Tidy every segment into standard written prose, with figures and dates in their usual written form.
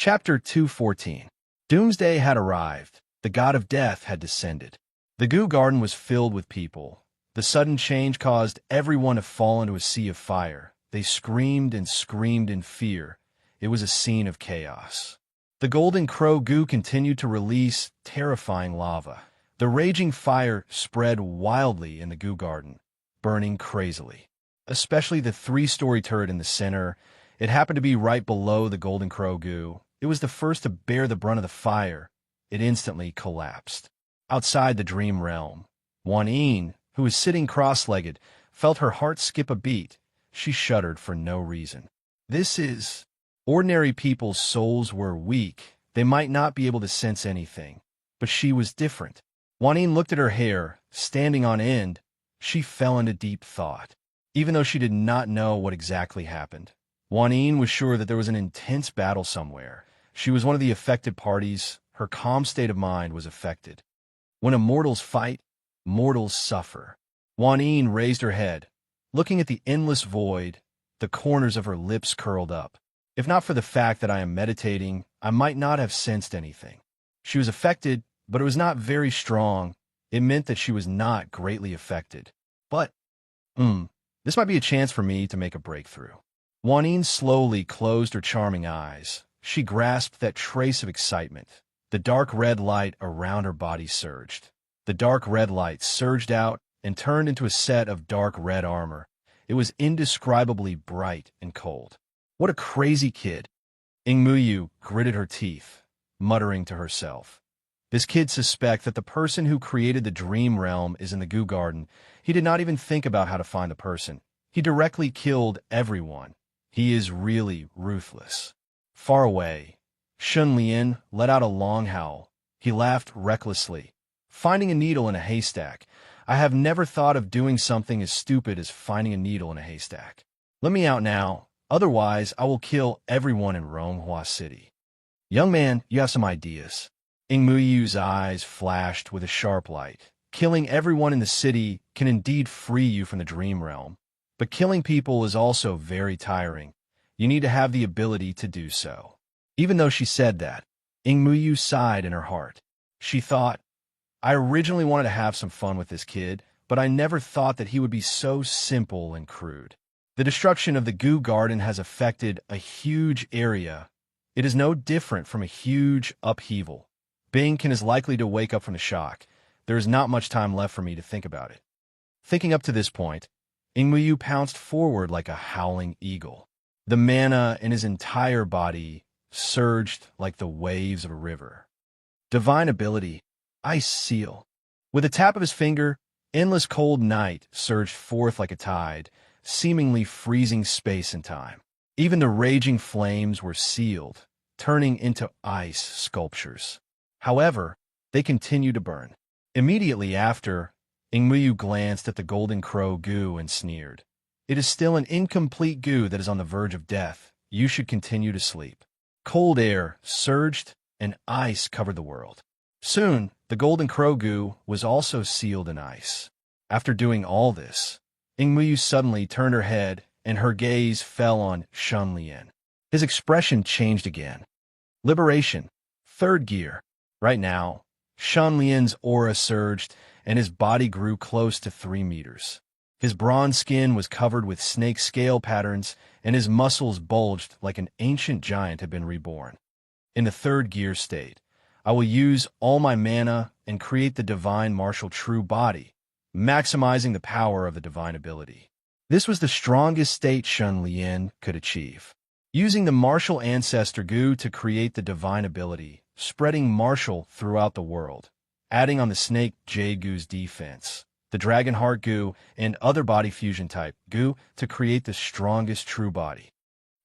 Chapter 214. Doomsday had arrived. The god of death had descended. The goo garden was filled with people. The sudden change caused everyone to fall into a sea of fire. They screamed and screamed in fear. It was a scene of chaos. The golden crow goo continued to release terrifying lava. The raging fire spread wildly in the goo garden, burning crazily. Especially the three-story turret in the center. It happened to be right below the golden crow goo. It was the first to bear the brunt of the fire. It instantly collapsed. Outside the dream realm, Wanine, who was sitting cross-legged, felt her heart skip a beat. She shuddered for no reason. This is... Ordinary people's souls were weak. They might not be able to sense anything. But she was different. Wanine looked at her hair, standing on end. She fell into deep thought. Even though she did not know what exactly happened, Wanine was sure that there was an intense battle somewhere. She was one of the affected parties. Her calm state of mind was affected. When immortals fight, mortals suffer. Wanine raised her head. Looking at the endless void, the corners of her lips curled up. If not for the fact that I am meditating, I might not have sensed anything. She was affected, but it was not very strong. It meant that she was not greatly affected. But, this might be a chance for me to make a breakthrough. Wanine slowly closed her charming eyes. She grasped that trace of excitement. The dark red light around her body surged. The dark red light surged out and turned into a set of dark red armor. It was indescribably bright and cold. What a crazy kid. Ingmuyu gritted her teeth, muttering to herself. This kid suspects that the person who created the dream realm is in the goo garden. He did not even think about how to find the person. He directly killed everyone. He is really ruthless. Far away, Shunlian let out a long howl. He laughed recklessly. Finding a needle in a haystack. I have never thought of doing something as stupid as finding a needle in a haystack. Let me out now. Otherwise, I will kill everyone in Ronghua City. Young man, you have some ideas. Ingmuyu's eyes flashed with a sharp light. Killing everyone in the city can indeed free you from the dream realm. But killing people is also very tiring. You need to have the ability to do so. Even though she said that, Ingmuyu sighed in her heart. She thought, I originally wanted to have some fun with this kid, but I never thought that he would be so simple and crude. The destruction of the goo garden has affected a huge area. It is no different from a huge upheaval. Binkin is likely to wake up from the shock. There is not much time left for me to think about it. Thinking up to this point, Ingmuyu pounced forward like a howling eagle. The mana in his entire body surged like the waves of a river. Divine ability, Ice Seal. With a tap of his finger, endless cold night surged forth like a tide, seemingly freezing space and time. Even the raging flames were sealed, turning into ice sculptures. However, they continued to burn. Immediately after, Ingmuyu glanced at the golden crow goo and sneered. It is still an incomplete goo that is on the verge of death. You should continue to sleep. Cold air surged, and ice covered the world. Soon, the golden crow goo was also sealed in ice. After doing all this, Ingmuyu suddenly turned her head, and her gaze fell on Shunlian. His expression changed again. Liberation. Third gear. Right now, Shunlian's aura surged, and his body grew close to 3 meters. His bronze skin was covered with snake scale patterns, and his muscles bulged like an ancient giant had been reborn. In the third gear state, I will use all my mana and create the divine martial true body, maximizing the power of the divine ability. This was the strongest state Shunlian could achieve. Using the martial ancestor goo to create the divine ability, spreading martial throughout the world, adding on the snake jade goo's defense, the dragon heart goo, and other body fusion type goo to create the strongest true body.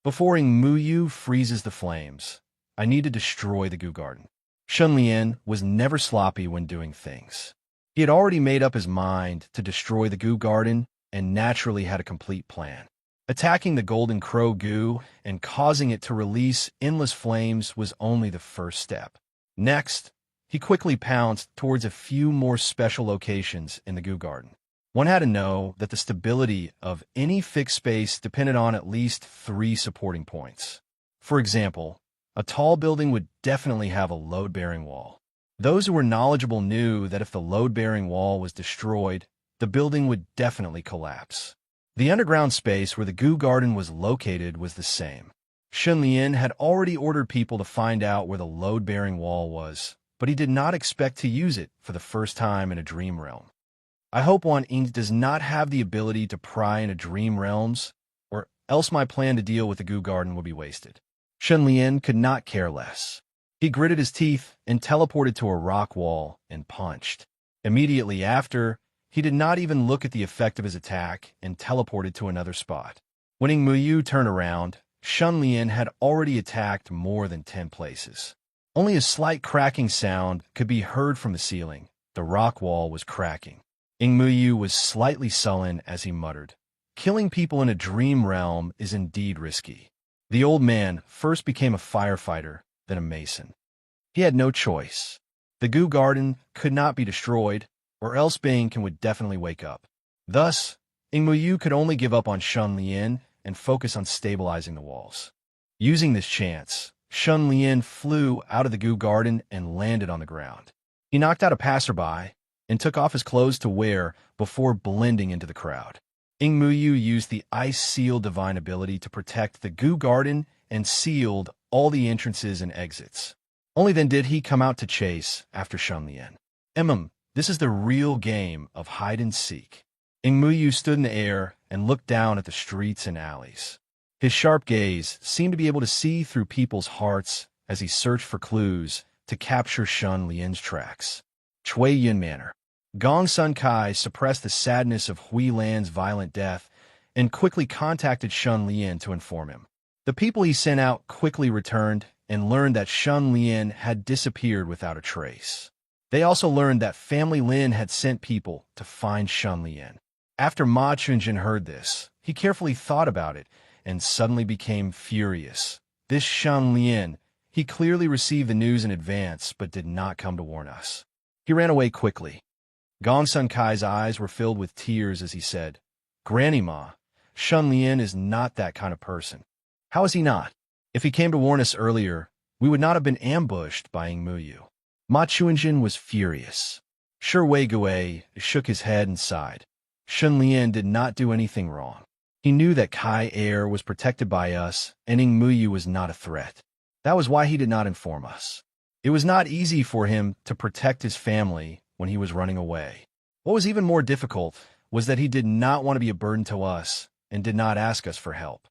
Before Ingmuyu freezes the flames, I need to destroy the goo garden. Shunlian was never sloppy when doing things. He had already made up his mind to destroy the goo garden and naturally had a complete plan. Attacking the golden crow goo and causing it to release endless flames was only the first step. Next, he quickly pounced towards a few more special locations in the goo garden. One had to know that the stability of any fixed space depended on at least 3 supporting points. For example, A tall building would definitely have a load-bearing wall. Those who were knowledgeable knew that if the load-bearing wall was destroyed, the building would definitely collapse. The underground space where the Goo Garden was located was the same. Shun Lian had already ordered people to find out where the load-bearing wall was, but he did not expect to use it for the first time in a dream realm. I hope Wan Ying does not have the ability to pry into dream realms, or else my plan to deal with the Goo Garden will be wasted. Shun Lian could not care less. He gritted his teeth and teleported to a rock wall and punched. Immediately after, he did not even look at the effect of his attack and teleported to another spot. When Ing Muyu turned around, Shun Lian had already attacked more than 10 places. Only a slight cracking sound could be heard from the ceiling. The rock wall was cracking. Ing Muyu was slightly sullen as he muttered, "Killing people in a dream realm is indeed risky." The old man first became a firefighter, then a mason. He had no choice. The Goo Garden could not be destroyed, or else Bingkin would definitely wake up. Thus, Ing Muyu could only give up on Shun Lian and focus on stabilizing the walls. Using this chance, Shun Lian flew out of the Goo Garden and landed on the ground. He knocked out a passerby and took off his clothes to wear before blending into the crowd. Ing Muyu used the Ice Seal divine ability to protect the Goo Garden and sealed all the entrances and exits. Only then did he come out to chase after Shun Lian. This is the real game of hide-and-seek. Ing Muyu stood in the air and looked down at the streets and alleys. His sharp gaze seemed to be able to see through people's hearts as he searched for clues to capture Shun Lian's tracks. Chui Yun Manor. Gong Sun Kai suppressed the sadness of Hui Lan's violent death and quickly contacted Shun Lian to inform him. The people he sent out quickly returned and learned that Shun Lian had disappeared without a trace. They also learned that Family Lin had sent people to find Shun Lian. After Ma Chunjin heard this, he carefully thought about it and suddenly became furious. This Shun Lian, he clearly received the news in advance but did not come to warn us. He ran away quickly. Gong Sun Kai's eyes were filled with tears as he said, "Granny Ma, Shun Lian is not that kind of person." "How is he not? If he came to warn us earlier, we would not have been ambushed by Ing Muyu." Ma Chuanjin was furious. Shi Wei Gui shook his head and sighed. Shun Lian did not do anything wrong. He knew that Kai Air was protected by us and Ing Muyu was not a threat. That was why he did not inform us. It was not easy for him to protect his family when he was running away. What was even more difficult was that he did not want to be a burden to us and did not ask us for help.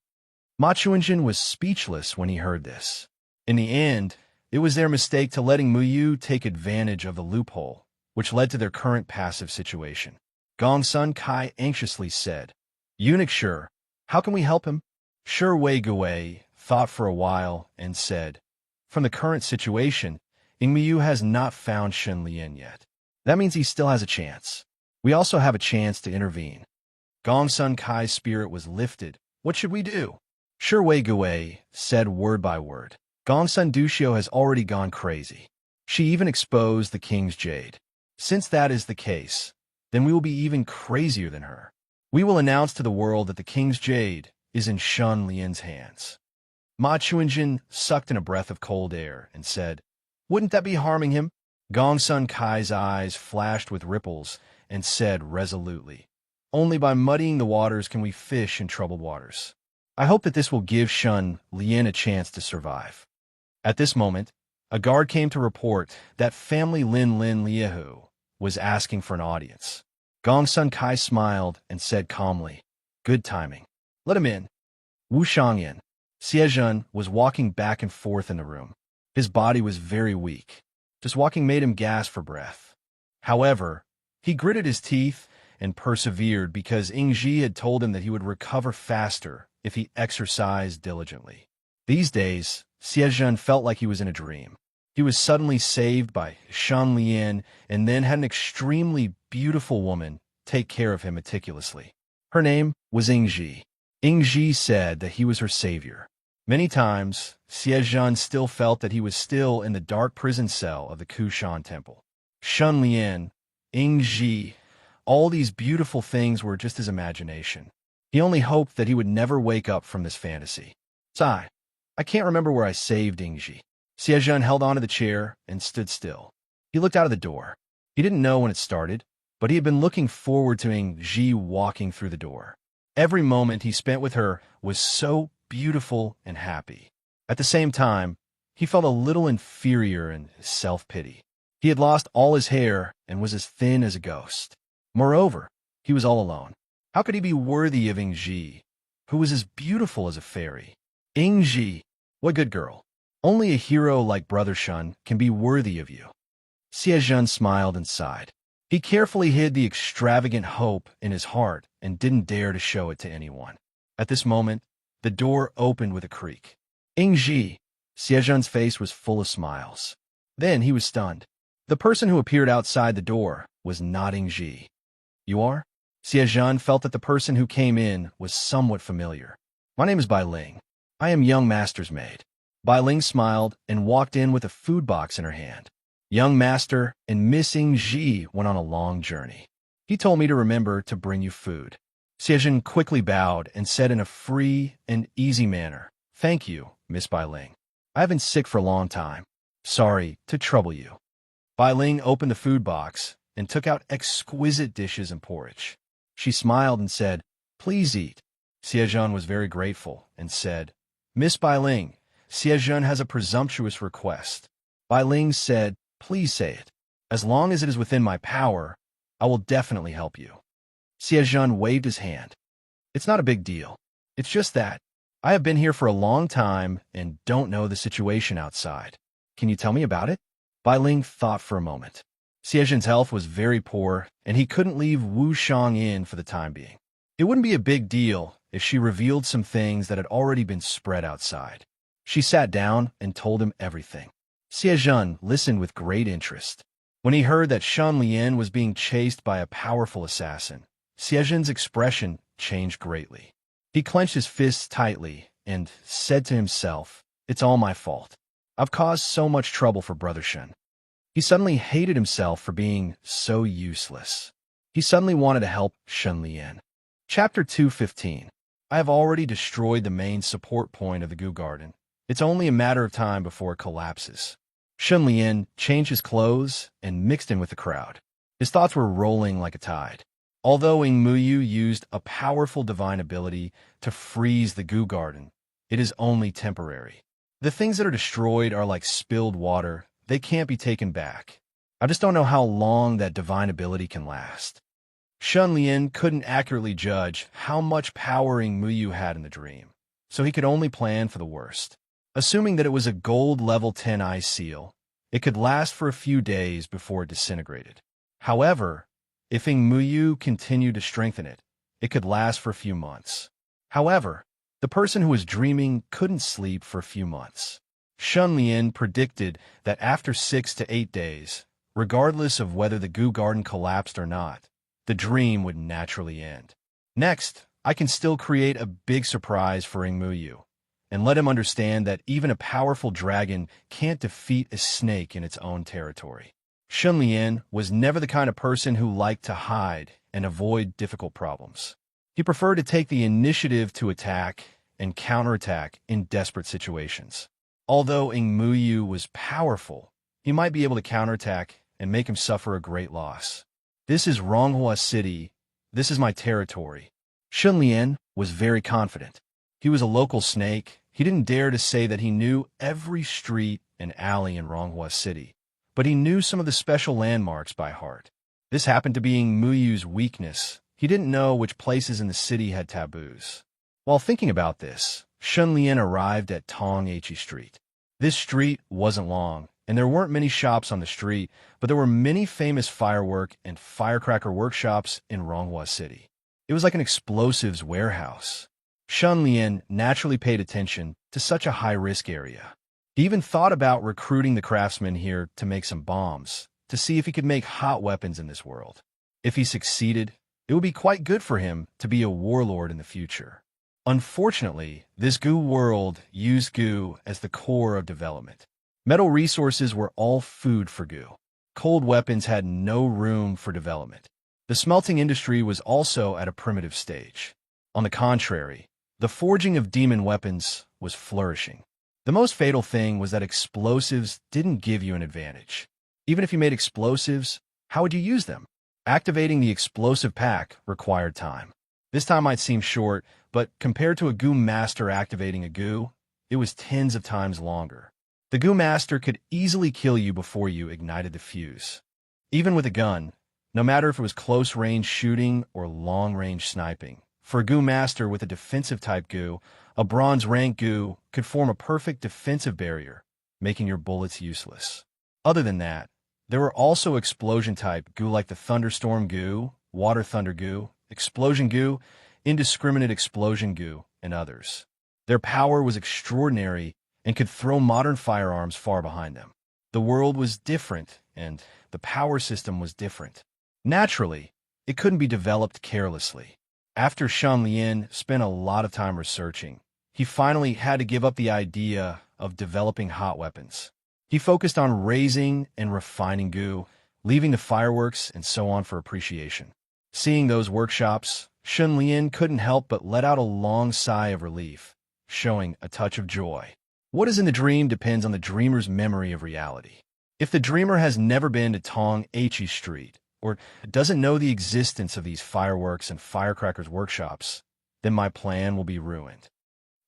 Ma Chuanjin was speechless when he heard this. In the end, it was their mistake to letting Muyu take advantage of the loophole, which led to their current passive situation. Gong Sun Kai anxiously said, "Eunuch Shi, how can we help him?" Shi Wei Gui thought for a while and said, "From the current situation, Ing Muyu has not found Shun Lian yet. That means he still has a chance. We also have a chance to intervene." Gong Sun Kai's spirit was lifted. "What should we do?" Shi Wei Gui said word by word. Gong Sun Duxiu has already gone crazy. She even exposed the king's jade. Since that is the case, then we will be even crazier than her. We will announce to the world that the king's jade is in Shun Lian's hands. Ma Chuanjin sucked in a breath of cold air and said, "Wouldn't that be harming him?" Gong Sun Kai's eyes flashed with ripples and said resolutely, "Only by muddying the waters can we fish in troubled waters. I hope that this will give Shun Lian a chance to survive." At this moment, a guard came to report that Family Lin Liehu was asking for an audience. Gong Sun Kai smiled and said calmly, "Good timing. Let him in." Wu Shangyan, Xiezhen, was walking back and forth in the room. His body was very weak. Just walking made him gasp for breath. However, he gritted his teeth and persevered because Ing Ji had told him that he would recover faster if he exercised diligently. These days, Xiezhen felt like he was in a dream. He was suddenly saved by Shun Lian and then had an extremely beautiful woman take care of him meticulously. Her name was Ing Ji. Ing Ji said that he was her savior. Many times, Xiezhen still felt that he was still in the dark prison cell of the Kushan Temple. Shun Lian, Ing Ji, all these beautiful things were just his imagination. He only hoped that he would never wake up from this fantasy. Sigh. I can't remember where I saved Ingji. Xiejun held onto the chair and stood still. He looked out of the door. He didn't know when it started, but he had been looking forward to Ingji walking through the door. Every moment he spent with her was so beautiful and happy. At the same time, he felt a little inferior and self-pity. He had lost all his hair and was as thin as a ghost. Moreover, he was all alone. How could he be worthy of Ingji, who was as beautiful as a fairy? Ingji, what good girl. Only a hero like Brother Shun can be worthy of you. Xiejun smiled and sighed. He carefully hid the extravagant hope in his heart and didn't dare to show it to anyone. At this moment, the door opened with a creak. Ingji! Xiejun's face was full of smiles. Then he was stunned. The person who appeared outside the door was not Ingji. You are? Xiejun felt that the person who came in was somewhat familiar. My name is Bai Ling. I am young master's maid. Bai Ling smiled and walked in with a food box in her hand. Young master and Miss Ingji went on a long journey. He told me to remember to bring you food. Xiejun quickly bowed and said in a free and easy manner, Thank you, Miss Bai Ling. I have been sick for a long time. Sorry to trouble you. Bai Ling opened the food box and took out exquisite dishes and porridge. She smiled and said, Please eat. Xiejun was very grateful and said, Miss Bai Ling, Xiejun has a presumptuous request. Bai Ling said, Please say it. As long as it is within my power, I will definitely help you. Xiejun waved his hand. It's not a big deal. It's just that I have been here for a long time and don't know the situation outside. Can you tell me about it? Bai Ling thought for a moment. Xiejun's health was very poor, and he couldn't leave Wu Shang in for the time being. It wouldn't be a big deal if she revealed some things that had already been spread outside. She sat down and told him everything. Xiejun listened with great interest. When he heard that Shan Lian was being chased by a powerful assassin, Xiejun's expression changed greatly. He clenched his fists tightly and said to himself, It's all my fault. I've caused so much trouble for Brother Shen. He suddenly hated himself for being so useless. He suddenly wanted to help Shen Lian. Chapter 2:15. I have already destroyed the main support point of the Gu Garden. It's only a matter of time before it collapses. Shen Lian changed his clothes and mixed in with the crowd. His thoughts were rolling like a tide. Although Ing Muyu used a powerful divine ability to freeze the Gu Garden, it is only temporary. The things that are destroyed are like spilled water. They can't be taken back. I just don't know how long that divine ability can last. Shen Lian couldn't accurately judge how much power Ing Muyu had in the dream, so he could only plan for the worst. Assuming that it was a gold level 10 ice seal, it could last for a few days before it disintegrated. However, if Ing Muyu continued to strengthen it, it could last for a few months. However, the person who was dreaming couldn't sleep for a few months. Shen Lian predicted that after 6 to 8 days, regardless of whether the Gu Garden collapsed or not, the dream would naturally end. Next, I can still create a big surprise for Ing Muyu, and let him understand that even a powerful dragon can't defeat a snake in its own territory. Shen Lian was never the kind of person who liked to hide and avoid difficult problems. He preferred to take the initiative to attack and counterattack in desperate situations. Although Ing Muyu was powerful, he might be able to counterattack and make him suffer a great loss. This is Ronghua City. This is my territory. Shen Lian was very confident. He was a local snake. He didn't dare to say that he knew every street and alley in Ronghua City, but he knew some of the special landmarks by heart. This happened to be Ing Muyu's weakness. He didn't know which places in the city had taboos. While thinking about this, Shen Lian arrived at Tong He Street. This street wasn't long, and there weren't many shops on the street, but there were many famous firework and firecracker workshops in Ronghua City. It was like an explosives warehouse. Shen Lian naturally paid attention to such a high-risk area. He even thought about recruiting the craftsmen here to make some bombs, to see if he could make hot weapons in this world. If he succeeded, it would be quite good for him to be a warlord in the future. Unfortunately, this Gu world used Gu as the core of development. Metal resources were all food for Gu. Cold weapons had no room for development. The smelting industry was also at a primitive stage. On the contrary, the forging of demon weapons was flourishing. The most fatal thing was that explosives didn't give you an advantage. Even if you made explosives, how would you use them? Activating the explosive pack required time. This time might seem short, but compared to a goo master activating a goo, it was tens of times longer. The goo master could easily kill you before you ignited the fuse. Even with a gun, no matter if it was close-range shooting or long-range sniping, for a goo master with a defensive-type goo, a bronze-rank goo could form a perfect defensive barrier, making your bullets useless. Other than that, there were also explosion-type goo like the thunderstorm goo, water thunder goo, explosion goo, indiscriminate explosion goo, and others. Their power was extraordinary and could throw modern firearms far behind them. The world was different, and the power system was different. Naturally, it couldn't be developed carelessly. After Shen Lian spent a lot of time researching, he finally had to give up the idea of developing hot weapons. He focused on raising and refining goo, leaving the fireworks and so on for appreciation. Seeing those workshops, Shen Lian couldn't help but let out a long sigh of relief, showing a touch of joy. What is in the dream depends on the dreamer's memory of reality. If the dreamer has never been to Tong He Street, or doesn't know the existence of these fireworks and firecrackers workshops, then my plan will be ruined.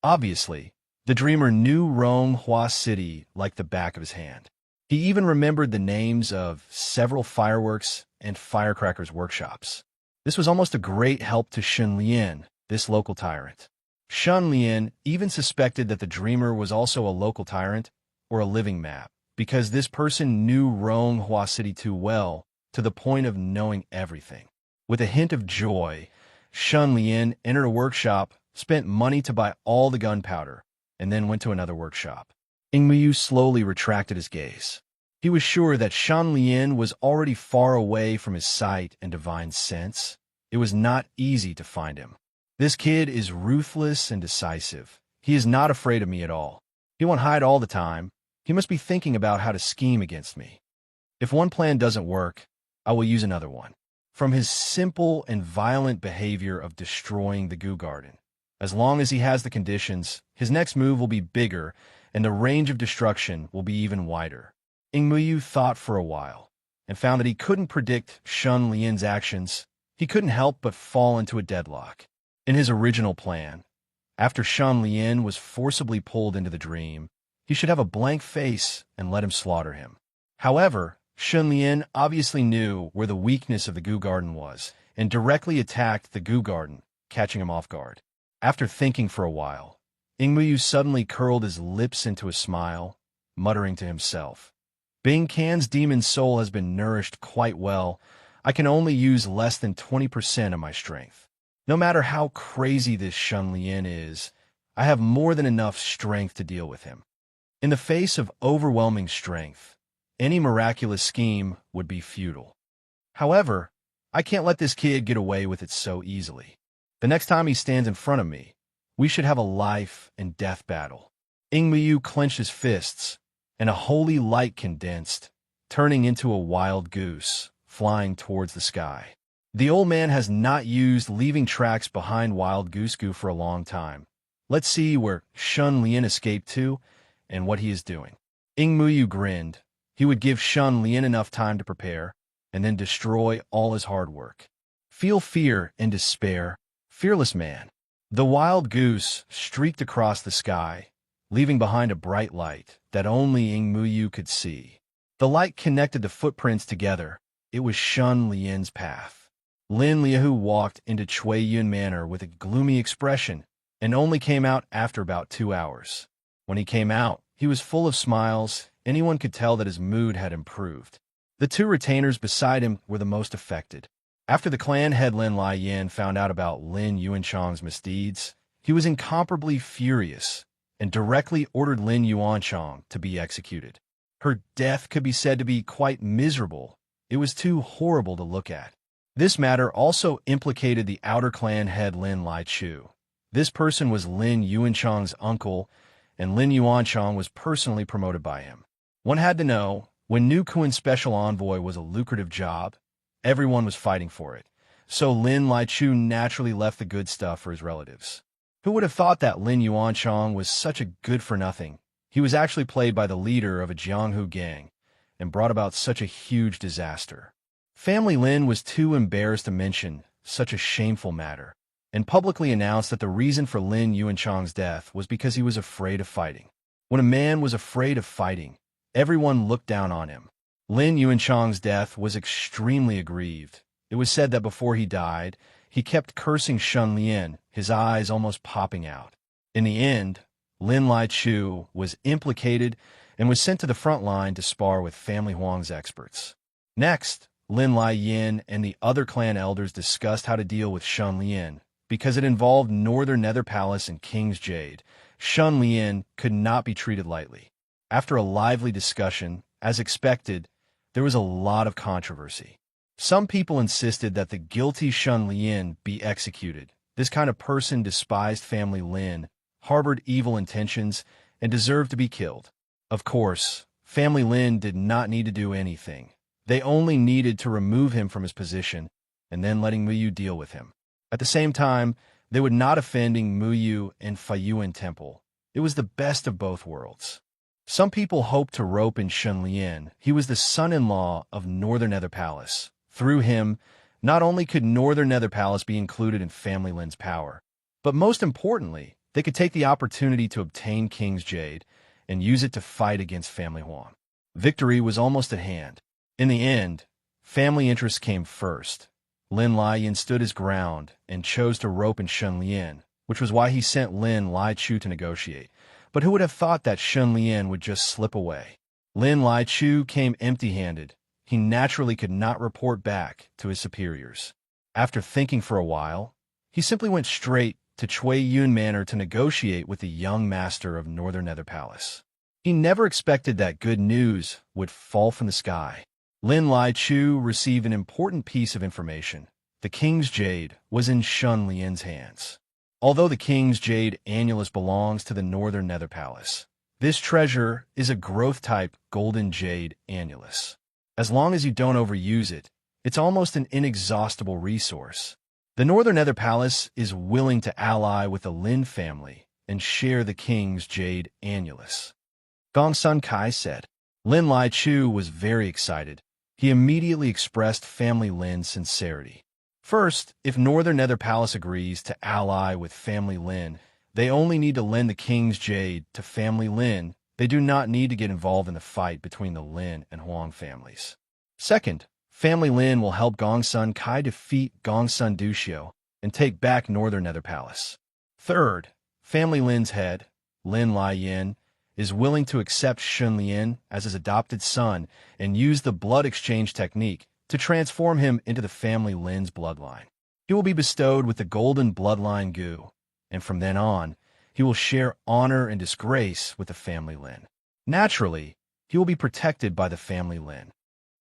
Obviously, the dreamer knew Ronghua City like the back of his hand. He even remembered the names of several fireworks and firecrackers workshops. This was almost a great help to Shen Lian, this local tyrant. Shen Lian even suspected that the dreamer was also a local tyrant or a living map, because this person knew Ronghua City too well, to the point of knowing everything. With a hint of joy, Shen Lian entered a workshop, spent money to buy all the gunpowder, and then went to another workshop. Ingmiyu slowly retracted his gaze. He was sure that Shen Lian was already far away from his sight and divine sense. It was not easy to find him. This kid is ruthless and decisive. He is not afraid of me at all. He won't hide all the time. He must be thinking about how to scheme against me. If one plan doesn't work, I will use another one. From his simple and violent behavior of destroying the goo garden, as long as he has the conditions, his next move will be bigger, and the range of destruction will be even wider. Ingmuyu thought for a while, and found that he couldn't predict Shen Lian's actions. He couldn't help but fall into a deadlock. In his original plan, after Shen Lian was forcibly pulled into the dream, he should have a blank face and let him slaughter him. However, Shen Lian obviously knew where the weakness of the goo garden was, and directly attacked the goo garden, catching him off guard. After thinking for a while, Ingmuyu suddenly curled his lips into a smile, muttering to himself, Bing Can's demon soul has been nourished quite well. I can only use less than 20% of my strength. No matter how crazy this Shen Lian is, I have more than enough strength to deal with him. In the face of overwhelming strength, any miraculous scheme would be futile. However, I can't let this kid get away with it so easily. The next time he stands in front of me, we should have a life and death battle. Ingmiyu clenched his fists, and a holy light condensed, turning into a wild goose, flying towards the sky. The old man has not used leaving tracks behind wild goose goo for a long time. Let's see where Shen Lian escaped to and what he is doing. Ingmuyu grinned. He would give Shen Lian enough time to prepare, and then destroy all his hard work. Feel fear and despair, fearless man. The wild goose streaked across the sky, leaving behind a bright light that only Ingmuyu could see. The light connected the footprints together. It was Shen Lian's path. Lin Liahu walked into Chui Yun Manor with a gloomy expression and only came out after about 2 hours. When he came out, he was full of smiles. Anyone could tell that his mood had improved. The two retainers beside him were the most affected. After the clan head Lin Lai Yan found out about Lin Yuanchang's misdeeds, he was incomparably furious and directly ordered Lin Yuanchang to be executed. Her death could be said to be quite miserable. It was too horrible to look at. This matter also implicated the outer clan head Lin Lai Chu. This person was Lin Yuanchang's uncle, and Lin Yuanchang was personally promoted by him. One had to know, when New Kuan's special envoy was a lucrative job, everyone was fighting for it. So Lin Lai Chu naturally left the good stuff for his relatives. Who would have thought that Lin Yuanchang was such a good-for-nothing, He was actually played by the leader of a Jianghu gang and brought about such a huge disaster. Family Lin was too embarrassed to mention such a shameful matter and publicly announced that the reason for Lin Yuanchang's death was because he was afraid of fighting. When a man was afraid of fighting, everyone looked down on him. Lin Yuanchang's death was extremely aggrieved. It was said that before he died, he kept cursing Shun Lian, his eyes almost popping out. In the end, Lin Lai Chu was implicated and was sent to the front line to spar with Family Huang's experts. Next, Lin Lai Yin and the other clan elders discussed how to deal with Shun Lian. Because it involved Northern Nether Palace and King's Jade, Shun Lian could not be treated lightly. After a lively discussion, as expected, there was a lot of controversy. Some people insisted that the guilty Shun Lian be executed. This kind of person despised Family Lin, harbored evil intentions, and deserved to be killed. Of course, Family Lin did not need to do anything. They only needed to remove him from his position and then letting Muyu deal with him. At the same time, they would not offending Muyu and Faiyuan Temple. It was the best of both worlds. Some people hoped to rope in Shun Lian. He was the son-in-law of Northern Nether Palace. Through him, not only could Northern Nether Palace be included in Family Lin's power, but most importantly, they could take the opportunity to obtain King's Jade and use it to fight against Family Huang. Victory was almost at hand. In the end, family interests came first. Lin Lai Yin stood his ground and chose to rope in Shun Lian, which was why he sent Lin Lai Chu to negotiate. But who would have thought that Shun Lian would just slip away? Lin Lai Chu came empty-handed. He naturally could not report back to his superiors. After thinking for a while, he simply went straight to Chui Yun Manor to negotiate with the young master of Northern Nether Palace. He never expected that good news would fall from the sky. Lin Lai Chu received an important piece of information. The King's Jade was in Shun Lian's hands. Although the King's Jade annulus belongs to the Northern Nether Palace, this treasure is a growth-type golden jade annulus. As long as you don't overuse it, it's almost an inexhaustible resource. The Northern Nether Palace is willing to ally with the Lin family and share the King's Jade annulus. Gong Sun Kai said. Lin Lai Chu was very excited. He immediately expressed Family Lin's sincerity. First, if Northern Nether Palace agrees to ally with Family Lin, they only need to lend the King's Jade to Family Lin. They do not need to get involved in the fight between the Lin and Huang families. Second, Family Lin will help Gong Sun Kai defeat Gong Sun Duxiu and take back Northern Nether Palace. Third, Family Lin's head, Lin Lai Yin, is willing to accept Shun Lian as his adopted son and use the blood exchange technique to transform him into the Family Lin's bloodline. He will be bestowed with the golden bloodline gu, and from then on, he will share honor and disgrace with the Family Lin. Naturally, he will be protected by the Family Lin.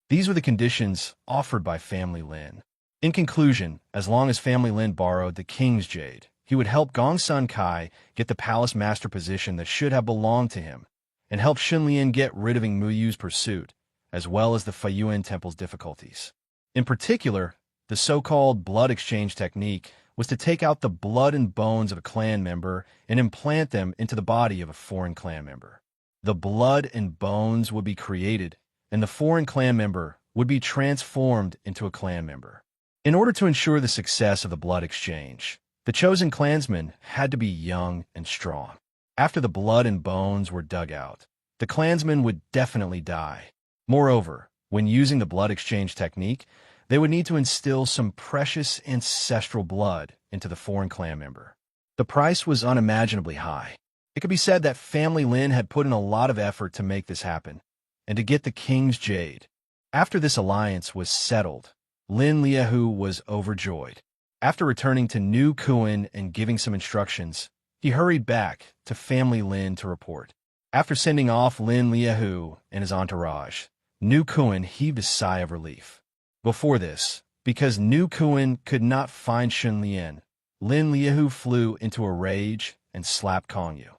These were the conditions offered by Family Lin. In conclusion, as long as Family Lin borrowed the King's Jade, he would help Gong Sun Kai get the palace master position that should have belonged to him, and help Shun Lian get rid of Muyu's pursuit, as well as the Faiyuan Temple's difficulties. In particular, the so-called blood exchange technique was to take out the blood and bones of a clan member and implant them into the body of a foreign clan member. The blood and bones would be created, and the foreign clan member would be transformed into a clan member. In order to ensure the success of the blood exchange, the chosen clansmen had to be young and strong. After the blood and bones were dug out, the clansmen would definitely die. Moreover, when using the blood exchange technique, they would need to instill some precious ancestral blood into the foreign clan member. The price was unimaginably high. It could be said that Family Lin had put in a lot of effort to make this happen, and to get the King's Jade. After this alliance was settled, Lin Liahu was overjoyed. After returning to New Kuan and giving some instructions, he hurried back to Family Lin to report. After sending off Lin Liahu and his entourage, New Kuan heaved a sigh of relief. Before this, because New Kuan could not find Shun Lian, Lin Liahu flew into a rage and slapped Kongyu.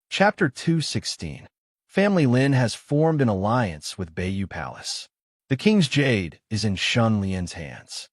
Chapter 216. Family Lin has formed an alliance with Beiyu Palace. The King's Jade is in Shun Lian's hands.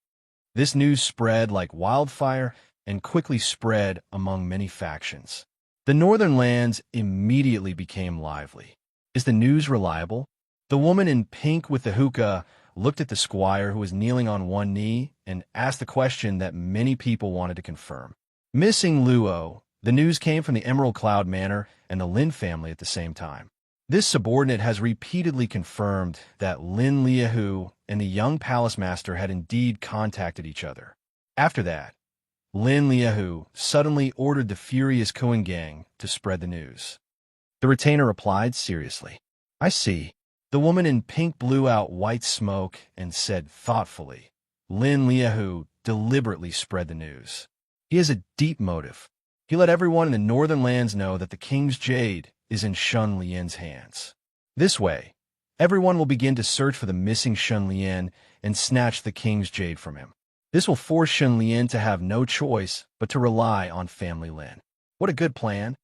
This news spread like wildfire and quickly spread among many factions. The northern lands immediately became lively. Is the news reliable? The woman in pink with the hookah looked at the squire who was kneeling on one knee and asked the question that many people wanted to confirm. Missing Luo, the news came from the Emerald Cloud Manor and the Lin family at the same time. This subordinate has repeatedly confirmed that Lin Liahu and the young palace master had indeed contacted each other. After that, Lin Liahu suddenly ordered the furious Cohen gang to spread the news. The retainer replied seriously. I see. The woman in pink blew out white smoke and said thoughtfully, Lin Liahu deliberately spread the news. He has a deep motive. He let everyone in the northern lands know that the king's jade is in Shun Lian's hands. This way, everyone will begin to search for the missing Shun Lian and snatch the king's jade from him. This will force Shun Lian to have no choice but to rely on family Lin. What a good plan.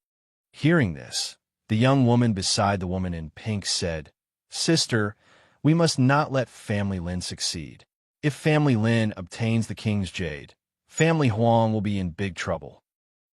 Hearing this, the young woman beside the woman in pink said, Sister, we must not let family Lin succeed. If family Lin obtains the king's jade, family Huang will be in big trouble.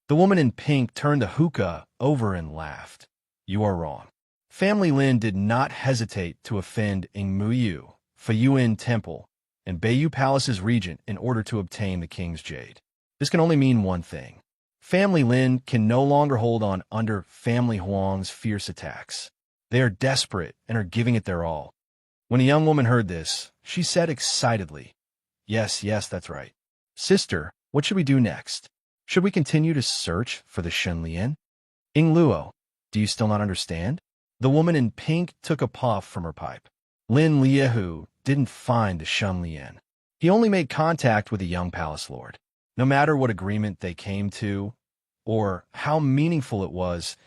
The woman in pink turned the hookah over and laughed. You are wrong. Family Lin did not hesitate to offend Ingmuyu, Fuyuan Temple, and Beiyu Palace's regent in order to obtain the king's jade. This can only mean one thing. Family Lin can no longer hold on under family Huang's fierce attacks. They are desperate and are giving it their all. When the young woman heard this, she said excitedly, Yes, that's right. Sister, what should we do next? Should we continue to search for the Shun Lian? Ing Luo, do you still not understand? The woman in pink took a puff from her pipe. Lin Liahu didn't find the Shun Lian. He only made contact with the young palace lord. No matter what agreement they came to, or how meaningful it was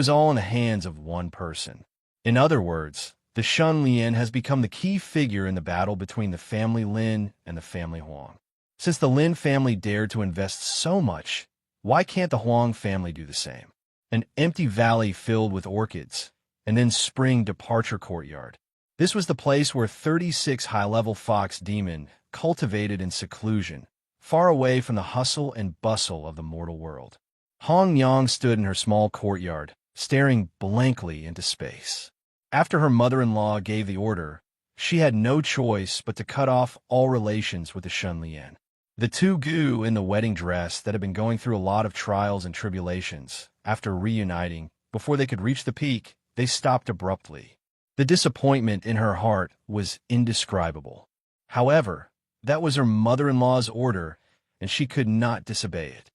all in the hands of one person. In other words, the Shun Lian has become the key figure in the battle between the family Lin and the family Huang. Since the Lin family dared to invest so much, why can't the Huang family do the same? An empty valley filled with orchids, and then spring departure courtyard. This was the place where 36 high-level fox demon cultivated in seclusion, far away from the hustle and bustle of the mortal world. Hong Yang stood in her small courtyard, staring blankly into space. After her mother-in-law gave the order, she had no choice but to cut off all relations with the Shun Lian. The two Gu in the wedding dress that had been going through a lot of trials and tribulations, after reuniting, before they could reach the peak, they stopped abruptly. The disappointment in her heart was indescribable. However, that was her mother-in-law's order, and she could not disobey it.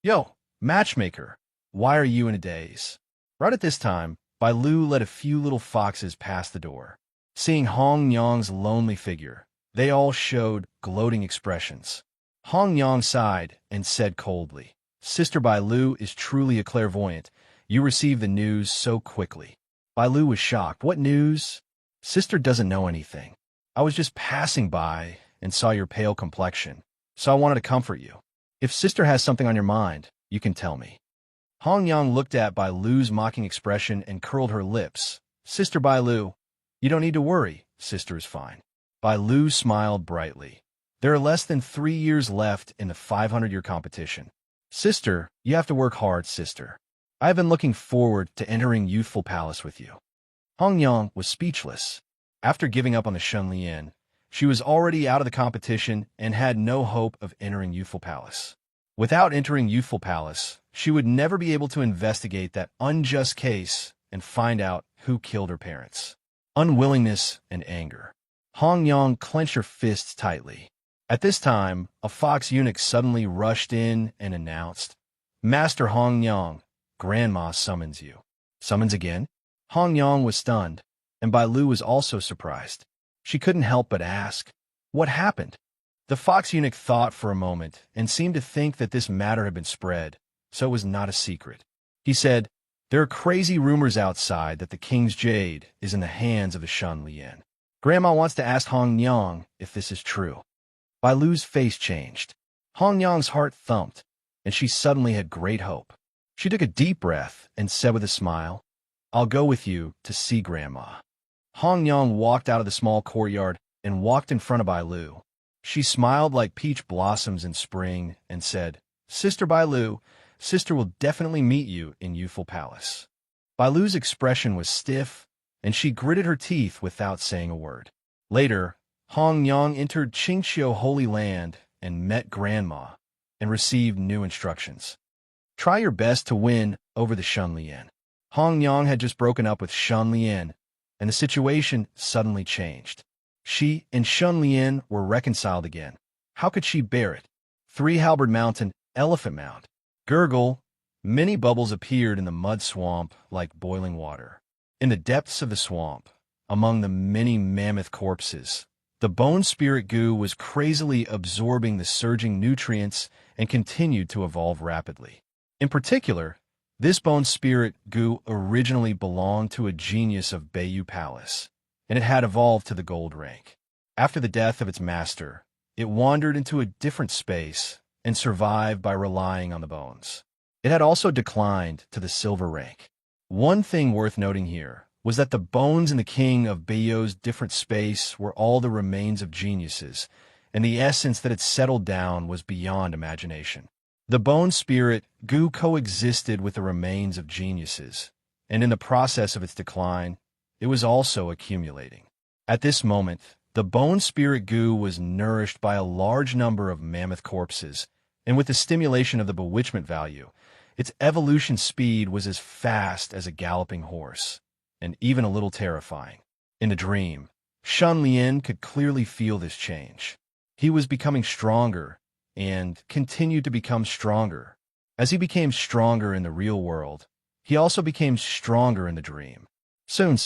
Yo, matchmaker, why are you in a daze? Right at this time, Bai Lu let a few little foxes pass the door. Seeing Hong Yang's lonely figure, they all showed gloating expressions. Hong Yang sighed and said coldly, Sister Bai Lu is truly a clairvoyant. You received the news so quickly. Bai Lu was shocked. What news? Sister doesn't know anything. I was just passing by and saw your pale complexion, so I wanted to comfort you. If Sister has something on your mind, you can tell me. Hong Yang looked at Bai Lu's mocking expression and curled her lips. Sister Bai Lu, you don't need to worry. Sister is fine. Bai Lu smiled brightly. There are less than 3 years left in the 500-year competition. Sister, you have to work hard, sister. I have been looking forward to entering Youthful Palace with you. Hong Yang was speechless. After giving up on the Shun Lian, she was already out of the competition and had no hope of entering Youthful Palace. Without entering Youthful Palace, she would never be able to investigate that unjust case and find out who killed her parents. Unwillingness and anger. Hong Yang clenched her fists tightly. At this time, a fox eunuch suddenly rushed in and announced, Master Hong Yang, Grandma summons you. Summons again? Hong Yang was stunned, and Bai Lu was also surprised. She couldn't help but ask, What happened? The fox eunuch thought for a moment and seemed to think that this matter had been spread, so it was not a secret. He said, There are crazy rumors outside that the king's jade is in the hands of the Shun Lian. Grandma wants to ask Hong Yang if this is true. Bai Lu's face changed. Hong Yang's heart thumped, and she suddenly had great hope. She took a deep breath and said with a smile, I'll go with you to see Grandma. Hong Yang walked out of the small courtyard and walked in front of Bai Lu. She smiled like peach blossoms in spring and said, Sister Bai Lu, sister will definitely meet you in youthful palace." Bailu's expression was stiff, and she gritted her teeth without saying a word. Later, Hong Yang entered Qingqiu Holy Land and met Grandma, and received new instructions. Try your best to win over the Shun Lian. Hong Yang had just broken up with Shun Lian, and the situation suddenly changed. She and Shun Lian were reconciled again. How could she bear it? Three-Halberd Mountain, Elephant Mound. Gurgle, many bubbles appeared in the mud swamp like boiling water. In the depths of the swamp, among the many mammoth corpses, the bone spirit goo was crazily absorbing the surging nutrients and continued to evolve rapidly. In particular, this bone spirit goo originally belonged to a genius of Beiyu Palace, and it had evolved to the gold rank. After the death of its master, it wandered into a different space and survived by relying on the bones. It had also declined to the silver rank. One thing worth noting here was that the bones in the king of Beiyou's different space were all the remains of geniuses, and the essence that had settled down was beyond imagination. The bone spirit goo coexisted with the remains of geniuses, and in the process of its decline, it was also accumulating. At this moment, the bone spirit goo was nourished by a large number of mammoth corpses, and with the stimulation of the bewitchment value, its evolution speed was as fast as a galloping horse, and even a little terrifying. In the dream, Shun Lian could clearly feel this change. He was becoming stronger, and continued to become stronger. As he became stronger in the real world, he also became stronger in the dream. Soon,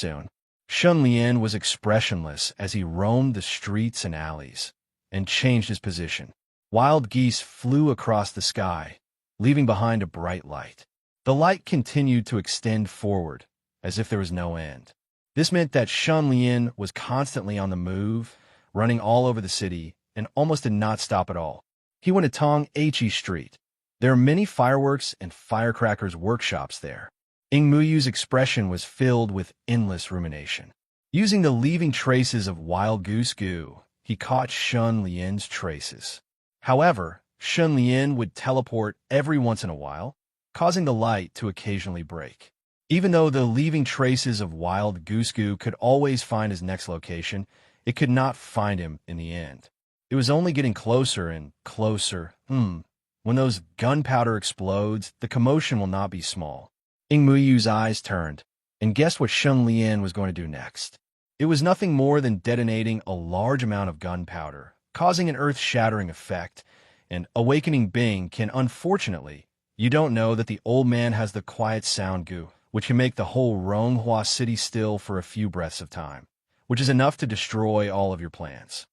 Shun Lian was expressionless as he roamed the streets and alleys, and changed his position. Wild geese flew across the sky, leaving behind a bright light. The light continued to extend forward, as if there was no end. This meant that Shun Lian was constantly on the move, running all over the city, and almost did not stop at all. He went to Tong He Street. There are many fireworks and firecrackers workshops there. Ing Muyu's expression was filled with endless rumination. Using the leaving traces of wild goose goo, he caught Shun Lian's traces. However, Shun Lian would teleport every once in a while, causing the light to occasionally break. Even though the leaving traces of wild goose goo could always find his next location, it could not find him in the end. It was only getting closer and closer. When those gunpowder explodes, the commotion will not be small. Ing Muyu's eyes turned, and guessed what Shun Lian was going to do next. It was nothing more than detonating a large amount of gunpowder, causing an earth-shattering effect, and awakening Bing can, unfortunately, you don't know that the old man has the quiet sound goo, which can make the whole Ronghua city still for a few breaths of time, which is enough to destroy all of your plans.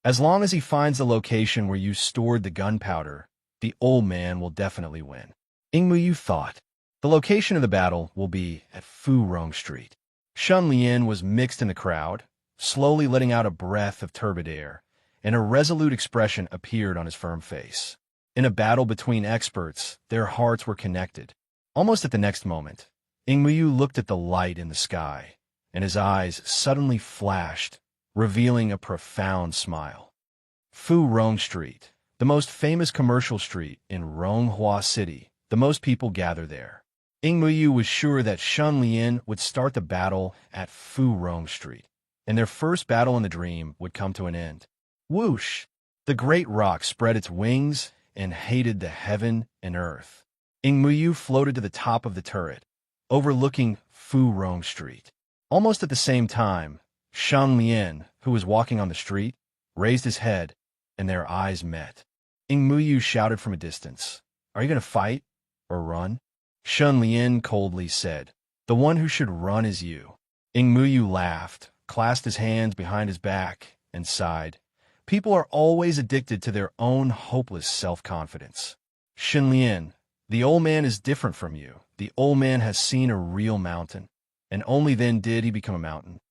As long as he finds the location where you stored the gunpowder, the old man will definitely win. Ing Muyu thought. The location of the battle will be at Fu Rong Street. Shun Lian was mixed in the crowd, slowly letting out a breath of turbid air, and a resolute expression appeared on his firm face. In a battle between experts, their hearts were connected. Almost at the next moment, Ing Muyu looked at the light in the sky, and his eyes suddenly flashed, revealing a profound smile. Fu Rong Street, the most famous commercial street in Ronghua City, the most people gather there. Ing Muyu was sure that Shun Lian would start the battle at Fu Rong Street, and their first battle in the dream would come to an end. Whoosh! The great rock spread its wings and hated the heaven and earth. Ing Muyu floated to the top of the turret, overlooking Fu Rong Street. Almost at the same time, Shun Lian, who was walking on the street, raised his head, and their eyes met. Ing Muyu shouted from a distance, "Are you going to fight or run?" Shun Lian coldly said, "The one who should run is you." Ing Muyu laughed, clasped his hands behind his back, and sighed. People are always addicted to their own hopeless self-confidence. Shun Lian, the old man is different from you. The old man has seen a real mountain, and only then did he become a mountain.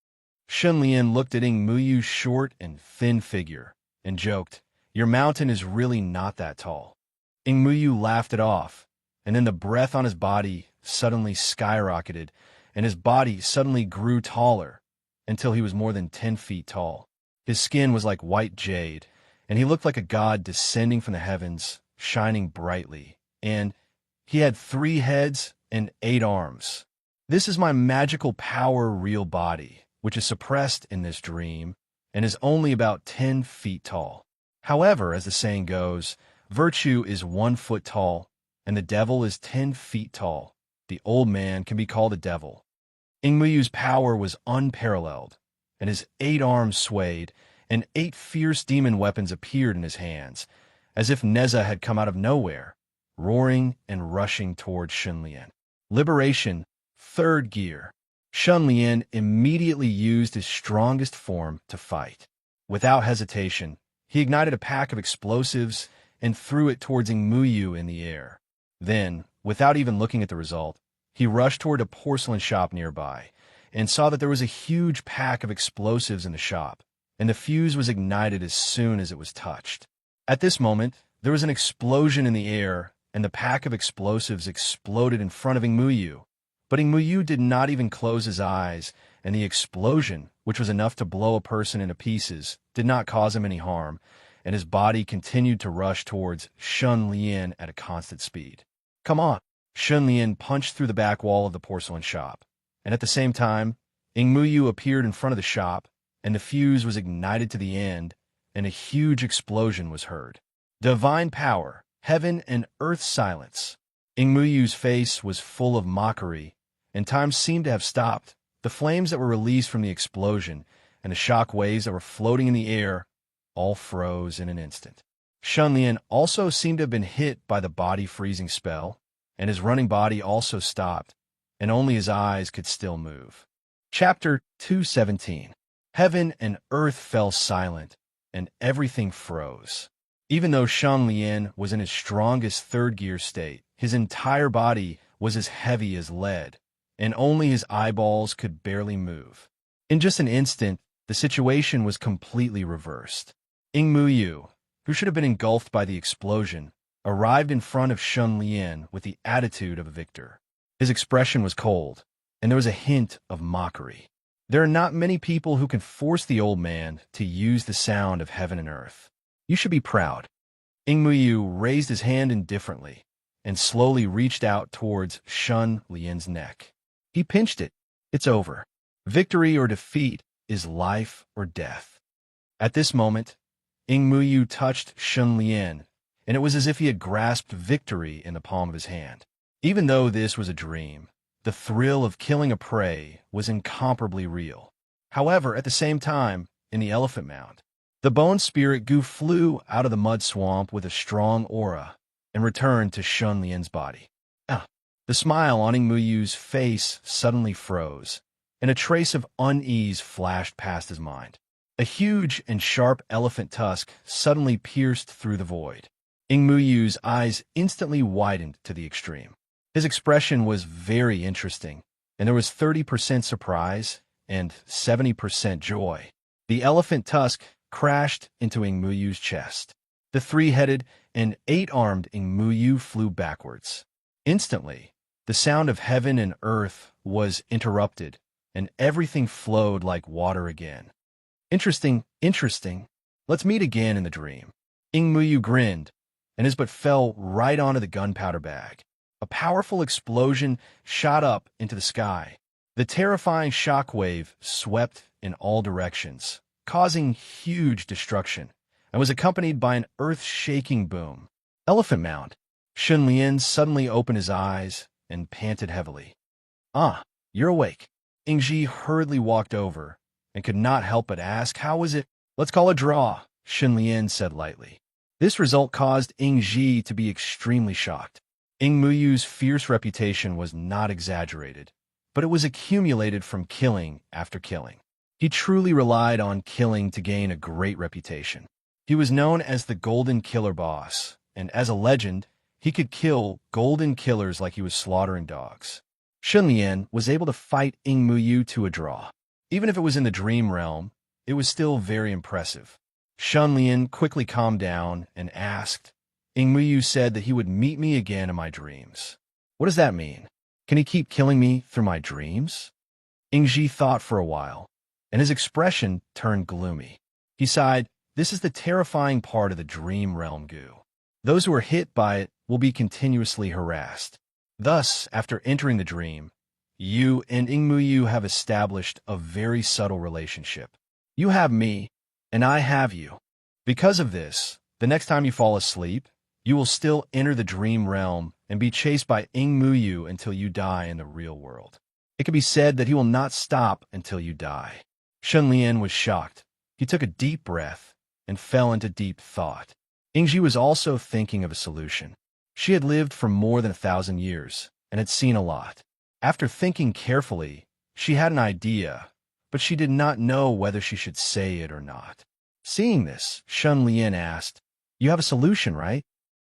Shun Lian looked at Ing Muyu's short and thin figure, and joked, "Your mountain is really not that tall." Ing Muyu laughed it off, and then the breath on his body suddenly skyrocketed, and his body suddenly grew taller, until he was more than 10 feet tall. His skin was like white jade, and he looked like a god descending from the heavens, shining brightly, and He had 3 heads and 8 arms. This is my magical power real body, which is suppressed in this dream and is only about 10 feet tall. However, as the saying goes, virtue is 1 foot tall, and the devil is 10 feet tall. The old man can be called a devil. Ingmuyu's power was unparalleled, and his 8 arms swayed, and 8 fierce demon weapons appeared in his hands, as if Neza had come out of nowhere, roaring and rushing towards Shunlian. Liberation, 3rd gear. Shunlian immediately used his strongest form to fight. Without hesitation, he ignited a pack of explosives and threw it towards Ingmuyu in the air. Then, without even looking at the result, he rushed toward a porcelain shop nearby and saw that there was a huge pack of explosives in the shop, and the fuse was ignited as soon as it was touched. At this moment, there was an explosion in the air, and the pack of explosives exploded in front of Ingmuyu. But Ingmuyu did not even close his eyes, and the explosion, which was enough to blow a person into pieces, did not cause him any harm, and his body continued to rush towards Shunlian at a constant speed. "Come on!" Shunlian punched through the back wall of the porcelain shop, and at the same time, Ingmuyu appeared in front of the shop, and the fuse was ignited to the end, and a huge explosion was heard. Divine power, heaven and earth silence. Ingmuyu's face was full of mockery, and time seemed to have stopped. The flames that were released from the explosion and the shock waves that were floating in the air all froze in an instant. Shunlian also seemed to have been hit by the body freezing spell, and his running body also stopped, and only his eyes could still move. Chapter 217. Heaven and earth fell silent, and everything froze. Even though Shunlian was in his strongest 3rd gear state, his entire body was as heavy as lead, and only his eyeballs could barely move. In just an instant, the situation was completely reversed. Ingmuyu, who should have been engulfed by the explosion, arrived in front of Shunlian with the attitude of a victor. His expression was cold, and there was a hint of mockery. There are not many people who can force the old man to use the sound of heaven and earth. You should be proud. Ingmuyu raised his hand indifferently and slowly reached out towards Shunlian's neck. He pinched it. It's over. Victory or defeat is life or death. At this moment, Ingmuyu touched Shunlian, and it was as if he had grasped victory in the palm of his hand. Even though this was a dream, the thrill of killing a prey was incomparably real. However, at the same time, in the elephant mound, the bone spirit Gu flew out of the mud swamp with a strong aura and returned to Shunlian's body. The smile on Ingmuyu's face suddenly froze, and a trace of unease flashed past his mind. A huge and sharp elephant tusk suddenly pierced through the void. Ingmuyu's eyes instantly widened to the extreme. His expression was very interesting, and there was 30% surprise and 70% joy. The elephant tusk crashed into Ingmuyu's chest. The 3-headed and 8-armed Ingmuyu flew backwards. Instantly, the sound of heaven and earth was interrupted, and everything flowed like water again. Interesting. Let's meet again in the dream. Ingmuyu grinned, and his butt fell right onto the gunpowder bag. A powerful explosion shot up into the sky. The terrifying shockwave swept in all directions, causing huge destruction, and was accompanied by an earth-shaking boom. Elephant Mound. Shunlian suddenly opened his eyes and panted heavily. You're awake. Ingji hurriedly walked over and could not help but ask, "How was it?" "Let's call a draw," Shunlian said lightly. This result caused Ingji to be extremely shocked. Ingmuyu's fierce reputation was not exaggerated, but it was accumulated from killing after killing. He truly relied on killing to gain a great reputation. He was known as the Golden Killer Boss, and as a legend, he could kill golden killers like he was slaughtering dogs. Shunlian was able to fight Ingmuyu to a draw. Even if it was in the dream realm, it was still very impressive. Shunlian quickly calmed down and asked, "Ingmuyu said that he would meet me again in my dreams. What does that mean? Can he keep killing me through my dreams?" Ingji thought for a while, and his expression turned gloomy. He sighed, "This is the terrifying part of the dream realm, Gu. Those who are hit by it will be continuously harassed. Thus, after entering the dream, you and Ingmuyu have established a very subtle relationship. You have me, and I have you. Because of this, the next time you fall asleep, you will still enter the dream realm and be chased by Ingmuyu until you die in the real world. It can be said that he will not stop until you die. Shunlian was shocked. He took a deep breath and fell into deep thought. Ingji was also thinking of a solution. She had lived for more than 1,000 years and had seen a lot. After thinking carefully, she had an idea, but she did not know whether she should say it or not. Seeing this, Shunlian asked, "You have a solution, right?"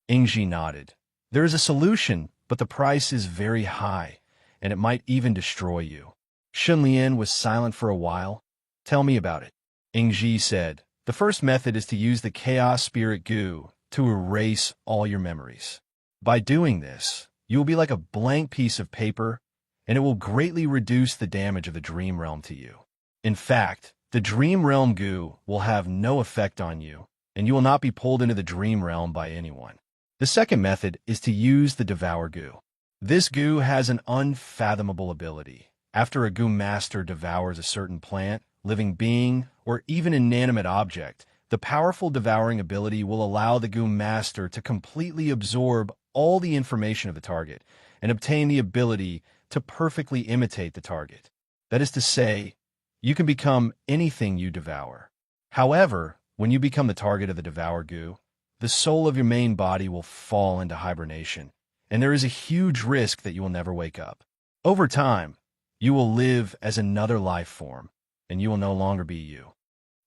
Ingji nodded. "There is a solution, but the price is very high, and it might even destroy you." Shunlian was silent for a while. "Tell me about it." Ingji said, "The first method is to use the chaos spirit goo to erase all your memories. By doing this, you will be like a blank piece of paper, and it will greatly reduce the damage of the dream realm to you. In fact, the dream realm goo will have no effect on you, and you will not be pulled into the dream realm by anyone. The second method is to use the devour goo. This goo has an unfathomable ability. After a goo master devours a certain plant, living being, or even inanimate object, the powerful devouring ability will allow the goo master to completely absorb all the information of the target and obtain the ability to perfectly imitate the target. That is to say, you can become anything you devour. However, when you become the target of the devour goo, the soul of your main body will fall into hibernation, and there is a huge risk that you will never wake up. Over time, you will live as another life form, and you will no longer be you."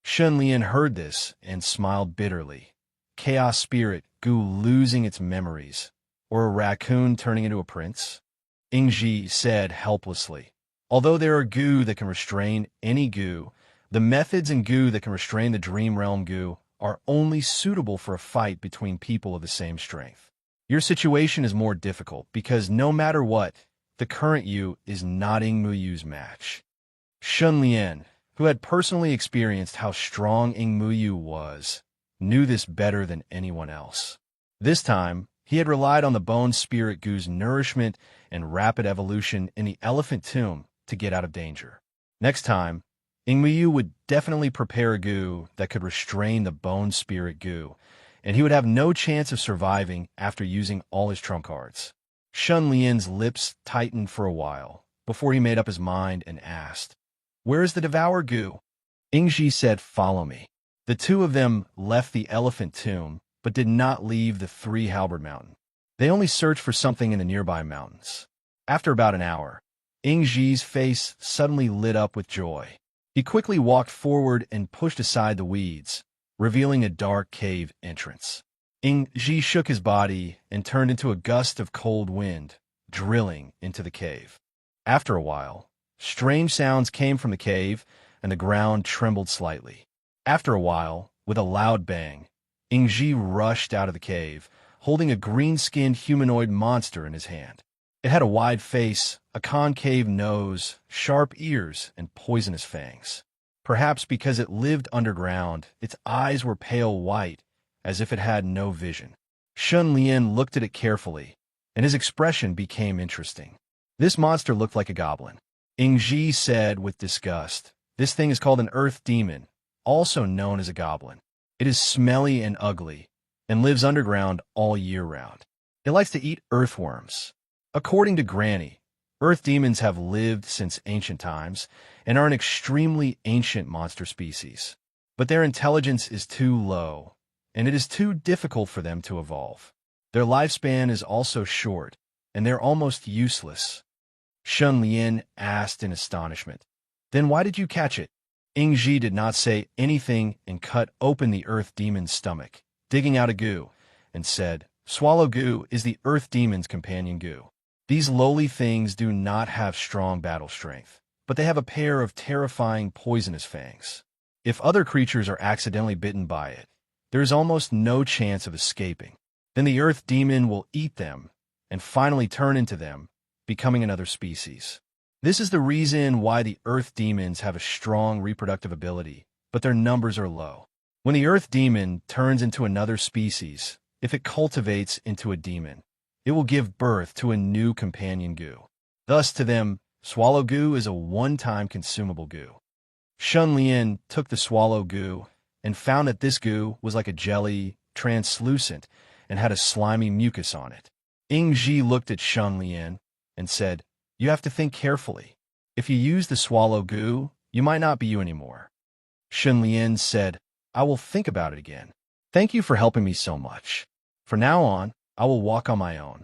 Shunlian heard this and smiled bitterly. Chaos spirit goo losing its memories, or a raccoon turning into a prince? Ingji said helplessly. Although there are goo that can restrain any goo, the methods in goo that can restrain the dream realm goo are only suitable for a fight between people of the same strength. Your situation is more difficult because no matter what, the current you is not Ingmuyu's match. Shunlian, who had personally experienced how strong Ingmuyu was, knew this better than anyone else. This time, he had relied on the bone spirit goo's nourishment and rapid evolution in the elephant tomb to get out of danger. Next time, Ingmuyu would definitely prepare a goo that could restrain the bone spirit goo, and he would have no chance of surviving after using all his trump cards. Shunlian's lips tightened for a while before he made up his mind and asked, "Where is the devour goo?" Ingji said, "Follow me." The two of them left the elephant tomb, but did not leave the Three-Halberd Mountain. They only searched for something in the nearby mountains. After about an hour, Ingji's face suddenly lit up with joy. He quickly walked forward and pushed aside the weeds, revealing a dark cave entrance. Ingji shook his body and turned into a gust of cold wind, drilling into the cave. After a while, strange sounds came from the cave, and the ground trembled slightly. After a while, with a loud bang, Ingji rushed out of the cave, holding a green-skinned humanoid monster in his hand. It had a wide face, a concave nose, sharp ears, and poisonous fangs. Perhaps because it lived underground, its eyes were pale white, as if it had no vision. Shunlian looked at it carefully, and his expression became interesting. This monster looked like a goblin. Ingji said with disgust, "This thing is called an earth demon, also known as a goblin. It is smelly and ugly, and lives underground all year round. It likes to eat earthworms. According to Granny, earth demons have lived since ancient times and are an extremely ancient monster species. But their intelligence is too low, and it is too difficult for them to evolve. Their lifespan is also short, and they're almost useless." Shunlian asked in astonishment, "Then why did you catch it?" Ingji did not say anything and cut open the earth demon's stomach, digging out a goo, and said, "Swallow goo is the earth demon's companion goo. These lowly things do not have strong battle strength, but they have a pair of terrifying poisonous fangs. If other creatures are accidentally bitten by it, there is almost no chance of escaping. Then the earth demon will eat them and finally turn into them, becoming another species. This is the reason why the earth demons have a strong reproductive ability, but their numbers are low. When the earth demon turns into another species, if it cultivates into a demon, it will give birth to a new companion goo. Thus, to them, swallow goo is a one-time consumable goo. Shun Lian took the swallow goo and found that this goo was like a jelly, translucent, and had a slimy mucus on it. Ying Ji looked at Shun Lian and said, "You have to think carefully. If you use the swallow goo, you might not be you anymore." Shun Lian said, "I will think about it again. Thank you for helping me so much. From now on, I will walk on my own."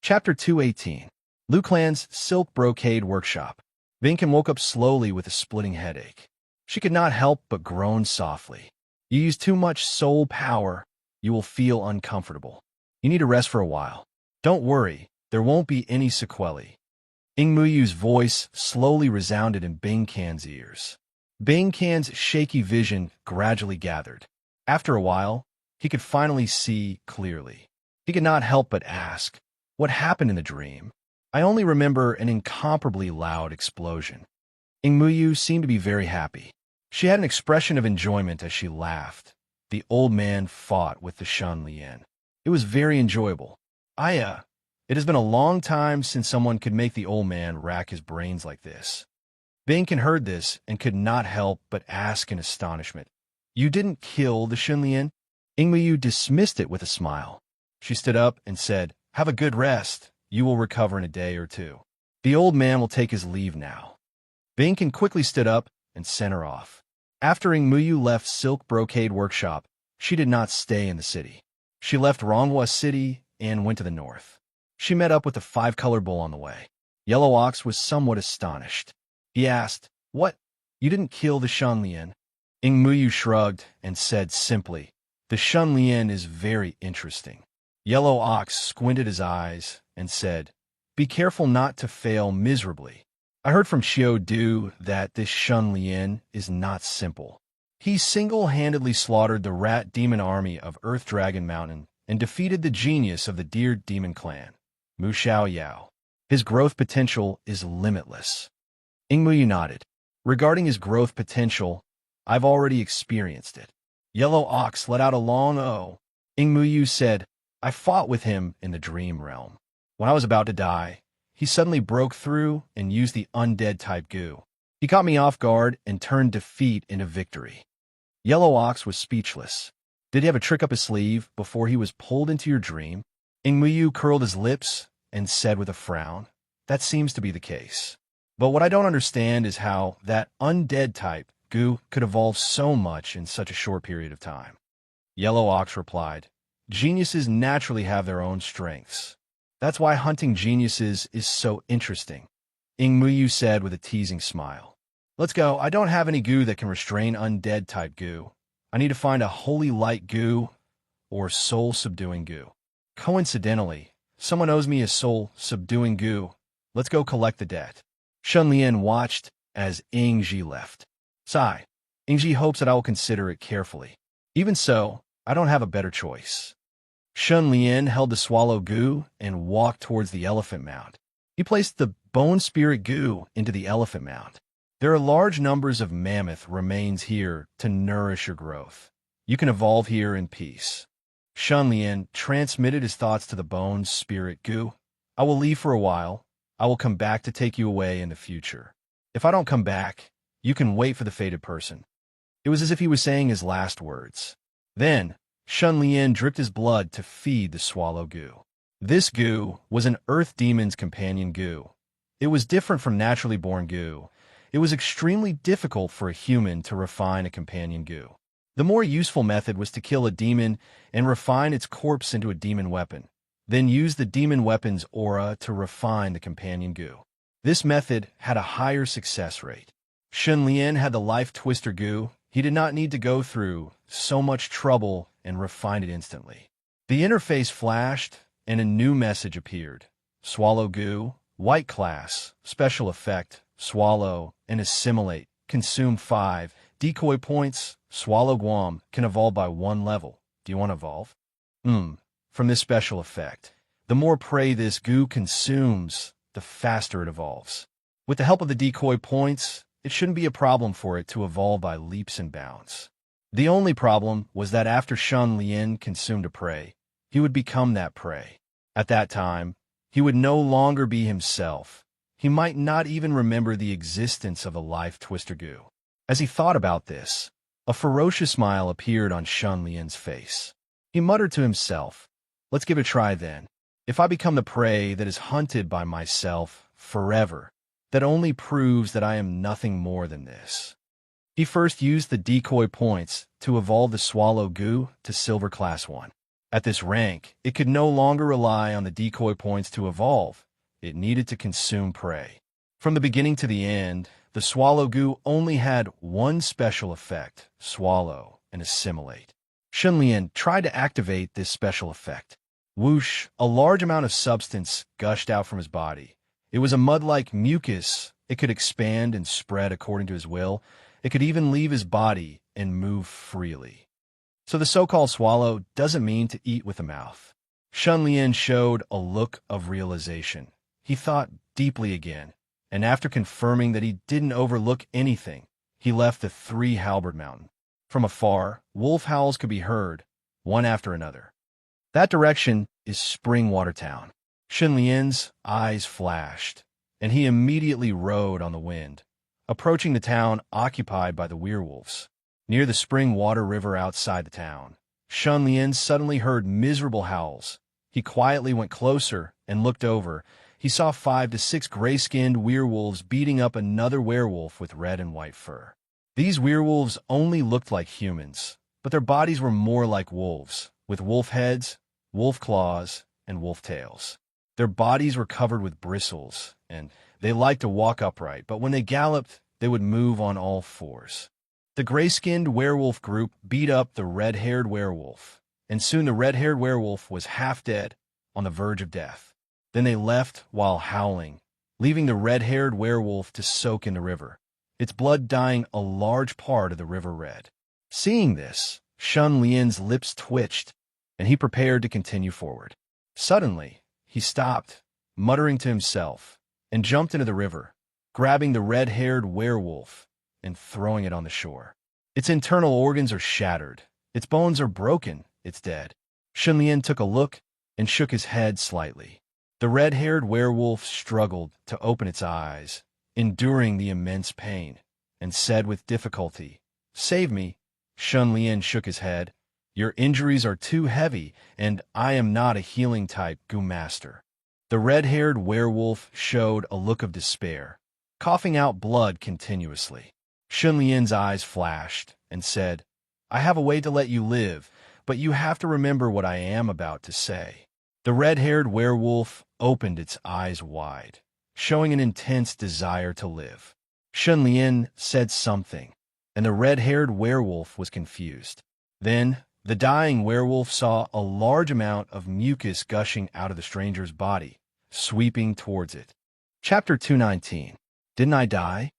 Chapter 218. Lu Clan's Silk Brocade Workshop. Vinkin woke up slowly with a splitting headache. She could not help but groan softly. You use too much soul power, you will feel uncomfortable. You need to rest for a while. Don't worry, there won't be any sequelae. Ing Muyu's voice slowly resounded in Bing Can's ears. Bing Can's shaky vision gradually gathered. After a while, he could finally see clearly. He could not help but ask, "What happened in the dream?" "I only remember an incomparably loud explosion." Ing Muyu seemed to be very happy. She had an expression of enjoyment as she laughed. The old man fought with the Shun Lian. It was very enjoyable. It has been a long time since someone could make the old man rack his brains like this. Binkin heard this and could not help but ask in astonishment, "You didn't kill the Shun Lian?" Ing Muyu dismissed it with a smile. She stood up and said, "Have a good rest. You will recover in a day or two. The old man will take his leave now." Binkin quickly stood up and sent her off. After Ing Muyu left Silk Brocade Workshop, she did not stay in the city. She left Ronghua City and went to the north. She met up with the five-color bull on the way. Yellow Ox was somewhat astonished. He asked, "What? You didn't kill the Shun Lian?" Ing Muyu shrugged and said simply, "The Shun Lian is very interesting." Yellow Ox squinted his eyes and said, "Be careful not to fail miserably. I heard from Xiao Du that this Shun Lian is not simple. He single-handedly slaughtered the rat demon army of Earth Dragon Mountain and defeated the genius of the Deer Demon Clan, Mu Xiao Yao. His growth potential is limitless." Ing Muyu nodded. "Regarding his growth potential, I've already experienced it." Yellow Ox let out a long "oh." Ing Muyu said, "I fought with him in the dream realm. When I was about to die, he suddenly broke through and used the undead-type goo. He caught me off guard and turned defeat into victory." Yellow Ox was speechless. Did he have a trick up his sleeve before he was pulled into your dream? Ing Muyu curled his lips and said with a frown, "That seems to be the case. But what I don't understand is how that undead-type goo could evolve so much in such a short period of time." Yellow Ox replied, "Geniuses naturally have their own strengths. That's why hunting geniuses is so interesting." Ing Muyu said with a teasing smile, "Let's go. I don't have any goo that can restrain undead-type goo. I need to find a holy light goo or soul-subduing goo. Coincidentally, someone owes me a soul-subduing goo. Let's go collect the debt." Shun Lian watched as Ing Ji left. Sigh. Ing Ji hopes that I will consider it carefully. Even so, I don't have a better choice. Shun Lian held the swallow goo and walked towards the elephant mound. He placed the bone spirit goo into the elephant mound. There are large numbers of mammoth remains here to nourish your growth. You can evolve here in peace. Shun Lian transmitted his thoughts to the bone spirit goo. "I will leave for a while. I will come back to take you away in the future. If I don't come back, you can wait for the fated person." It was as if he was saying his last words. Then, Shun Lian dripped his blood to feed the swallow goo. This goo was an earth demon's companion goo. It was different from naturally born goo. It was extremely difficult for a human to refine a companion goo. The more useful method was to kill a demon and refine its corpse into a demon weapon, then use the demon weapon's aura to refine the companion goo. This method had a higher success rate. Shun Lian had the life twister goo. He did not need to go through so much trouble and refine it instantly. The interface flashed, and a new message appeared. Swallow goo, white class, special effect, swallow, and assimilate, consume 5, decoy points, swallow Guam, can evolve by 1 level. Do you want to evolve? From this special effect, the more prey this goo consumes, the faster it evolves. With the help of the decoy points, it shouldn't be a problem for it to evolve by leaps and bounds. The only problem was that after Shun Lian consumed a prey, he would become that prey. At that time, he would no longer be himself. He might not even remember the existence of a life Twister Gu. As he thought about this, a ferocious smile appeared on Shun Lian's face. He muttered to himself, "Let's give it a try then. If I become the prey that is hunted by myself forever, that only proves that I am nothing more than this." He first used the decoy points to evolve the Swallow Gu to Silver Class 1. At this rank, it could no longer rely on the decoy points to evolve. It needed to consume prey. From the beginning to the end, the Swallow Gu only had one special effect: swallow and assimilate. Shun Lian tried to activate this special effect. Whoosh, a large amount of substance gushed out from his body. It was a mud-like mucus. It could expand and spread according to his will. It could even leave his body and move freely. So the so-called swallow doesn't mean to eat with the mouth. Shun Lian showed a look of realization. He thought deeply again, and after confirming that he didn't overlook anything, he left the Three-Halberd Mountain. From afar, wolf howls could be heard, one after another. That direction is Springwater Town. Shun Lian's eyes flashed, and he immediately rode on the wind, approaching the town occupied by the werewolves. Near the Springwater River outside the town, Shun Lian suddenly heard miserable howls. He quietly went closer and looked over. He saw 5 to 6 gray-skinned werewolves beating up another werewolf with red and white fur. These werewolves only looked like humans, but their bodies were more like wolves, with wolf heads, wolf claws, and wolf tails. Their bodies were covered with bristles, and they liked to walk upright, but when they galloped, they would move on all fours. The gray-skinned werewolf group beat up the red-haired werewolf, and soon the red-haired werewolf was half dead, on the verge of death. Then they left while howling, leaving the red-haired werewolf to soak in the river, its blood dyeing a large part of the river red. Seeing this, Shun Lian's lips twitched, and he prepared to continue forward. Suddenly, he stopped, muttering to himself, and jumped into the river, grabbing the red-haired werewolf and throwing it on the shore. Its internal organs are shattered. Its bones are broken. It's dead. Shun Lian took a look and shook his head slightly. The red-haired werewolf struggled to open its eyes, enduring the immense pain, and said with difficulty, "Save me." Shun Lian shook his head. "Your injuries are too heavy, and I am not a healing-type Gu Master." The red-haired werewolf showed a look of despair, coughing out blood continuously. Shun Lian's eyes flashed and said, "I have a way to let you live, but you have to remember what I am about to say." The red-haired werewolf opened its eyes wide, showing an intense desire to live. Shun Lian said something, and the red-haired werewolf was confused. Then, the dying werewolf saw a large amount of mucus gushing out of the stranger's body, sweeping towards it. Chapter 219. Didn't I die?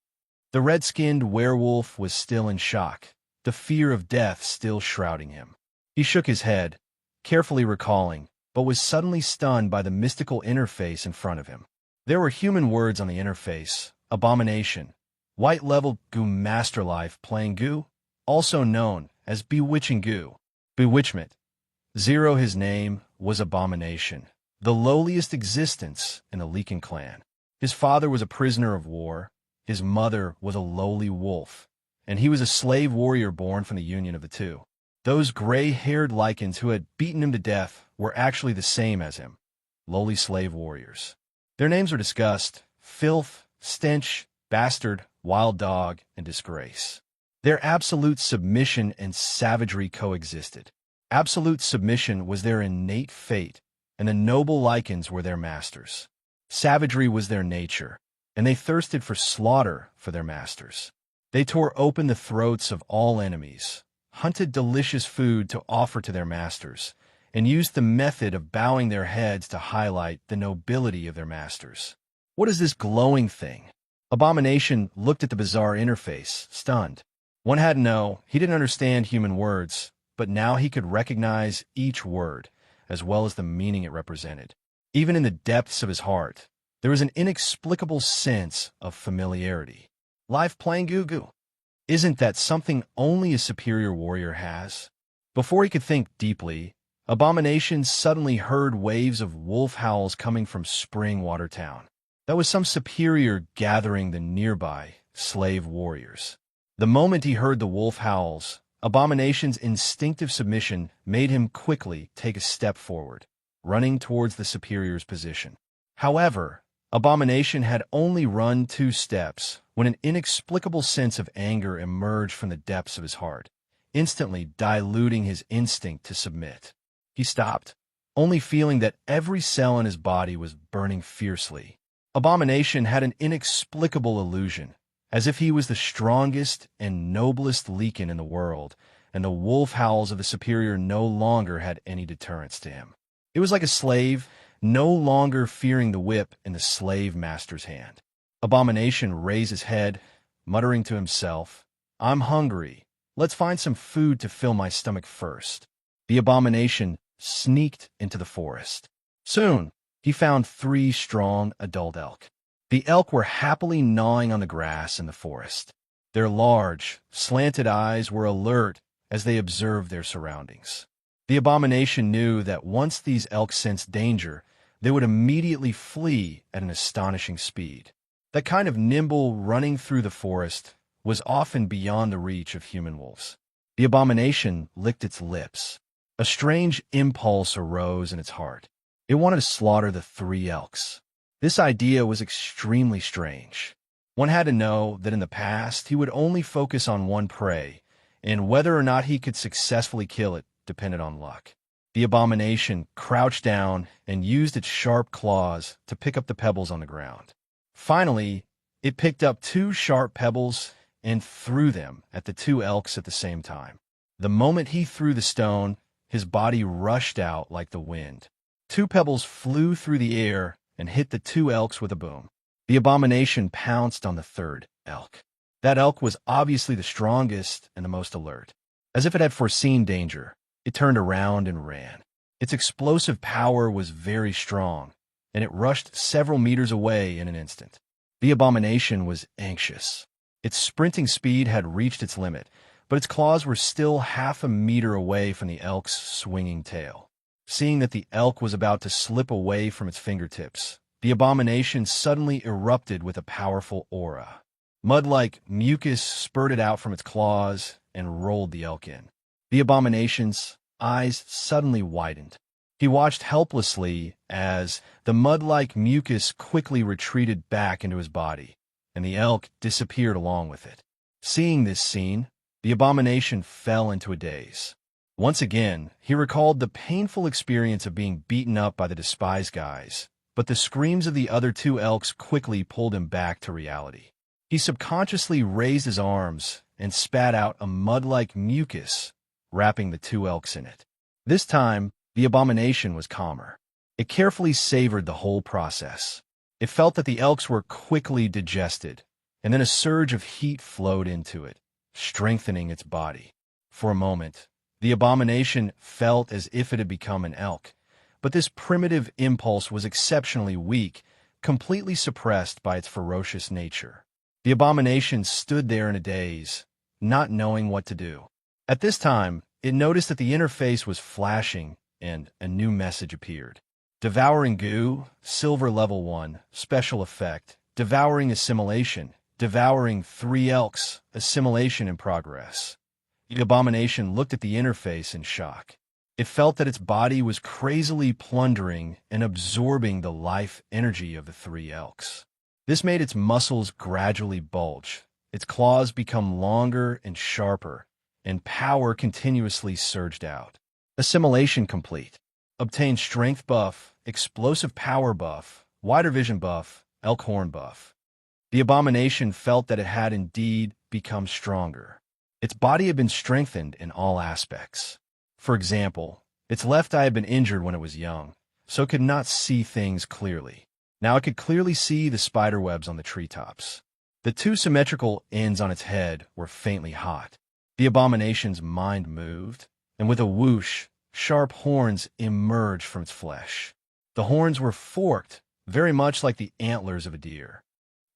The red-skinned werewolf was still in shock, the fear of death still shrouding him. He shook his head, carefully recalling, but was suddenly stunned by the mystical interface in front of him. There were human words on the interface: abomination, white-leveled Gu Master Life playing Gu, also known as bewitching Gu, bewitchment. Zero, his name was Abomination, the lowliest existence in the Leakin clan. His father was a prisoner of war, his mother was a lowly wolf, and he was a slave warrior born from the union of the two. Those gray-haired Lycans who had beaten him to death were actually the same as him, lowly slave warriors. Their names were discussed: filth, stench, bastard, wild dog, and disgrace. Their absolute submission and savagery coexisted. Absolute submission was their innate fate, and the noble Lycans were their masters. Savagery was their nature, and they thirsted for slaughter for their masters. They tore open the throats of all enemies, hunted delicious food to offer to their masters, and used the method of bowing their heads to highlight the nobility of their masters. What is this glowing thing? Abomination looked at the bizarre interface, stunned. One had to know, he didn't understand human words, but now he could recognize each word, as well as the meaning it represented. Even in the depths of his heart, there was an inexplicable sense of familiarity. Life playing Goo. Isn't that something only a superior warrior has? Before he could think deeply, Abomination suddenly heard waves of wolf howls coming from Springwater Town. That was some superior gathering the nearby slave warriors. The moment he heard the wolf howls, Abomination's instinctive submission made him quickly take a step forward, running towards the superior's position. However, Abomination had only run 2 steps when an inexplicable sense of anger emerged from the depths of his heart, instantly diluting his instinct to submit. He stopped, only feeling that every cell in his body was burning fiercely. Abomination had an inexplicable illusion, as if he was the strongest and noblest Leakin in the world, and the wolf howls of the superior no longer had any deterrence to him. It was like a slave, no longer fearing the whip in the slave master's hand. Abomination raised his head, muttering to himself, "I'm hungry. Let's find some food to fill my stomach first." The Abomination sneaked into the forest. Soon, he found 3 strong adult elk. The elk were happily gnawing on the grass in the forest. Their large, slanted eyes were alert as they observed their surroundings. The Abomination knew that once these elk sensed danger, they would immediately flee at an astonishing speed. That kind of nimble running through the forest was often beyond the reach of human wolves. The Abomination licked its lips. A strange impulse arose in its heart. It wanted to slaughter the 3 elks. This idea was extremely strange. One had to know that in the past he would only focus on one prey, and whether or not he could successfully kill it depended on luck. The Abomination crouched down and used its sharp claws to pick up the pebbles on the ground. Finally, it picked up 2 sharp pebbles and threw them at the 2 elks at the same time. The moment he threw the stone, his body rushed out like the wind. 2 pebbles flew through the air and hit the 2 elks with a boom. The Abomination pounced on the 3rd elk. That elk was obviously the strongest and the most alert. As if it had foreseen danger, it turned around and ran. Its explosive power was very strong, and it rushed several meters away in an instant. The Abomination was anxious. Its sprinting speed had reached its limit, but its claws were still half a meter away from the elk's swinging tail. Seeing that the elk was about to slip away from its fingertips, the Abomination suddenly erupted with a powerful aura. Mud-like mucus spurted out from its claws and rolled the elk in. The Abomination's eyes suddenly widened. He watched helplessly as the mud-like mucus quickly retreated back into his body, and the elk disappeared along with it. Seeing this scene, the Abomination fell into a daze. Once again, he recalled the painful experience of being beaten up by the despised guys, but the screams of the other 2 elks quickly pulled him back to reality. He subconsciously raised his arms and spat out a mud-like mucus, wrapping the 2 elks in it. This time, the Abomination was calmer. It carefully savored the whole process. It felt that the elks were quickly digested, and then a surge of heat flowed into it, strengthening its body. For a moment, the Abomination felt as if it had become an elk, but this primitive impulse was exceptionally weak, completely suppressed by its ferocious nature. The Abomination stood there in a daze, not knowing what to do. At this time, it noticed that the interface was flashing, and a new message appeared. Devouring goo, silver level 1, special effect, devouring assimilation, devouring 3 elks, assimilation in progress. The Abomination looked at the interface in shock. It felt that its body was crazily plundering and absorbing the life energy of the 3 elks. This made its muscles gradually bulge, its claws become longer and sharper, and power continuously surged out. Assimilation complete. Obtain strength buff, explosive power buff, wider vision buff, elk horn buff. The Abomination felt that it had indeed become stronger. Its body had been strengthened in all aspects. For example, its left eye had been injured when it was young, so it could not see things clearly. Now it could clearly see the spider webs on the treetops. The 2 symmetrical ends on its head were faintly hot. The Abomination's mind moved, and with a whoosh, sharp horns emerged from its flesh. The horns were forked, very much like the antlers of a deer.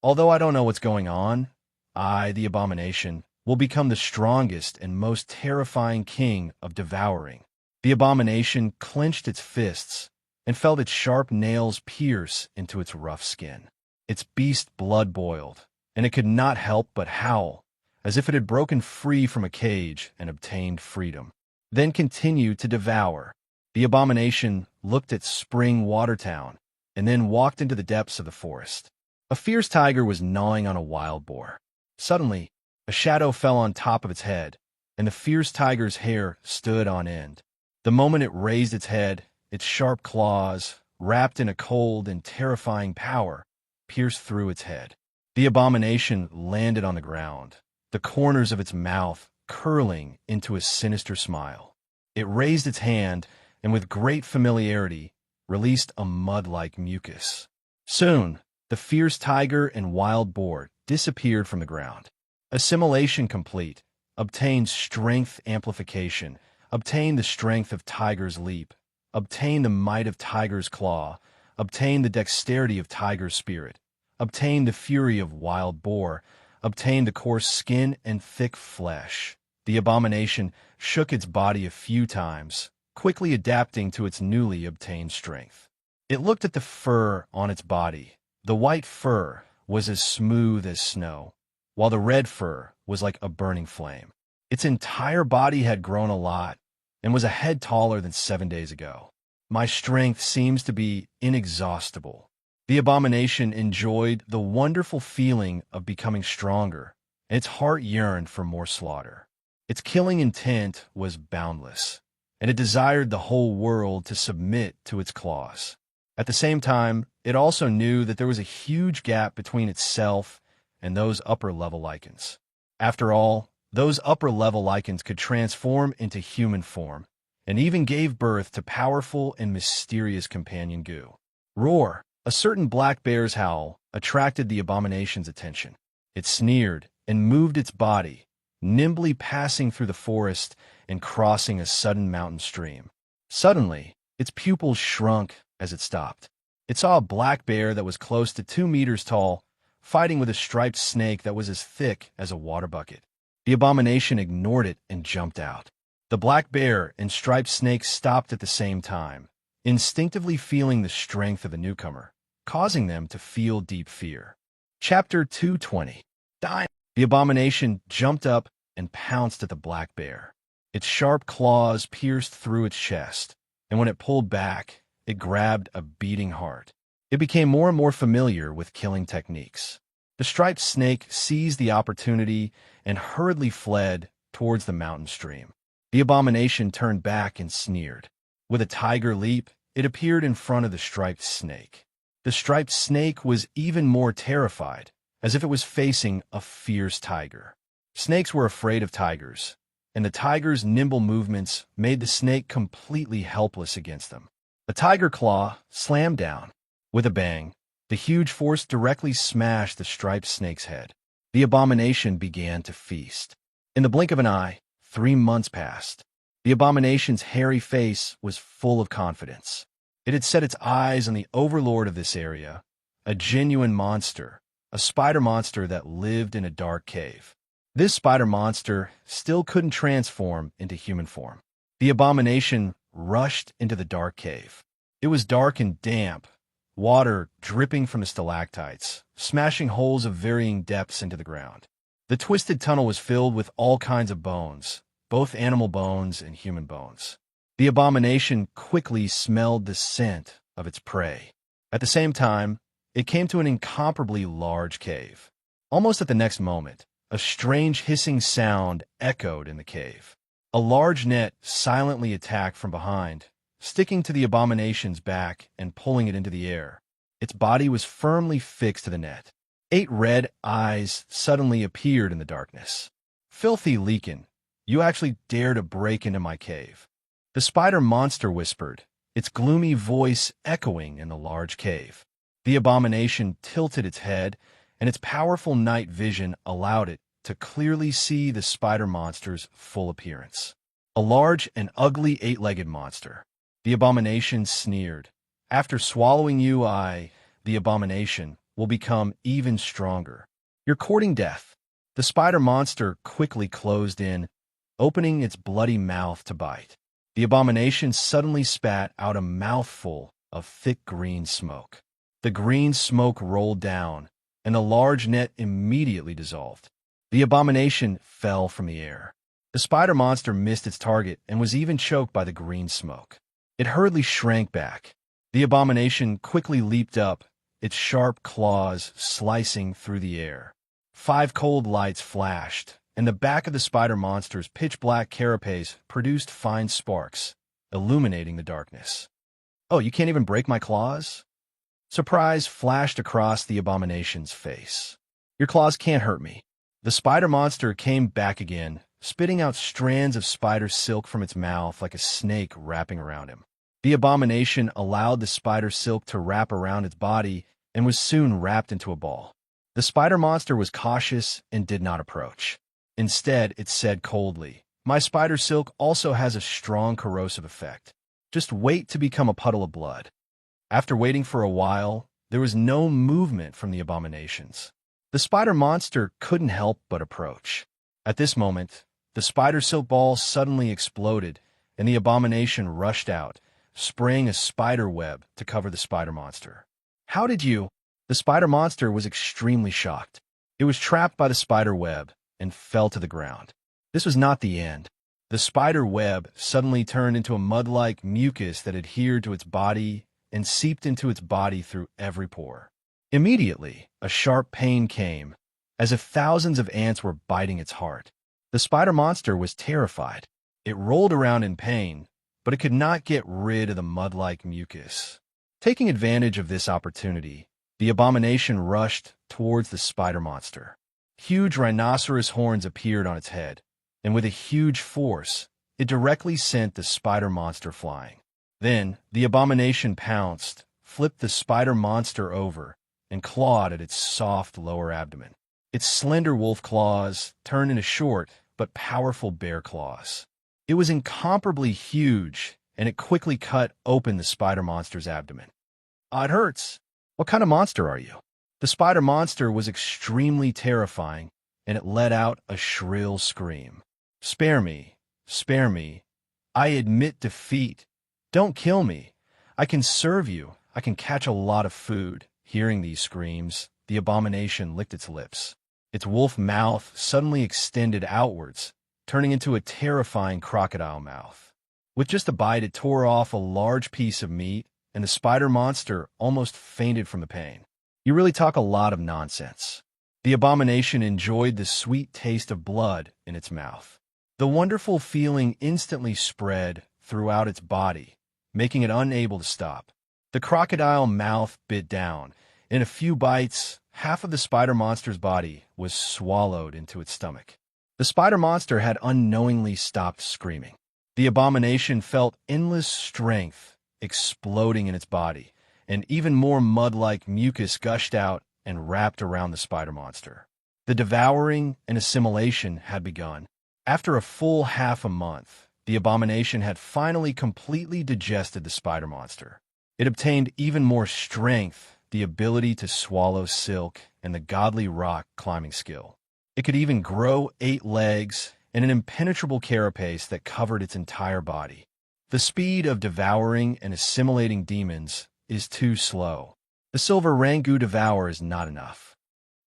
Although I don't know what's going on, I, the Abomination, will become the strongest and most terrifying king of devouring. The abomination clenched its fists and felt its sharp nails pierce into its rough skin. Its beast blood boiled, and it could not help but howl, as if it had broken free from a cage and obtained freedom. Then continued to devour. The abomination looked at Spring Watertown, and then walked into the depths of the forest. A fierce tiger was gnawing on a wild boar. Suddenly, a shadow fell on top of its head, and the fierce tiger's hair stood on end. The moment it raised its head, its sharp claws, wrapped in a cold and terrifying power, pierced through its head. The abomination landed on the ground, the corners of its mouth curling into a sinister smile. It raised its hand, and with great familiarity, released a mud-like mucus. Soon, the fierce tiger and wild boar disappeared from the ground. Assimilation complete. Obtained strength amplification. Obtained the strength of tiger's leap. Obtained the might of tiger's claw. Obtained the dexterity of tiger's spirit. Obtained the fury of wild boar. Obtained the coarse skin and thick flesh. The abomination shook its body a few times, quickly adapting to its newly obtained strength. It looked at the fur on its body. The white fur was as smooth as snow, while the red fur was like a burning flame. Its entire body had grown a lot and was a head taller than 7 days ago. My strength seems to be inexhaustible. The abomination enjoyed the wonderful feeling of becoming stronger, and its heart yearned for more slaughter. Its killing intent was boundless, and it desired the whole world to submit to its claws. At the same time, it also knew that there was a huge gap between itself and those upper-level lichens. After all, those upper-level lichens could transform into human form, and even gave birth to powerful and mysterious companion goo. Roar! A certain black bear's howl attracted the abomination's attention. It sneered and moved its body, nimbly passing through the forest and crossing a sudden mountain stream. Suddenly, its pupils shrunk as it stopped. It saw a black bear that was close to 2 meters tall, fighting with a striped snake that was as thick as a water bucket. The abomination ignored it and jumped out. The black bear and striped snake stopped at the same time, instinctively feeling the strength of the newcomer, causing them to feel deep fear. Chapter 220. Die! The abomination jumped up and pounced at the black bear. Its sharp claws pierced through its chest, and when it pulled back, it grabbed a beating heart. It became more and more familiar with killing techniques. The striped snake seized the opportunity and hurriedly fled towards the mountain stream. The abomination turned back and sneered. With a tiger leap, it appeared in front of the striped snake. The striped snake was even more terrified, as if it was facing a fierce tiger. Snakes were afraid of tigers, and the tiger's nimble movements made the snake completely helpless against them. A tiger claw slammed down. With a bang, the huge force directly smashed the striped snake's head. The abomination began to feast. In the blink of an eye, 3 months passed. The abomination's hairy face was full of confidence. It had set its eyes on the overlord of this area, a genuine monster, a spider monster that lived in a dark cave. This spider monster still couldn't transform into human form. The abomination rushed into the dark cave. It was dark and damp, water dripping from the stalactites, smashing holes of varying depths into the ground. The twisted tunnel was filled with all kinds of bones, both animal bones and human bones. The abomination quickly smelled the scent of its prey. At the same time, it came to an incomparably large cave. Almost at the next moment, a strange hissing sound echoed in the cave. A large net silently attacked from behind, sticking to the abomination's back and pulling it into the air. Its body was firmly fixed to the net. 8 red eyes suddenly appeared in the darkness. "Filthy Leakin, you actually dare to break into my cave," the spider monster whispered, its gloomy voice echoing in the large cave. The abomination tilted its head, and its powerful night vision allowed it to clearly see the spider monster's full appearance. A large and ugly 8-legged monster. The abomination sneered. "After swallowing you, the abomination, will become even stronger. You're courting death." The spider monster quickly closed in, opening its bloody mouth to bite. the abomination suddenly spat out a mouthful of thick green smoke. The green smoke rolled down, and the large net immediately dissolved. The abomination fell from the air. The spider monster missed its target and was even choked by the green smoke. It hurriedly shrank back. The abomination quickly leaped up, its sharp claws slicing through the air. 5 cold lights flashed, and the back of the spider monster's pitch-black carapace produced fine sparks, illuminating the darkness. "Oh, you can't even break my claws?" Surprise flashed across the abomination's face. "Your claws can't hurt me." The spider monster came back again, spitting out strands of spider silk from its mouth like a snake wrapping around him. The abomination allowed the spider silk to wrap around its body and was soon wrapped into a ball. The spider monster was cautious and did not approach. Instead, it said coldly, "My spider silk also has a strong corrosive effect. Just wait to become a puddle of blood." After waiting for a while, there was no movement from the abominations. The spider monster couldn't help but approach. At this moment, the spider silk ball suddenly exploded, and the abomination rushed out, spraying a spider web to cover the spider monster. "How did you?" The spider monster was extremely shocked. It was trapped by the spider web and fell to the ground. This was not the end. The spider web suddenly turned into a mud-like mucus that adhered to its body and seeped into its body through every pore. Immediately, a sharp pain came, as if thousands of ants were biting its heart. The spider monster was terrified. It rolled around in pain, but it could not get rid of the mud-like mucus. Taking advantage of this opportunity, the abomination rushed towards the spider monster. Huge rhinoceros horns appeared on its head, and with a huge force, it directly sent the spider monster flying. Then, the abomination pounced, flipped the spider monster over, and clawed at its soft lower abdomen. Its slender wolf claws turned into short but powerful bear claws. It was incomparably huge, and it quickly cut open the spider monster's abdomen. "Ah, it hurts. What kind of monster are you?" The spider monster was extremely terrifying, and it let out a shrill scream. Spare me. Spare me. I admit defeat. Don't kill me. I can serve you. I can catch a lot of food." Hearing these screams, the abomination licked its lips. Its wolf mouth suddenly extended outwards, turning into a terrifying crocodile mouth. With just a bite, it tore off a large piece of meat, and the spider monster almost fainted from the pain. "You really talk a lot of nonsense." The abomination enjoyed the sweet taste of blood in its mouth. The wonderful feeling instantly spread throughout its body, making it unable to stop. The crocodile mouth bit down. In a few bites, half of the spider monster's body was swallowed into its stomach. The spider monster had unknowingly stopped screaming. The abomination felt endless strength exploding in its body, and even more mud-like mucus gushed out and wrapped around the spider monster. The devouring and assimilation had begun. After a full half a month, the abomination had finally completely digested the spider monster. It obtained even more strength, the ability to swallow silk, and the godly rock climbing skill. It could even grow 8 legs and an impenetrable carapace that covered its entire body. The speed of devouring and assimilating demons is too slow. The silver Rangu devour is not enough.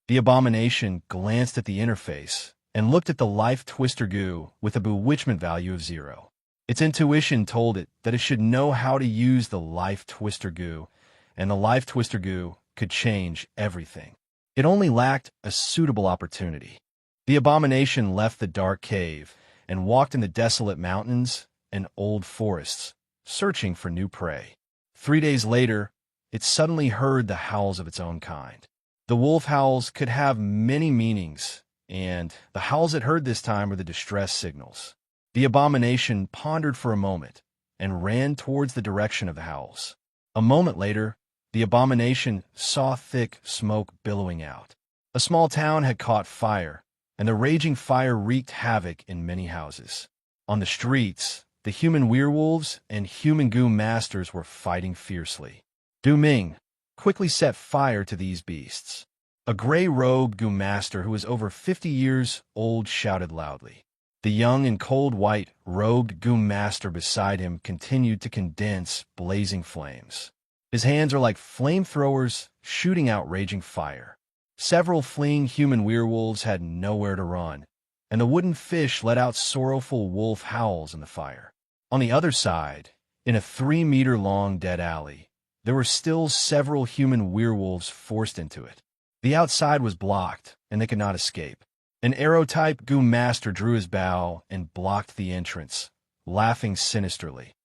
The abomination glanced at the interface and looked at the life twister goo with a bewitchment value of 0. Its intuition told it that it should know how to use the life twister goo, and the life twister goo could change everything. It only lacked a suitable opportunity. The abomination left the dark cave and walked in the desolate mountains and old forests, searching for new prey. 3 days later, it suddenly heard the howls of its own kind. The wolf howls could have many meanings, and the howls it heard this time were the distress signals. The abomination pondered for a moment and ran towards the direction of the howls. A moment later, the abomination saw thick smoke billowing out. A small town had caught fire, and the raging fire wreaked havoc in many houses. On the streets, the human werewolves and human goo masters were fighting fiercely. Du Ming quickly set fire to these beasts. A gray-robed goo master who was over 50 years old shouted loudly, The young and cold white-robed Goom Master beside him continued to condense blazing flames. His hands are like flamethrowers shooting out raging fire. Several fleeing human werewolves had nowhere to run, and the wooden fish let out sorrowful wolf howls in the fire. On the other side, in a 3-meter-long dead alley, there were still several human werewolves forced into it. The outside was blocked, and they could not escape. An arrow-type Goom Master drew his bow and blocked the entrance, laughing sinisterly.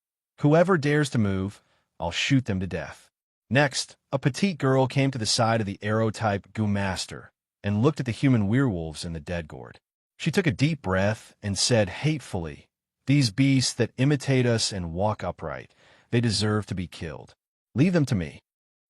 "Whoever dares to move, I'll shoot them to death." Next, a petite girl came to the side of the arrow-type Goom Master and looked at the human werewolves in the dead gourd. She took a deep breath and said hatefully, "These beasts that imitate us and walk upright, they deserve to be killed. Leave them to me."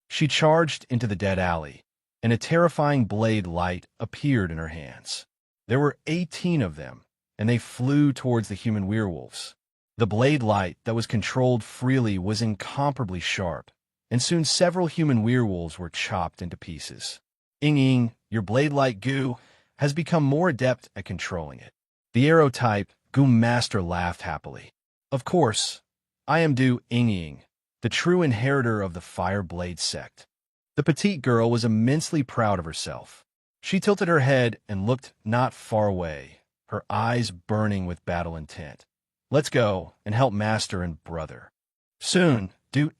She charged into the dead alley, and a terrifying blade light appeared in her hands. There were 18 of them, and they flew towards the human werewolves. The blade light that was controlled freely was incomparably sharp, and soon several human werewolves were chopped into pieces. "Ing, your blade light goo has become more adept at controlling it." The arrow-type Goom Master laughed happily. "Of course, I am Ing, the true inheritor of the Fire Blade sect." The petite girl was immensely proud of herself. She tilted her head and looked not far away, her eyes burning with battle intent. "Let's go and help Master and Brother." Soon,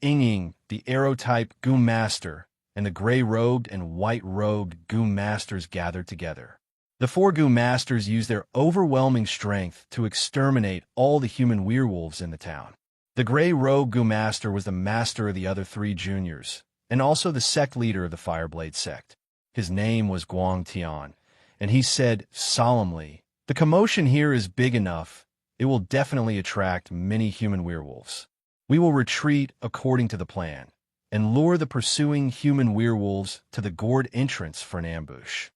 Ing, the arrow-type Goom Master, and the gray-robed and white-robed Goom Masters gathered together. The 4 Goom Masters used their overwhelming strength to exterminate all the human werewolves in the town. The gray-robed Goom Master was the master of the other 3 juniors, and also the sect leader of the Fireblade sect. His name was Guang Tian, and he said solemnly, "The commotion here is big enough. It will definitely attract many human werewolves. We will retreat according to the plan, and lure the pursuing human werewolves to the gourd entrance for an ambush."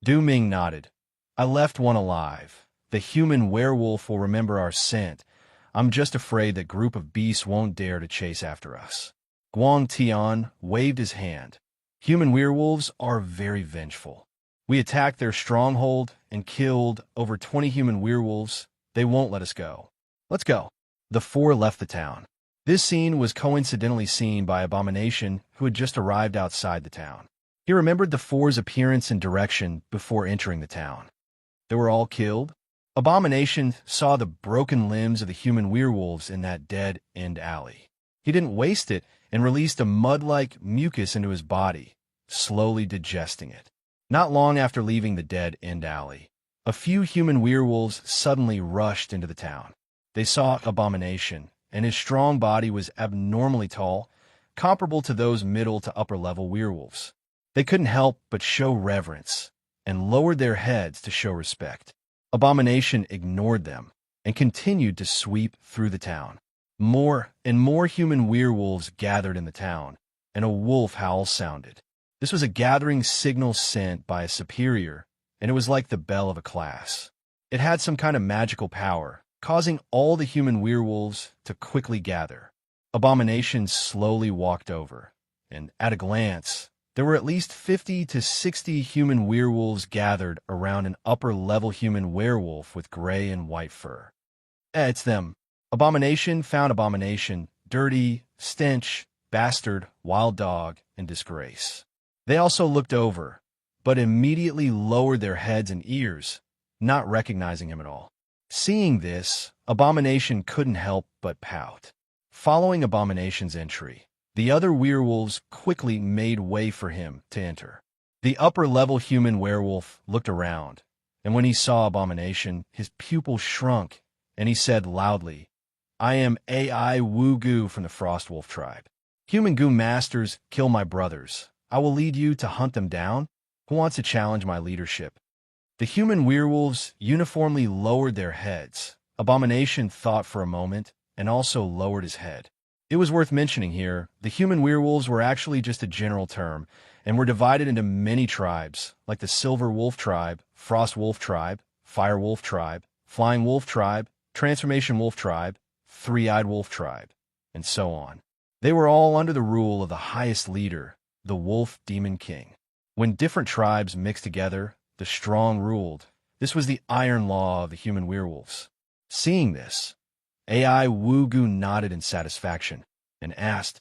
Du Ming nodded. "I left one alive. The human werewolf will remember our scent. I'm just afraid that group of beasts won't dare to chase after us." Guang Tian waved his hand. "Human werewolves are very vengeful. We attacked their stronghold and killed over 20 human werewolves. They won't let us go. Let's go." The 4 left the town. This scene was coincidentally seen by Abomination, who had just arrived outside the town. He remembered the 4's appearance and direction before entering the town. They were all killed? Abomination saw the broken limbs of the human werewolves in that dead-end alley. He didn't waste it and released a mud-like mucus into his body, slowly digesting it. Not long after leaving the dead-end alley, a few human werewolves suddenly rushed into the town. They saw Abomination, and his strong body was abnormally tall, comparable to those middle to upper-level werewolves. They couldn't help but show reverence, and lowered their heads to show respect. Abomination ignored them, and continued to sweep through the town. More and more human werewolves gathered in the town, and a wolf howl sounded. This was a gathering signal sent by a superior, and it was like the bell of a class. It had some kind of magical power, causing all the human werewolves to quickly gather. Abomination slowly walked over, and at a glance, there were at least 50 to 60 human werewolves gathered around an upper-level human werewolf with gray and white fur. It's them. Abomination found Abomination, dirty, stench, bastard, wild dog, and disgrace. They also looked over, but immediately lowered their heads and ears, not recognizing him at all. Seeing this, Abomination couldn't help but pout. Following Abomination's entry, the other werewolves quickly made way for him to enter. The upper-level human werewolf looked around, and when he saw Abomination, his pupil shrunk, and he said loudly, "I am AI Wugu from the Frostwolf tribe. Human Goom Masters kill my brothers. I will lead you to hunt them down. Who wants to challenge my leadership?" The human werewolves uniformly lowered their heads. Abomination thought for a moment, and also lowered his head. It was worth mentioning here, the human werewolves were actually just a general term, and were divided into many tribes, like the Silver Wolf tribe, Frost Wolf tribe, Fire Wolf tribe, Flying Wolf tribe, Transformation Wolf tribe, Three-Eyed Wolf tribe, and so on. They were all under the rule of the highest leader, the Wolf Demon King. When different tribes mixed together, the strong ruled. This was the iron law of the human werewolves. Seeing this, AI Wugu nodded in satisfaction and asked,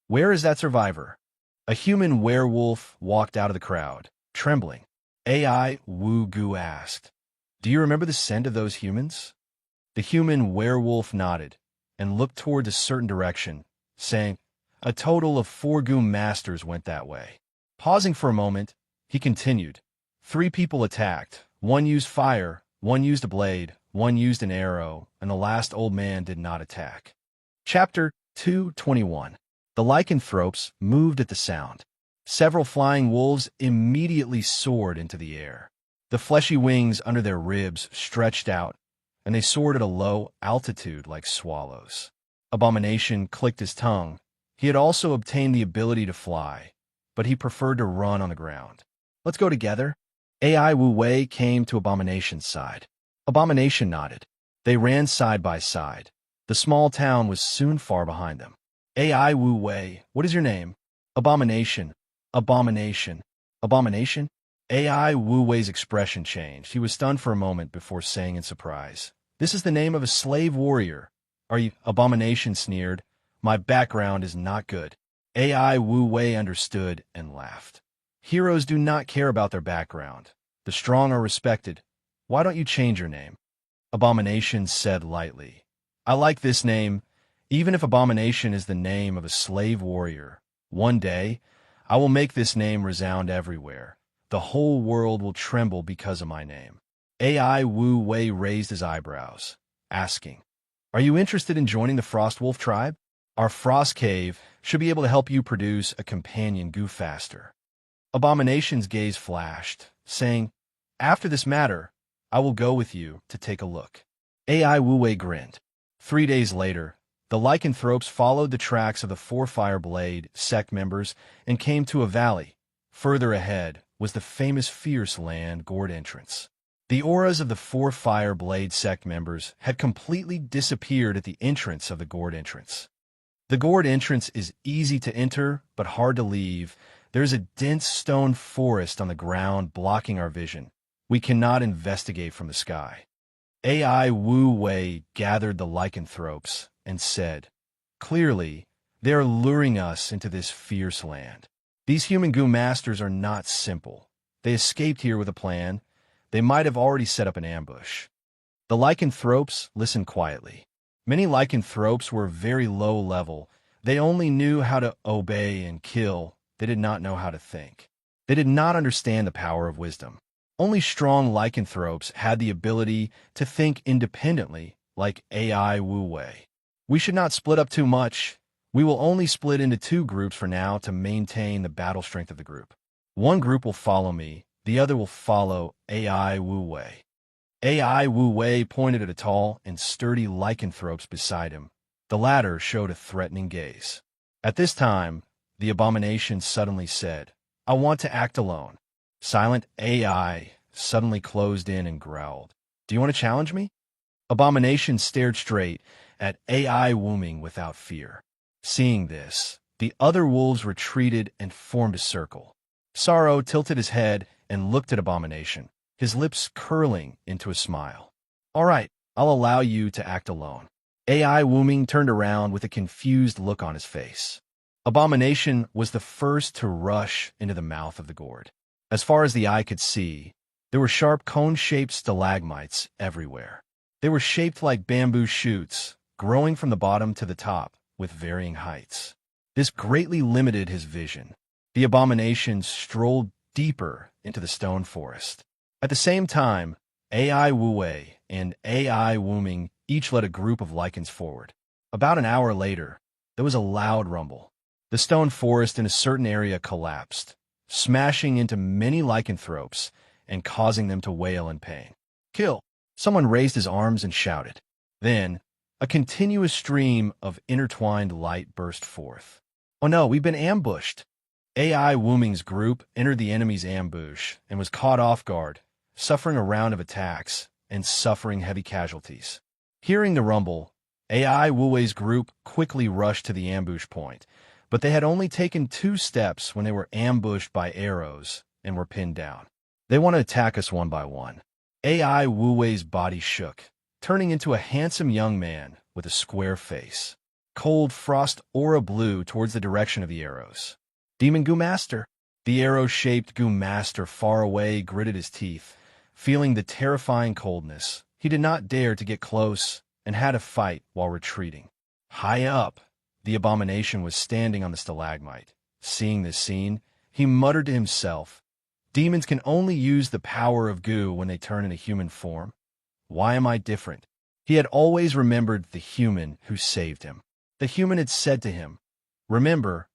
"Where is that survivor?" A human werewolf walked out of the crowd, trembling. AI Wugu asked, "Do you remember the scent of those humans?" The human werewolf nodded and looked towards a certain direction, saying, "A total of 4 Goom masters went that way." Pausing for a moment, he continued, "3 people attacked. 1 used fire, 1 used a blade, 1 used an arrow, and the last old man did not attack." Chapter 221. The lycanthropes moved at the sound. Several flying wolves immediately soared into the air. The fleshy wings under their ribs stretched out, and they soared at a low altitude like swallows. Abomination clicked his tongue. He had also obtained the ability to fly, but he preferred to run on the ground. "Let's go together." AI Wu Wei came to Abomination's side. Abomination nodded. They ran side by side. The small town was soon far behind them. AI Wu Wei, what is your name? Abomination. Abomination. Abomination? AI Wu Wei's expression changed. He was stunned for a moment before saying in surprise, "This is the name of a slave warrior." "Are you?" Abomination sneered. "My background is not good." AI Wu Wei understood and laughed. "Heroes do not care about their background. The strong are respected. Why don't you change your name?" Abomination said lightly, "I like this name, even if Abomination is the name of a slave warrior. One day, I will make this name resound everywhere. The whole world will tremble because of my name." AI Wu Wei raised his eyebrows, asking, "Are you interested in joining the Frost Wolf tribe? Our Frost Cave should be able to help you produce a companion Goo faster." Abomination's gaze flashed, saying, "After this matter, I will go with you to take a look." AI Wu Wei grinned. 3 days later, the lycanthropes followed the tracks of the 4 Fire Blade sect members and came to a valley. Further ahead was the famous Fierce Land gourd entrance. The auras of the 4 Fire Blade sect members had completely disappeared at the entrance of the gourd entrance. The gourd entrance is easy to enter, but hard to leave. There's a dense stone forest on the ground blocking our vision. We cannot investigate from the sky. AI Wu Wei gathered the lycanthropes and said, "Clearly, they are luring us into this fierce land. These human goo masters are not simple. They escaped here with a plan. They might have already set up an ambush." The lycanthropes listened quietly. Many lycanthropes were very low level. They only knew how to obey and kill. They did not know how to think. They did not understand the power of wisdom. Only strong lycanthropes had the ability to think independently, like AI Wu Wei. "We should not split up too much. We will only split into 2 groups for now to maintain the battle strength of the group. One group will follow me, the other will follow AI Wu Wei." AI Wu Wei pointed at a tall and sturdy lycanthropes beside him. The latter showed a threatening gaze. At this time, the Abomination suddenly said, "I want to act alone." Silent AI suddenly closed in and growled, "Do you want to challenge me?" Abomination stared straight at AI Wooming without fear. Seeing this, the other wolves retreated and formed a circle. Sorrow tilted his head and looked at Abomination, his lips curling into a smile. "All right, I'll allow you to act alone." AI Wooming turned around with a confused look on his face. Abomination was the first to rush into the mouth of the gourd. As far as the eye could see, there were sharp cone-shaped stalagmites everywhere. They were shaped like bamboo shoots, growing from the bottom to the top with varying heights. This greatly limited his vision. The Abomination strolled deeper into the stone forest. At the same time, AI Wu Wei and AI Wooming each led a group of lycans forward. About an hour later, there was a loud rumble. The stone forest in a certain area collapsed, smashing into many lycanthropes and causing them to wail in pain. "Kill!" Someone raised his arms and shouted. Then, a continuous stream of intertwined light burst forth. "Oh no, we've been ambushed!" AI Wooming's group entered the enemy's ambush and was caught off guard, suffering a round of attacks and suffering heavy casualties. Hearing the rumble, AI Wu Wei's group quickly rushed to the ambush point, but they had only taken 2 steps when they were ambushed by arrows and were pinned down. "They want to attack us one by one." AI Wu Wei's body shook, turning into a handsome young man with a square face. Cold frost aura blew towards the direction of the arrows. Demon Goo Master. The arrow-shaped Goo Master far away gritted his teeth, feeling the terrifying coldness. He did not dare to get close and had to fight while retreating. High up, the abomination was standing on the stalagmite. Seeing this scene, he muttered to himself, "Demons can only use the power of goo when they turn into human form. Why am I different?" He had always remembered the human who saved him. The human had said to him, "Remember,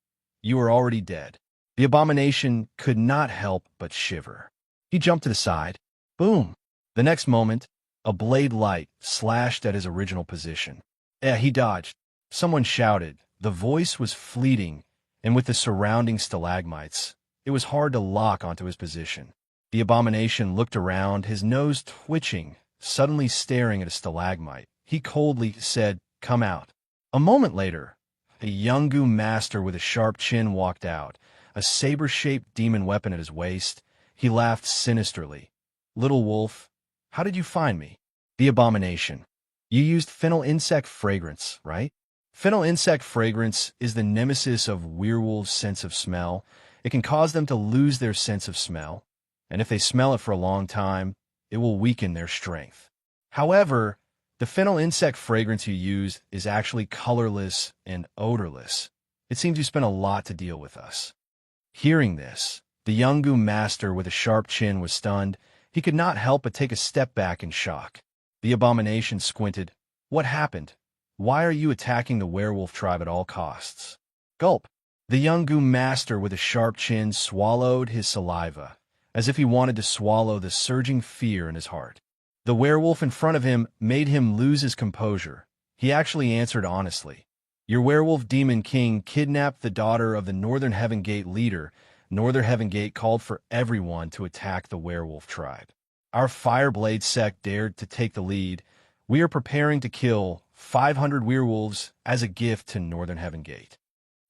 you are already dead." The abomination could not help but shiver. He jumped to the side. Boom! The next moment, a blade light slashed at his original position. He dodged. Someone shouted. The voice was fleeting, and with the surrounding stalagmites, it was hard to lock onto his position. The abomination looked around, his nose twitching, suddenly staring at a stalagmite. He coldly said, "Come out." A moment later, a young Goo Master with a sharp chin walked out, a saber-shaped demon weapon at his waist. He laughed sinisterly. "Little wolf, how did you find me?" The abomination. "You used fennel insect fragrance, right?" Fennel insect fragrance is the nemesis of werewolves' sense of smell. It can cause them to lose their sense of smell, and if they smell it for a long time, it will weaken their strength. However, the fennel insect fragrance you use is actually colorless and odorless. It seems you spent a lot to deal with us. Hearing this, the young Goo Master with a sharp chin was stunned. He could not help but take a step back in shock. The abomination squinted. "What happened? Why are you attacking the werewolf tribe at all costs?" Gulp. The young Goo Master with a sharp chin swallowed his saliva, as if he wanted to swallow the surging fear in his heart. The werewolf in front of him made him lose his composure. He actually answered honestly. "Your werewolf demon king kidnapped the daughter of the Northern Heaven Gate leader. Northern Heaven Gate called for everyone to attack the werewolf tribe. Our Fireblade sect dared to take the lead. We are preparing to kill 500 werewolves as a gift to Northern Heaven Gate."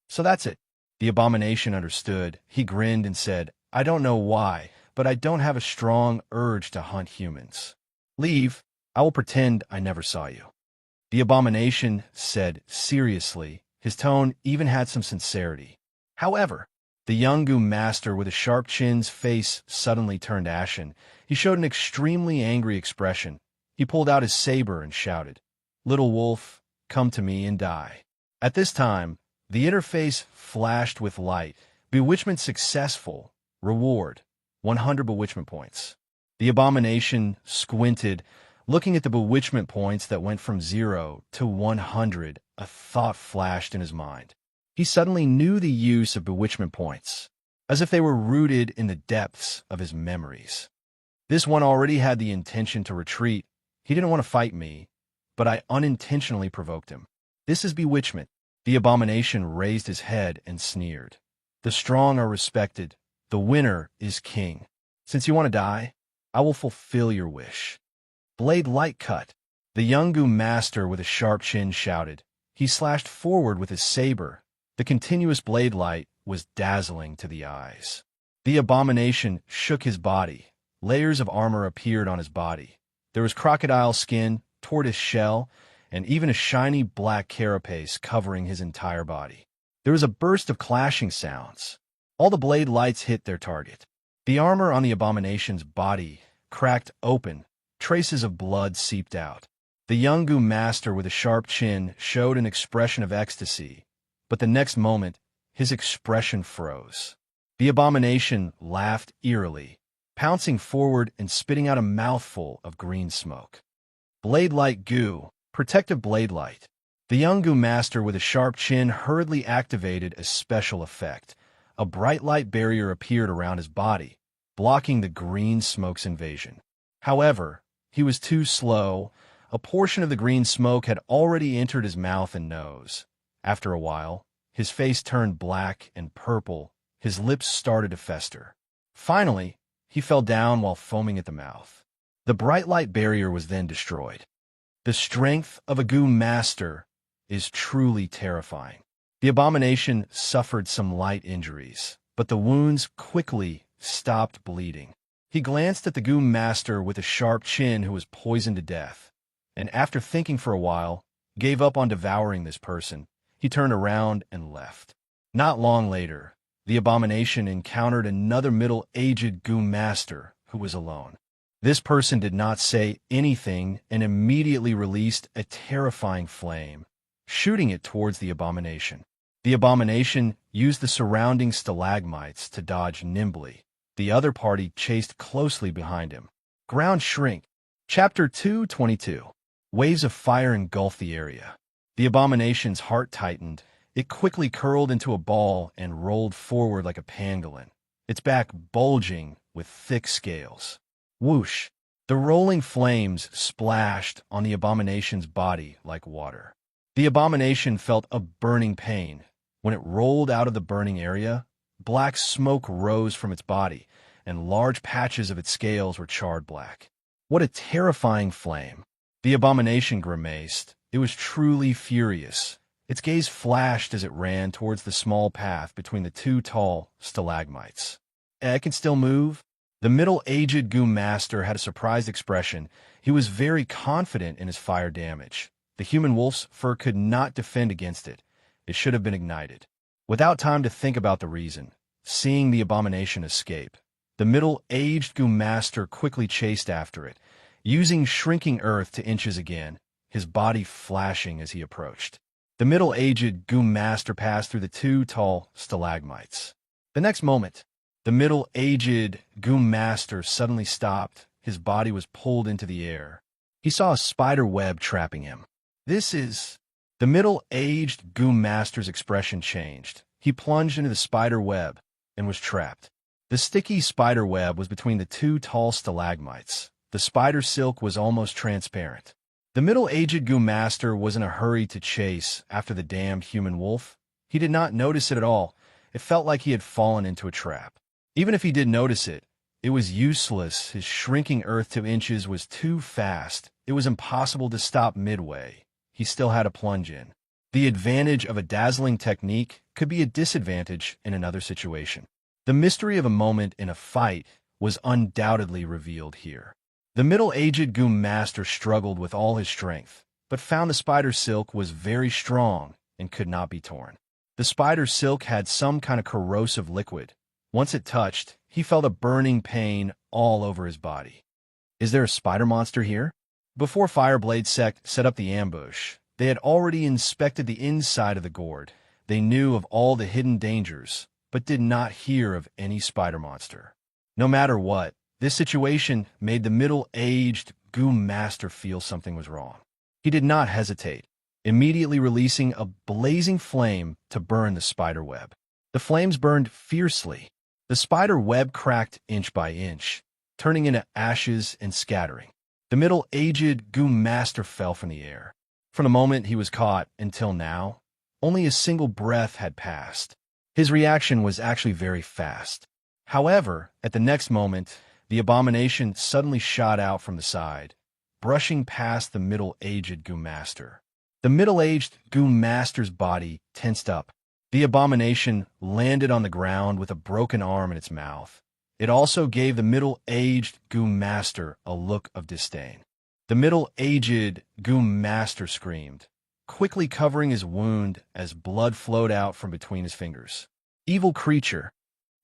So that's it. The abomination understood. He grinned and said, "I don't know why, but I don't have a strong urge to hunt humans. Leave. I will pretend I never saw you." The abomination said seriously. His tone even had some sincerity. However, the young Goo Master with a sharp chin's face suddenly turned ashen. He showed an extremely angry expression. He pulled out his saber and shouted, "Little wolf, come to me and die." At this time, the interface flashed with light. Bewitchment successful. Reward, 100 bewitchment points. The abomination squinted, looking at the bewitchment points that went from 0 to 100. A thought flashed in his mind. He suddenly knew the use of bewitchment points, as if they were rooted in the depths of his memories. This one already had the intention to retreat. He didn't want to fight me, but I unintentionally provoked him. This is bewitchment. The abomination raised his head and sneered. The strong are respected. The winner is king. Since you want to die, I will fulfill your wish. Blade light cut. The young Goo Master with a sharp chin shouted. He slashed forward with his saber. The continuous blade light was dazzling to the eyes. The abomination shook his body. Layers of armor appeared on his body. There was crocodile skin, tortoise shell, and even a shiny black carapace covering his entire body. There was a burst of clashing sounds. All the blade lights hit their target. The armor on the abomination's body cracked open. Traces of blood seeped out. The young Goo Master with a sharp chin showed an expression of ecstasy, but the next moment, his expression froze. The abomination laughed eerily, pouncing forward and spitting out a mouthful of green smoke. Blade light goo, protective blade light. The young Goo Master with a sharp chin hurriedly activated a special effect. A bright light barrier appeared around his body, blocking the green smoke's invasion. However, he was too slow. A portion of the green smoke had already entered his mouth and nose. After a while, his face turned black and purple. His lips started to fester. Finally, he fell down while foaming at the mouth. The bright light barrier was then destroyed. The strength of a Goo Master is truly terrifying. The abomination suffered some light injuries, but the wounds quickly stopped bleeding. He glanced at the Goom Master with a sharp chin who was poisoned to death, and after thinking for a while, gave up on devouring this person. He turned around and left. Not long later, the abomination encountered another middle-aged Goom Master who was alone. This person did not say anything and immediately released a terrifying flame, shooting it towards the abomination. The abomination used the surrounding stalagmites to dodge nimbly. The other party chased closely behind him. Ground shrink. Chapter 222. Waves of fire engulfed the area. The abomination's heart tightened. It quickly curled into a ball and rolled forward like a pangolin, its back bulging with thick scales. Whoosh! The rolling flames splashed on the abomination's body like water. The abomination felt a burning pain. When it rolled out of the burning area, black smoke rose from its body, and large patches of its scales were charred black. What a terrifying flame! The abomination grimaced. It was truly furious. Its gaze flashed as it ran towards the small path between the two tall stalagmites. "I can still move?" The middle-aged Goom Master had a surprised expression. He was very confident in his fire damage. The human wolf's fur could not defend against it. It should have been ignited. Without time to think about the reason, seeing the abomination escape, the middle-aged Goom Master quickly chased after it, using shrinking earth to inches again, his body flashing as he approached. The middle-aged Goom Master passed through the two tall stalagmites. The next moment, the middle-aged Goom Master suddenly stopped. His body was pulled into the air. He saw a spider web trapping him. The middle-aged Goom Master's expression changed. He plunged into the spider web and was trapped. The sticky spider web was between the two tall stalagmites. The spider silk was almost transparent. The middle-aged Goom Master was in a hurry to chase after the damned human wolf. He did not notice it at all. It felt like he had fallen into a trap. Even if he did notice it, it was useless. His shrinking earth to inches was too fast. It was impossible to stop midway. He still had to plunge in. The advantage of a dazzling technique could be a disadvantage in another situation. The mystery of a moment in a fight was undoubtedly revealed here. The middle-aged Goom Master struggled with all his strength, but found the spider silk was very strong and could not be torn. The spider silk had some kind of corrosive liquid. Once it touched, he felt a burning pain all over his body. Is there a spider monster here? Before Fireblade Sect set up the ambush, they had already inspected the inside of the gourd. They knew of all the hidden dangers, but did not hear of any spider monster. No matter what, this situation made the middle-aged Goom Master feel something was wrong. He did not hesitate, immediately releasing a blazing flame to burn the spider web. The flames burned fiercely. The spider web cracked inch by inch, turning into ashes and scattering. The middle-aged Goom Master fell from the air. From the moment he was caught until now, only a single breath had passed. His reaction was actually very fast. However, at the next moment, the abomination suddenly shot out from the side, brushing past the middle-aged Goom Master. The middle-aged Goom Master's body tensed up. The abomination landed on the ground with a broken arm in its mouth. It also gave the middle-aged Goom Master a look of disdain. The middle-aged Goom Master screamed, quickly covering his wound as blood flowed out from between his fingers. Evil creature!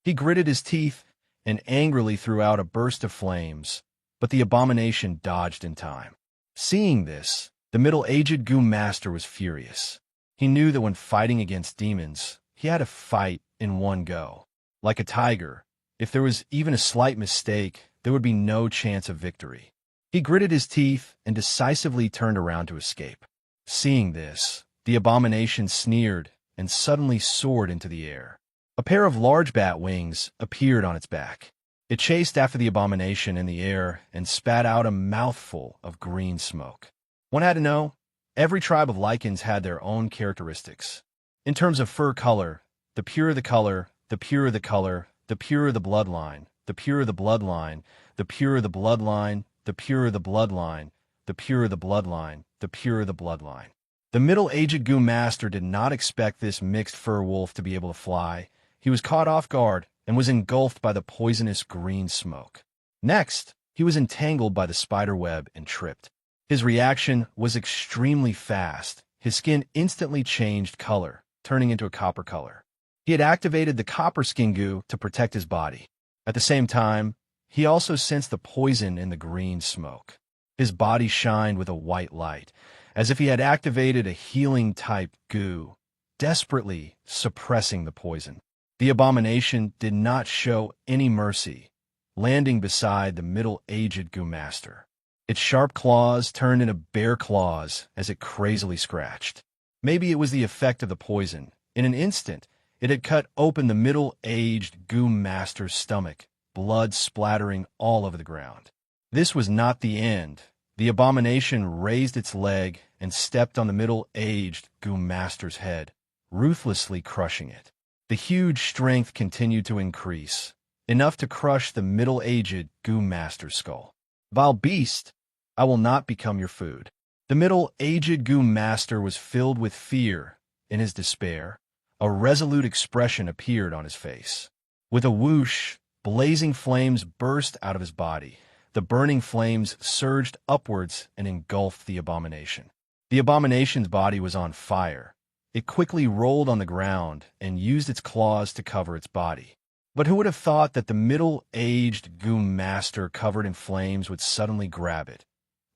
He gritted his teeth and angrily threw out a burst of flames, but the abomination dodged in time. Seeing this, the middle-aged Goom Master was furious. He knew that when fighting against demons, he had to fight in one go. Like a tiger, if there was even a slight mistake, there would be no chance of victory. He gritted his teeth and decisively turned around to escape. Seeing this, the abomination sneered and suddenly soared into the air. A pair of large bat wings appeared on its back. It chased after the abomination in the air and spat out a mouthful of green smoke. One had to know, every tribe of lichens had their own characteristics. In terms of fur color, the purer the color, the purer the color, the purer the bloodline, the purer the bloodline, the purer the bloodline, the purer the bloodline, the purer the bloodline, the purer the bloodline. The middle-aged Goom Master did not expect this mixed fur wolf to be able to fly. He was caught off guard and was engulfed by the poisonous green smoke. Next, he was entangled by the spider web and tripped. His reaction was extremely fast. His skin instantly changed color, turning into a copper color. He had activated the copper skin goo to protect his body. At the same time, he also sensed the poison in the green smoke. His body shined with a white light, as if he had activated a healing-type goo, desperately suppressing the poison. The abomination did not show any mercy, landing beside the middle-aged goo master. Its sharp claws turned into bear claws as it crazily scratched. Maybe it was the effect of the poison. In an instant, it had cut open the middle-aged goo master's stomach, blood splattering all over the ground. This was not the end. The abomination raised its leg and stepped on the middle-aged goo master's head, ruthlessly crushing it. The huge strength continued to increase, enough to crush the middle-aged goo master's skull. "Vile beast, I will not become your food." The middle-aged goo master was filled with fear. In his despair, a resolute expression appeared on his face. With a whoosh, blazing flames burst out of his body. The burning flames surged upwards and engulfed the abomination. The abomination's body was on fire. It quickly rolled on the ground and used its claws to cover its body. But who would have thought that the middle-aged goo master covered in flames would suddenly grab it,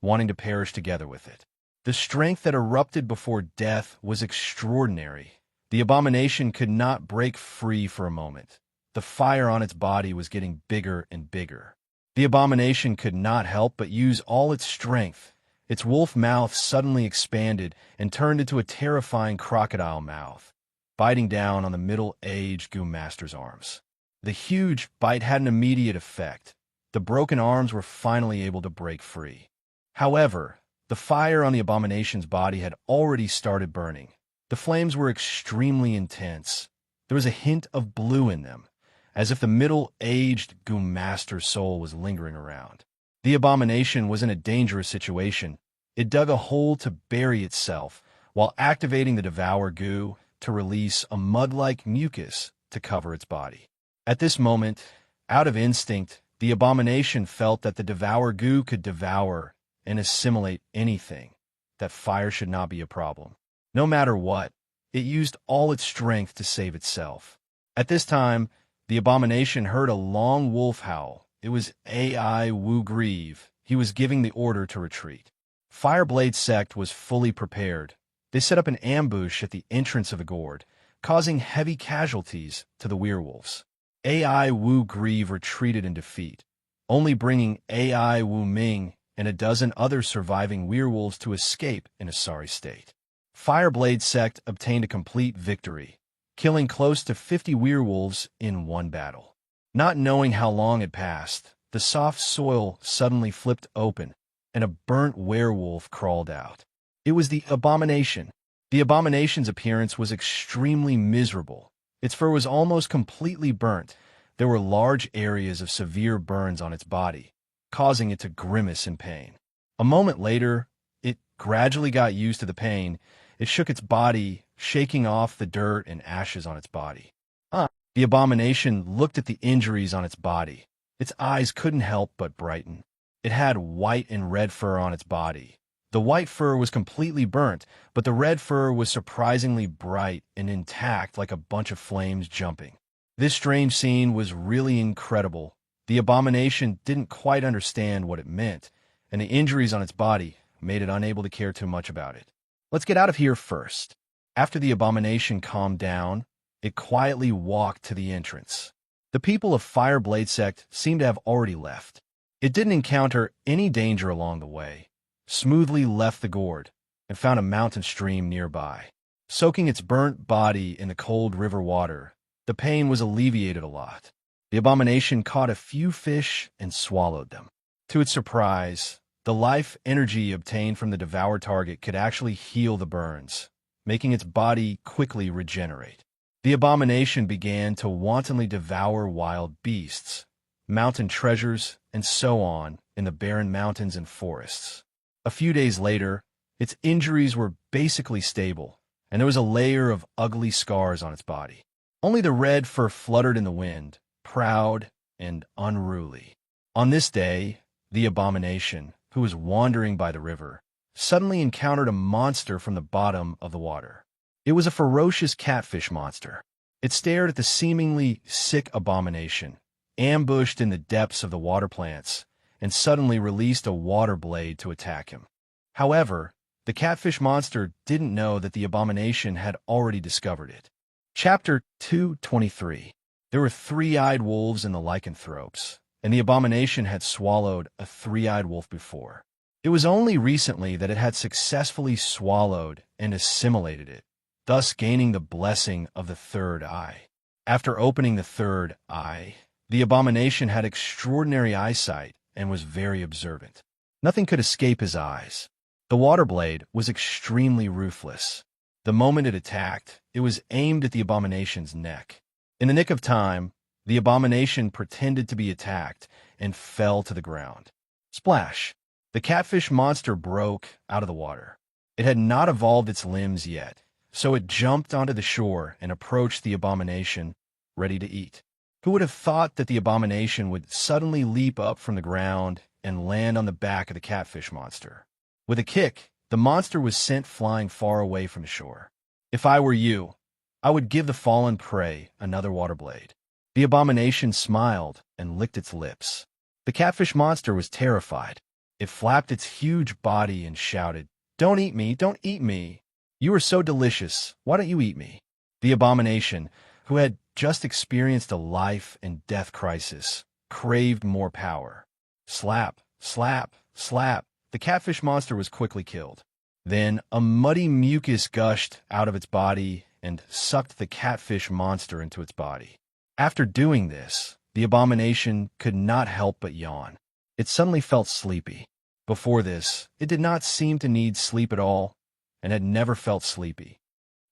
wanting to perish together with it? The strength that erupted before death was extraordinary. The abomination could not break free for a moment. The fire on its body was getting bigger and bigger. The abomination could not help but use all its strength. Its wolf mouth suddenly expanded and turned into a terrifying crocodile mouth, biting down on the middle-aged goo master's arms. The huge bite had an immediate effect. The broken arms were finally able to break free. However, the fire on the abomination's body had already started burning. The flames were extremely intense. There was a hint of blue in them, as if the middle-aged goo master's soul was lingering around. The abomination was in a dangerous situation. It dug a hole to bury itself, while activating the devour goo to release a mud-like mucus to cover its body. At this moment, out of instinct, the abomination felt that the devour goo could devour and assimilate anything, that fire should not be a problem. No matter what, it used all its strength to save itself. At this time, the abomination heard a long wolf howl. It was Ai Wu Grieve. He was giving the order to retreat. Fireblade sect was fully prepared. They set up an ambush at the entrance of the gourd, causing heavy casualties to the werewolves. Ai Wu Grieve retreated in defeat, only bringing Ai Wu Ming and a dozen other surviving werewolves to escape in a sorry state. Fireblade sect obtained a complete victory, killing close to 50 werewolves in one battle. Not knowing how long had passed, the soft soil suddenly flipped open, and a burnt werewolf crawled out. It was the abomination. The abomination's appearance was extremely miserable. Its fur was almost completely burnt. There were large areas of severe burns on its body, causing it to grimace in pain. A moment later, it gradually got used to the pain. It shook its body, shaking off the dirt and ashes on its body. The abomination looked at the injuries on its body. Its eyes couldn't help but brighten. It had white and red fur on its body. The white fur was completely burnt, but the red fur was surprisingly bright and intact, like a bunch of flames jumping. This strange scene was really incredible. The abomination didn't quite understand what it meant, and the injuries on its body made it unable to care too much about it. Let's get out of here first. After the abomination calmed down, it quietly walked to the entrance. The people of Fireblade sect seemed to have already left. It didn't encounter any danger along the way, smoothly left the gourd, and found a mountain stream nearby. Soaking its burnt body in the cold river water, the pain was alleviated a lot. The abomination caught a few fish and swallowed them. To its surprise, the life energy obtained from the devoured target could actually heal the burns, making its body quickly regenerate. The abomination began to wantonly devour wild beasts, mountain treasures, and so on in the barren mountains and forests. A few days later, its injuries were basically stable, and there was a layer of ugly scars on its body. Only the red fur fluttered in the wind, proud and unruly. On this day, the abomination, who was wandering by the river, suddenly encountered a monster from the bottom of the water. It was a ferocious catfish monster. It stared at the seemingly sick abomination, ambushed in the depths of the water plants, and suddenly released a water blade to attack him. However, the catfish monster didn't know that the abomination had already discovered it. Chapter 223. There were three-eyed wolves in the lycanthropes, and the abomination had swallowed a three-eyed wolf before. It was only recently that it had successfully swallowed and assimilated it, thus gaining the blessing of the third eye. After opening the third eye, the abomination had extraordinary eyesight and was very observant. Nothing could escape his eyes. The water blade was extremely ruthless. The moment it attacked, it was aimed at the abomination's neck. In the nick of time, the abomination pretended to be attacked and fell to the ground. Splash! The catfish monster broke out of the water. It had not evolved its limbs yet, so it jumped onto the shore and approached the abomination, ready to eat. Who would have thought that the abomination would suddenly leap up from the ground and land on the back of the catfish monster? With a kick, the monster was sent flying far away from the shore. If I were you, I would give the fallen prey another water blade. The abomination smiled and licked its lips. The catfish monster was terrified. It flapped its huge body and shouted, "Don't eat me! Don't eat me! You are so delicious. Why don't you eat me?" The abomination, who had just experienced a life and death crisis, craved more power. Slap, slap, slap. The catfish monster was quickly killed. Then a muddy mucus gushed out of its body and sucked the catfish monster into its body. After doing this, the abomination could not help but yawn. It suddenly felt sleepy. Before this, it did not seem to need sleep at all, and had never felt sleepy.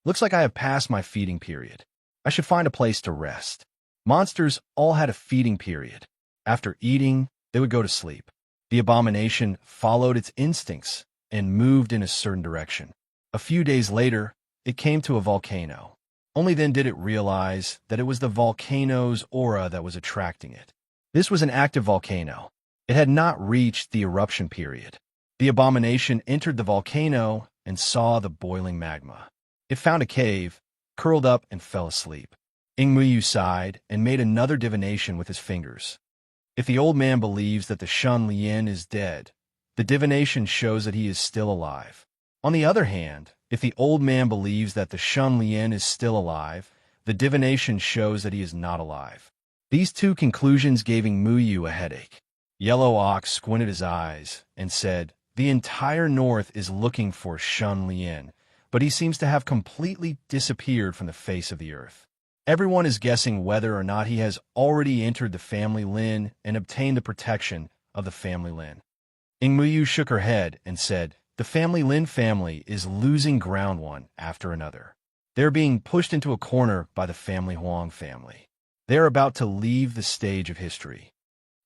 Looks like I have passed my feeding period. I should find a place to rest. Monsters all had a feeding period. After eating, they would go to sleep. The abomination followed its instincts and moved in a certain direction. A few days later, it came to a volcano. Only then did it realize that it was the volcano's aura that was attracting it. This was an active volcano. It had not reached the eruption period. The abomination entered the volcano and saw the boiling magma. It found a cave, curled up, and fell asleep. Ingmuyu sighed and made another divination with his fingers. If the old man believes that the Shun Lian is dead, the divination shows that he is still alive. On the other hand, if the old man believes that the Shun Lian is still alive, the divination shows that he is not alive. These two conclusions gave Ingmuyu a headache. Yellow Ox squinted his eyes and said, "The entire north is looking for Shun Lian, but he seems to have completely disappeared from the face of the earth. Everyone is guessing whether or not he has already entered the family Lin and obtained the protection of the family Lin." Ingmuyu shook her head and said, "The family Lin family is losing ground one after another. They're being pushed into a corner by the family Huang family. They're about to leave the stage of history."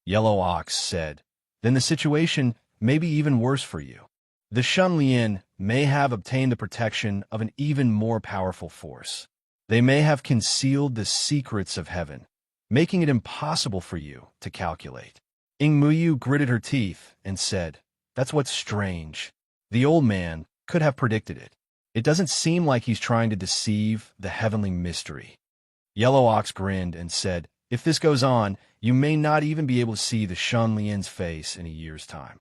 Yellow Ox said, "Then the situation may be even worse for you. The Shun Lian may have obtained the protection of an even more powerful force. They may have concealed the secrets of heaven, making it impossible for you to calculate." Ingmuyu gritted her teeth and said, "That's what's strange. The old man could have predicted it. It doesn't seem like he's trying to deceive the heavenly mystery." Yellow Ox grinned and said, "If this goes on, you may not even be able to see the Shun Lian's face in a year's time."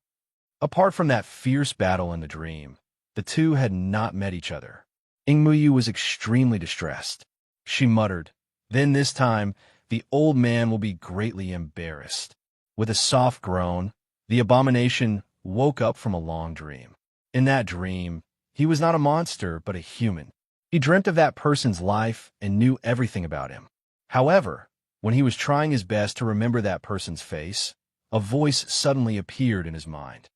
Apart from that fierce battle in the dream, the two had not met each other. Ingmuyu was extremely distressed. She muttered, "Then this time, the old man will be greatly embarrassed." With a soft groan, the abomination woke up from a long dream. In that dream, he was not a monster, but a human. He dreamt of that person's life and knew everything about him. However, when he was trying his best to remember that person's face, a voice suddenly appeared in his mind.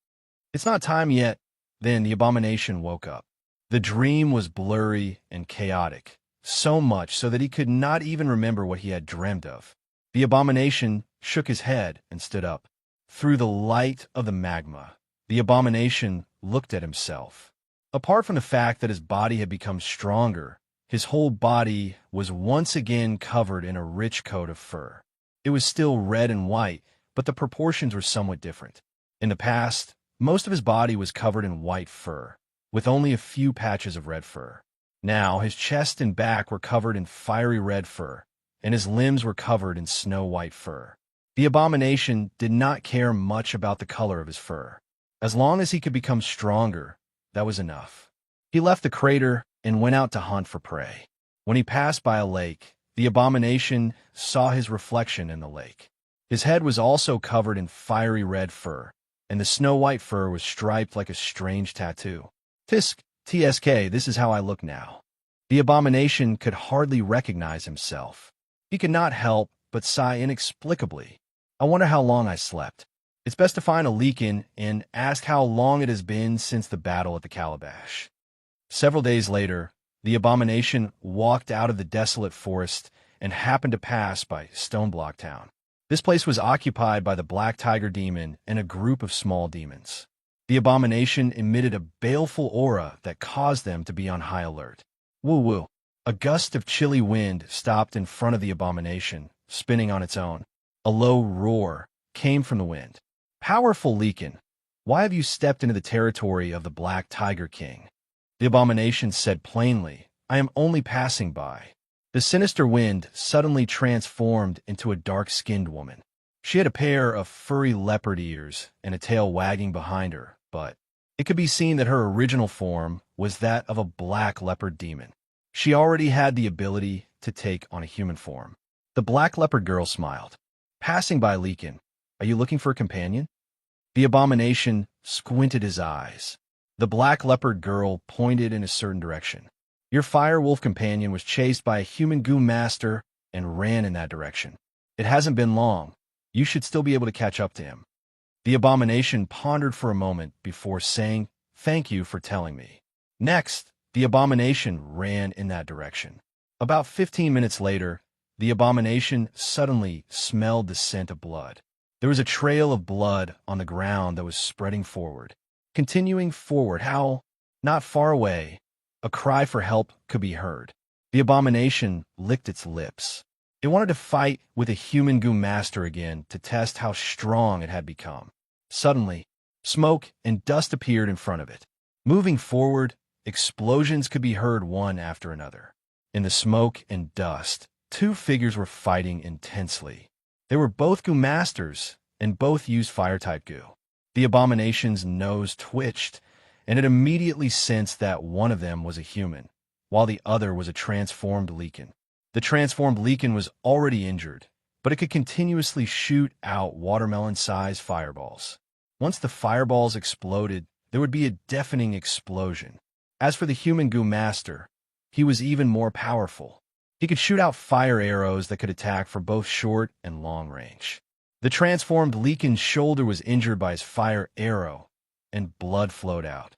"It's not time yet." Then the abomination woke up. The dream was blurry and chaotic, so much so that he could not even remember what he had dreamed of. The abomination shook his head and stood up. Through the light of the magma, the abomination looked at himself. Apart from the fact that his body had become stronger, his whole body was once again covered in a rich coat of fur. It was still red and white, but the proportions were somewhat different. In the past, most of his body was covered in white fur, with only a few patches of red fur. Now, his chest and back were covered in fiery red fur, and his limbs were covered in snow-white fur. The abomination did not care much about the color of his fur. As long as he could become stronger, that was enough. He left the crater and went out to hunt for prey. When he passed by a lake, the abomination saw his reflection in the lake. His head was also covered in fiery red fur, and the snow-white fur was striped like a strange tattoo. TSK, this is how I look now. The abomination could hardly recognize himself. He could not help but sigh inexplicably. I wonder how long I slept. It's best to find a Leakin and ask how long it has been since the battle at the Calabash. Several days later, the abomination walked out of the desolate forest and happened to pass by Stoneblock Town. This place was occupied by the Black Tiger Demon and a group of small demons. The abomination emitted a baleful aura that caused them to be on high alert. Woo-woo. A gust of chilly wind stopped in front of the abomination, spinning on its own. A low roar came from the wind. Powerful Leakin, why have you stepped into the territory of the Black Tiger King? The abomination said plainly, I am only passing by. The sinister wind suddenly transformed into a dark-skinned woman. She had a pair of furry leopard ears and a tail wagging behind her, but it could be seen that her original form was that of a black leopard demon. She already had the ability to take on a human form. The black leopard girl smiled. Passing by Leakin, are you looking for a companion? The abomination squinted his eyes. The black leopard girl pointed in a certain direction. Your fire wolf companion was chased by a human goo master and ran in that direction. It hasn't been long. You should still be able to catch up to him. The abomination pondered for a moment before saying, Thank you for telling me. Next, the abomination ran in that direction. About 15 minutes later, the abomination suddenly smelled the scent of blood. There was a trail of blood on the ground that was spreading forward. Continuing forward, how, not far away, a cry for help could be heard. The abomination licked its lips. It wanted to fight with a human goo master again to test how strong it had become. Suddenly, smoke and dust appeared in front of it. Moving forward, explosions could be heard one after another. In the smoke and dust, two figures were fighting intensely. They were both goo masters, and both used fire-type goo. The abomination's nose twitched, and it immediately sensed that one of them was a human, while the other was a transformed Leakin. The transformed Leakin was already injured, but it could continuously shoot out watermelon-sized fireballs. Once the fireballs exploded, there would be a deafening explosion. As for the human goo master, he was even more powerful. He could shoot out fire arrows that could attack for both short and long range. The transformed Leakin's shoulder was injured by his fire arrow, and blood flowed out.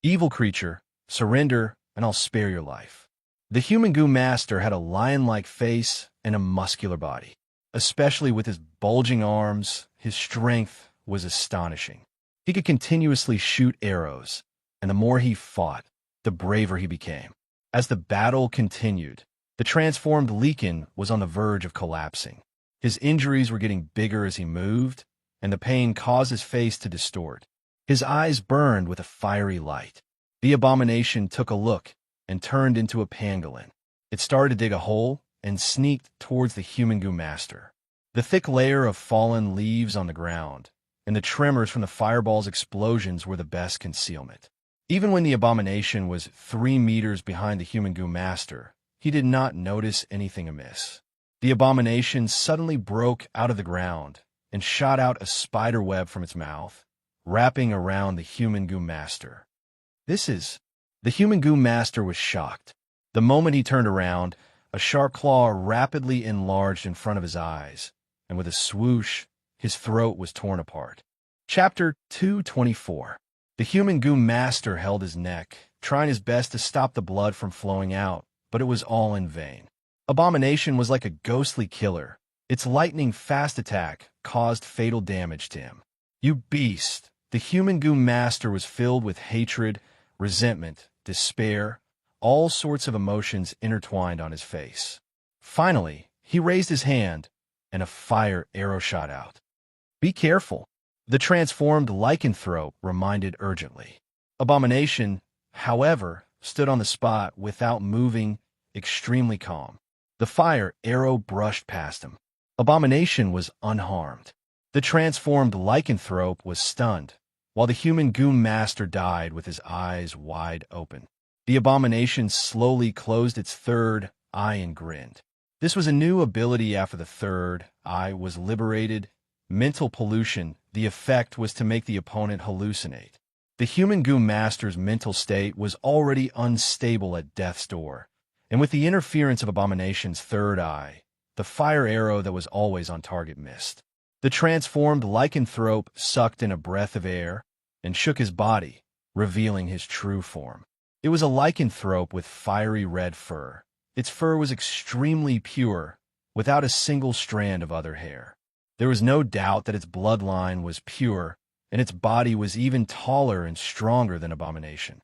Evil creature, surrender, and I'll spare your life. The human goo master had a lion-like face and a muscular body. Especially with his bulging arms, his strength was astonishing. He could continuously shoot arrows, and the more he fought, the braver he became. As the battle continued, the transformed Leakin was on the verge of collapsing. His injuries were getting bigger as he moved, and the pain caused his face to distort. His eyes burned with a fiery light. The abomination took a look and turned into a pangolin. It started to dig a hole and sneaked towards the human goo master. The thick layer of fallen leaves on the ground and the tremors from the fireball's explosions were the best concealment. Even when the abomination was 3 meters behind the human goo master, he did not notice anything amiss. The abomination suddenly broke out of the ground and shot out a spider web from its mouth, wrapping around the human goo master. The human goo master was shocked. The moment he turned around, a sharp claw rapidly enlarged in front of his eyes, and with a swoosh, his throat was torn apart. Chapter 224. The human goo master held his neck, trying his best to stop the blood from flowing out, but it was all in vain. Abomination was like a ghostly killer. Its lightning-fast attack caused fatal damage to him. You beast! The human goo master was filled with hatred, resentment, despair, all sorts of emotions intertwined on his face. Finally, he raised his hand, and a fire arrow shot out. Be careful. The transformed lycanthrope reminded urgently. Abomination, however, stood on the spot without moving, extremely calm. The fire arrow brushed past him. Abomination was unharmed. The transformed lycanthrope was stunned, while the human goon master died with his eyes wide open. The abomination slowly closed its third eye and grinned. This was a new ability after the third eye was liberated. Mental pollution, the effect was to make the opponent hallucinate. The human goon master's mental state was already unstable at death's door, and with the interference of Abomination's third eye, the fire arrow that was always on target missed. The transformed lycanthrope sucked in a breath of air and shook his body, revealing his true form. It was a lycanthrope with fiery red fur. Its fur was extremely pure, without a single strand of other hair. There was no doubt that its bloodline was pure, and its body was even taller and stronger than Abomination.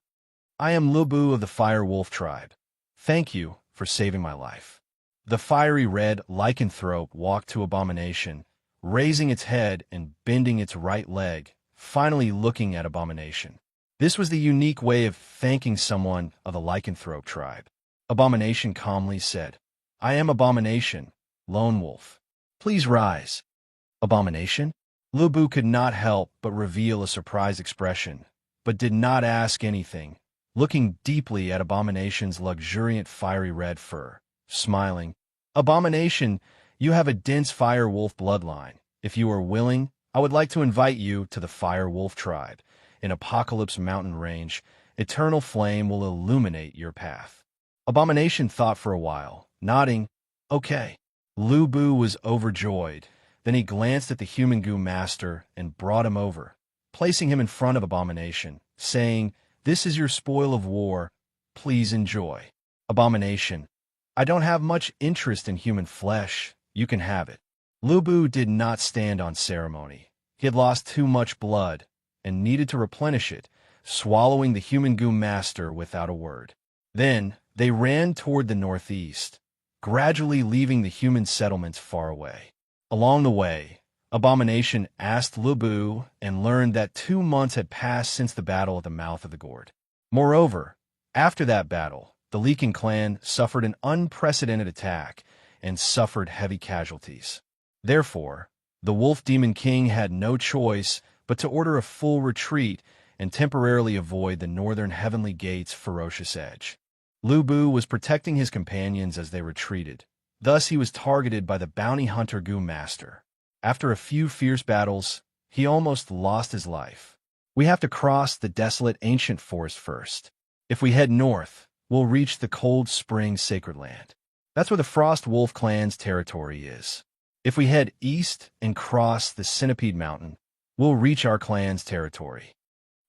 I am Lubu of the Fire Wolf tribe. Thank you for saving my life. The fiery red lycanthrope walked to Abomination, raising its head and bending its right leg, finally looking at Abomination. This was the unique way of thanking someone of the lycanthrope tribe. Abomination calmly said, I am Abomination, Lone Wolf. Please rise. Abomination? Lubu could not help but reveal a surprised expression, but did not ask anything, looking deeply at Abomination's luxuriant fiery red fur, smiling. Abomination, you have a dense fire wolf bloodline. If you are willing, I would like to invite you to the Fire Wolf tribe. In Apocalypse Mountain Range, eternal flame will illuminate your path. Abomination thought for a while, nodding, okay. Lubu was overjoyed. Then he glanced at the human goo master and brought him over, placing him in front of Abomination, saying, This is your spoil of war. Please enjoy. Abomination, I don't have much interest in human flesh. You can have it. Lubu did not stand on ceremony. He had lost too much blood and needed to replenish it, swallowing the human goo master without a word. Then they ran toward the northeast, gradually leaving the human settlements far away. Along the way, Abomination asked Lubu and learned that 2 months had passed since the battle at the mouth of the gourd. Moreover, after that battle, the Leakin clan suffered an unprecedented attack and suffered heavy casualties. Therefore, the Wolf Demon King had no choice but to order a full retreat and temporarily avoid the northern Heavenly Gate's ferocious edge. Lubu was protecting his companions as they retreated. Thus, he was targeted by the bounty hunter Goo Master. After a few fierce battles, he almost lost his life. We have to cross the desolate ancient forest first. If we head north, we'll reach the Cold Spring Sacred Land. That's where the Frost Wolf clan's territory is. If we head east and cross the Centipede Mountain, we'll reach our clan's territory.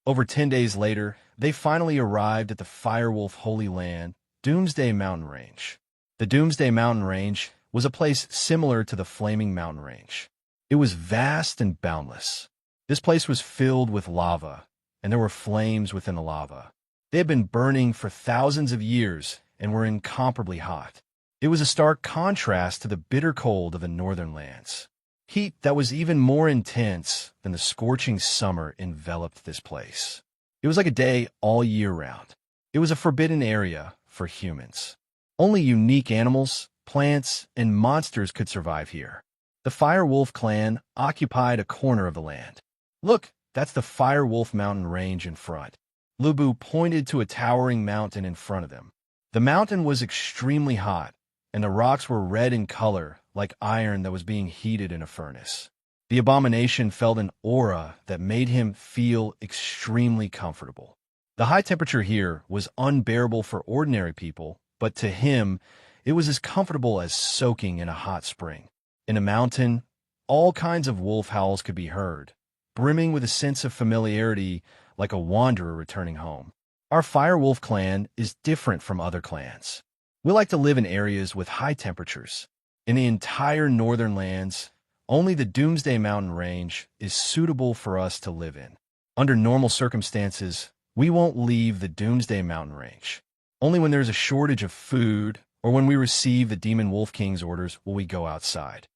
Over 10 days later, they finally arrived at the Firewolf Holy Land, Doomsday Mountain Range. The Doomsday Mountain Range was a place similar to the Flaming Mountain Range. It was vast and boundless. This place was filled with lava, and there were flames within the lava. They had been burning for thousands of years and were incomparably hot. It was a stark contrast to the bitter cold of the northern lands. Heat that was even more intense than the scorching summer enveloped this place. It was like a day all year round. It was a forbidden area for humans. Only unique animals, plants, and monsters could survive here. The Firewolf clan occupied a corner of the land. Look, that's the Firewolf Mountain Range in front. Lubu pointed to a towering mountain in front of them. The mountain was extremely hot, and the rocks were red in color, like iron that was being heated in a furnace. The Abomination felt an aura that made him feel extremely comfortable. The high temperature here was unbearable for ordinary people, but to him, it was as comfortable as soaking in a hot spring. In a mountain, all kinds of wolf howls could be heard, brimming with a sense of familiarity like a wanderer returning home. Our Firewolf clan is different from other clans. We like to live in areas with high temperatures. In the entire northern lands, only the Doomsday Mountain Range is suitable for us to live in. Under normal circumstances, we won't leave the Doomsday Mountain Range. Only when there's a shortage of food or when we receive the Demon Wolf King's orders will we go outside.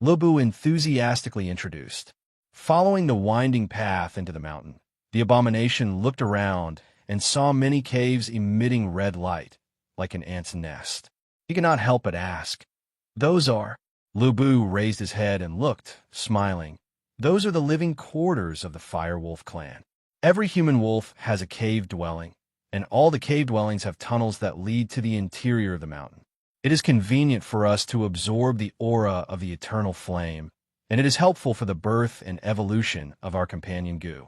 Lubu enthusiastically introduced. Following the winding path into the mountain, the abomination looked around and saw many caves emitting red light, like an ant's nest. He could not help but ask, "Those are—" Lubu raised his head and looked, smiling. "Those are the living quarters of the Fire Wolf clan. Every human wolf has a cave dwelling, and all the cave dwellings have tunnels that lead to the interior of the mountain. It is convenient for us to absorb the aura of the eternal flame, and it is helpful for the birth and evolution of our companion Gu."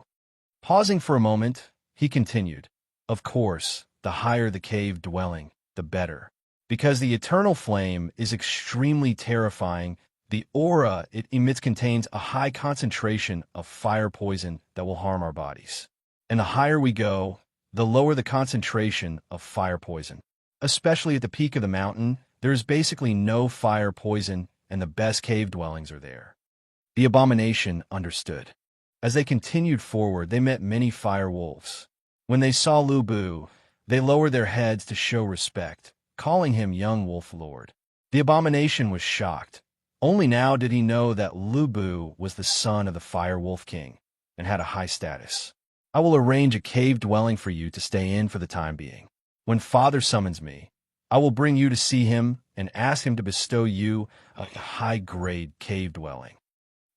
Pausing for a moment, he continued, "Of course, the higher the cave dwelling, the better. Because the eternal flame is extremely terrifying, the aura it emits contains a high concentration of fire poison that will harm our bodies. And the higher we go, the lower the concentration of fire poison. Especially at the peak of the mountain, there is basically no fire poison, and the best cave dwellings are there." The abomination understood. As they continued forward, they met many fire wolves. When they saw Lubu, they lowered their heads to show respect, calling him Young Wolf Lord. The abomination was shocked. Only now did he know that Lubu was the son of the Fire Wolf King and had a high status. "I will arrange a cave dwelling for you to stay in for the time being. When Father summons me, I will bring you to see him and ask him to bestow you a high-grade cave dwelling."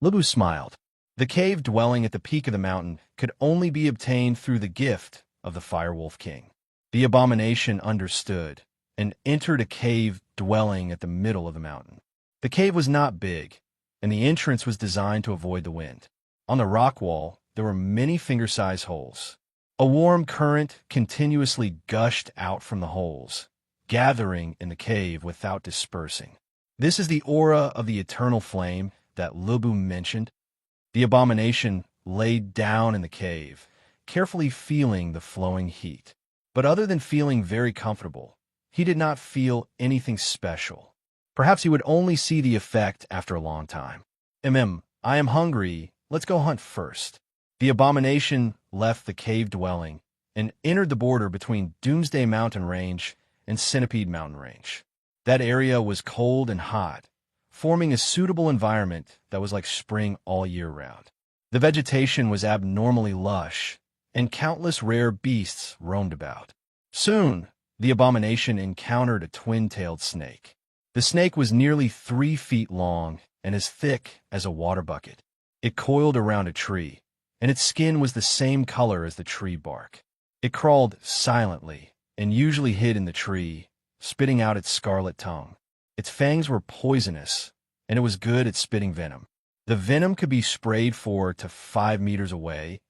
Lubu smiled. The cave dwelling at the peak of the mountain could only be obtained through the gift of the Fire Wolf King. The abomination understood and entered a cave dwelling at the middle of the mountain. The cave was not big, and the entrance was designed to avoid the wind. On the rock wall, there were many finger-sized holes. A warm current continuously gushed out from the holes, gathering in the cave without dispersing. "This is the aura of the eternal flame that Lubu mentioned." The abomination laid down in the cave, carefully feeling the flowing heat. But other than feeling very comfortable, he did not feel anything special. Perhaps he would only see the effect after a long time. I am hungry. Let's go hunt first." The abomination left the cave dwelling and entered the border between Doomsday Mountain Range and Centipede Mountain Range. That area was cold and hot, forming a suitable environment that was like spring all year round. The vegetation was abnormally lush, and countless rare beasts roamed about. Soon, the abomination encountered a twin-tailed snake. The snake was nearly 3 feet long and as thick as a water bucket. It coiled around a tree, and its skin was the same color as the tree bark. It crawled silently and usually hid in the tree, spitting out its scarlet tongue. Its fangs were poisonous, and it was good at spitting venom. The venom could be sprayed 4 to 5 meters away,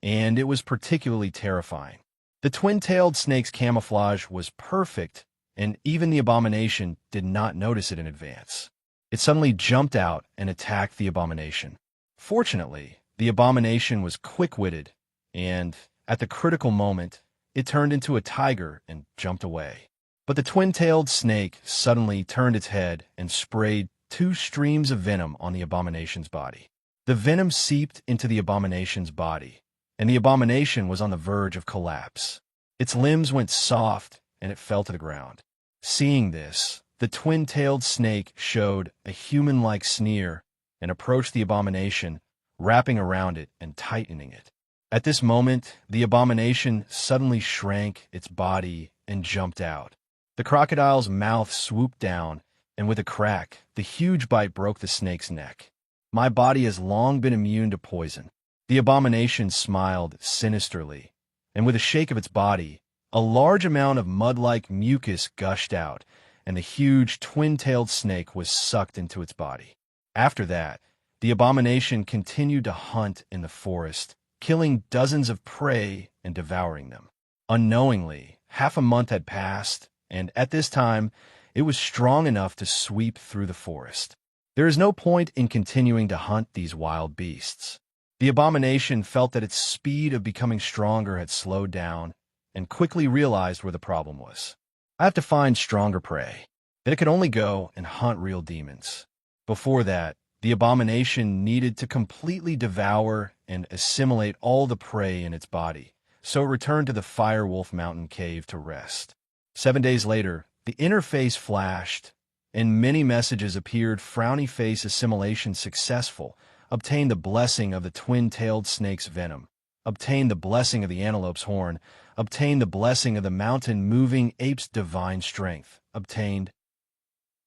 and it was particularly terrifying. The twin-tailed snake's camouflage was perfect, and even the abomination did not notice it in advance. It suddenly jumped out and attacked the abomination. Fortunately, the abomination was quick-witted, and, at the critical moment, it turned into a tiger and jumped away. But the twin-tailed snake suddenly turned its head and sprayed 2 streams of venom on the abomination's body. The venom seeped into the abomination's body, and the abomination was on the verge of collapse. Its limbs went soft, and it fell to the ground. Seeing this, the twin-tailed snake showed a human-like sneer and approached the abomination, wrapping around it and tightening it. At this moment, the abomination suddenly shrank its body and jumped out. The crocodile's mouth swooped down, and with a crack, the huge bite broke the snake's neck. "My body has long been immune to poison." The abomination smiled sinisterly, and with a shake of its body, a large amount of mud-like mucus gushed out, and the huge twin-tailed snake was sucked into its body. After that, the abomination continued to hunt in the forest, killing dozens of prey and devouring them. Unknowingly, half a month had passed, and at this time, it was strong enough to sweep through the forest. There is no point in continuing to hunt these wild beasts. The abomination felt that its speed of becoming stronger had slowed down, and quickly realized where the problem was. "I have to find stronger prey." Then it could only go and hunt real demons. Before that, the abomination needed to completely devour and assimilate all the prey in its body, so it returned to the Fire Wolf Mountain cave to rest. 7 days later, the interface flashed, and many messages appeared: frowny face assimilation successful, obtain the blessing of the twin-tailed snake's venom, obtain the blessing of the antelope's horn, obtain the blessing of the mountain-moving ape's divine strength, obtained.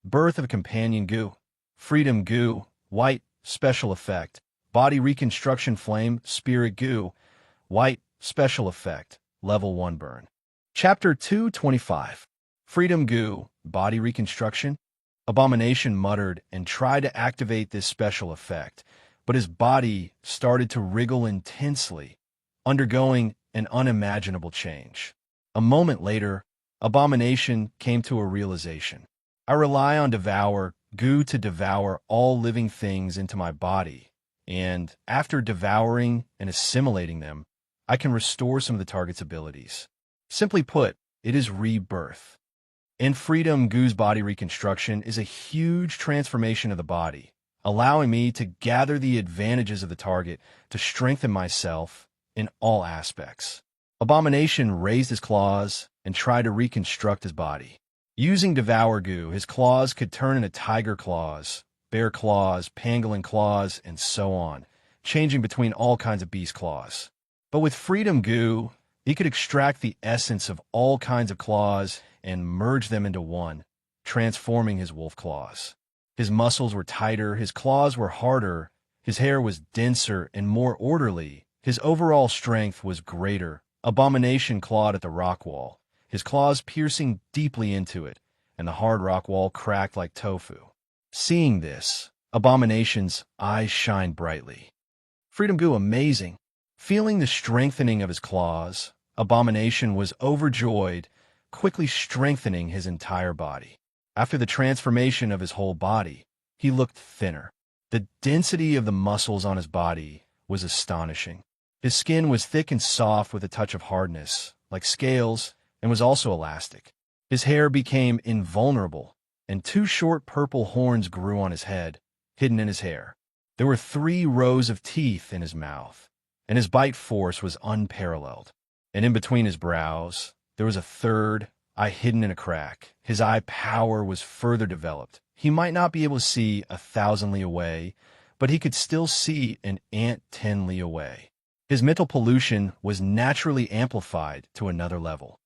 Birth of a companion goo. Freedom goo, white, special effect. Body reconstruction flame, spirit goo, white, special effect, level 1 burn. Chapter 225. Freedom goo, body reconstruction. Abomination muttered and tried to activate this special effect, but his body started to wriggle intensely, undergoing an unimaginable change. A moment later, Abomination came to a realization. I rely on devour goo to devour all living things into my body, and after devouring and assimilating them, I can restore some of the target's abilities. Simply put, it is rebirth. In Freedom Goo's body reconstruction is a huge transformation of the body, allowing me to gather the advantages of the target to strengthen myself in all aspects. Abomination raised his claws and tried to reconstruct his body. Using Devour Goo, his claws could turn into tiger claws, bear claws, pangolin claws, and so on, changing between all kinds of beast claws. But with Freedom Goo, he could extract the essence of all kinds of claws and merge them into one, transforming his wolf claws. His muscles were tighter, his claws were harder, his hair was denser and more orderly, his overall strength was greater. Abomination clawed at the rock wall, his claws piercing deeply into it, and the hard rock wall cracked like tofu. Seeing this, Abomination's eyes shined brightly. Freedom Goo amazing. Feeling the strengthening of his claws, Abomination was overjoyed, quickly strengthening his entire body. After the transformation of his whole body, he looked thinner. The density of the muscles on his body was astonishing. His skin was thick and soft with a touch of hardness, like scales, and was also elastic. His hair became invulnerable, and 2 short purple horns grew on his head, hidden in his hair. There were 3 rows of teeth in his mouth, and his bite force was unparalleled. And in between his brows, there was a 3rd eye hidden in a crack. His eye power was further developed. He might not be able to see 1,000 li away, but he could still see an ant 10 li away. His mental pollution was naturally amplified to another level.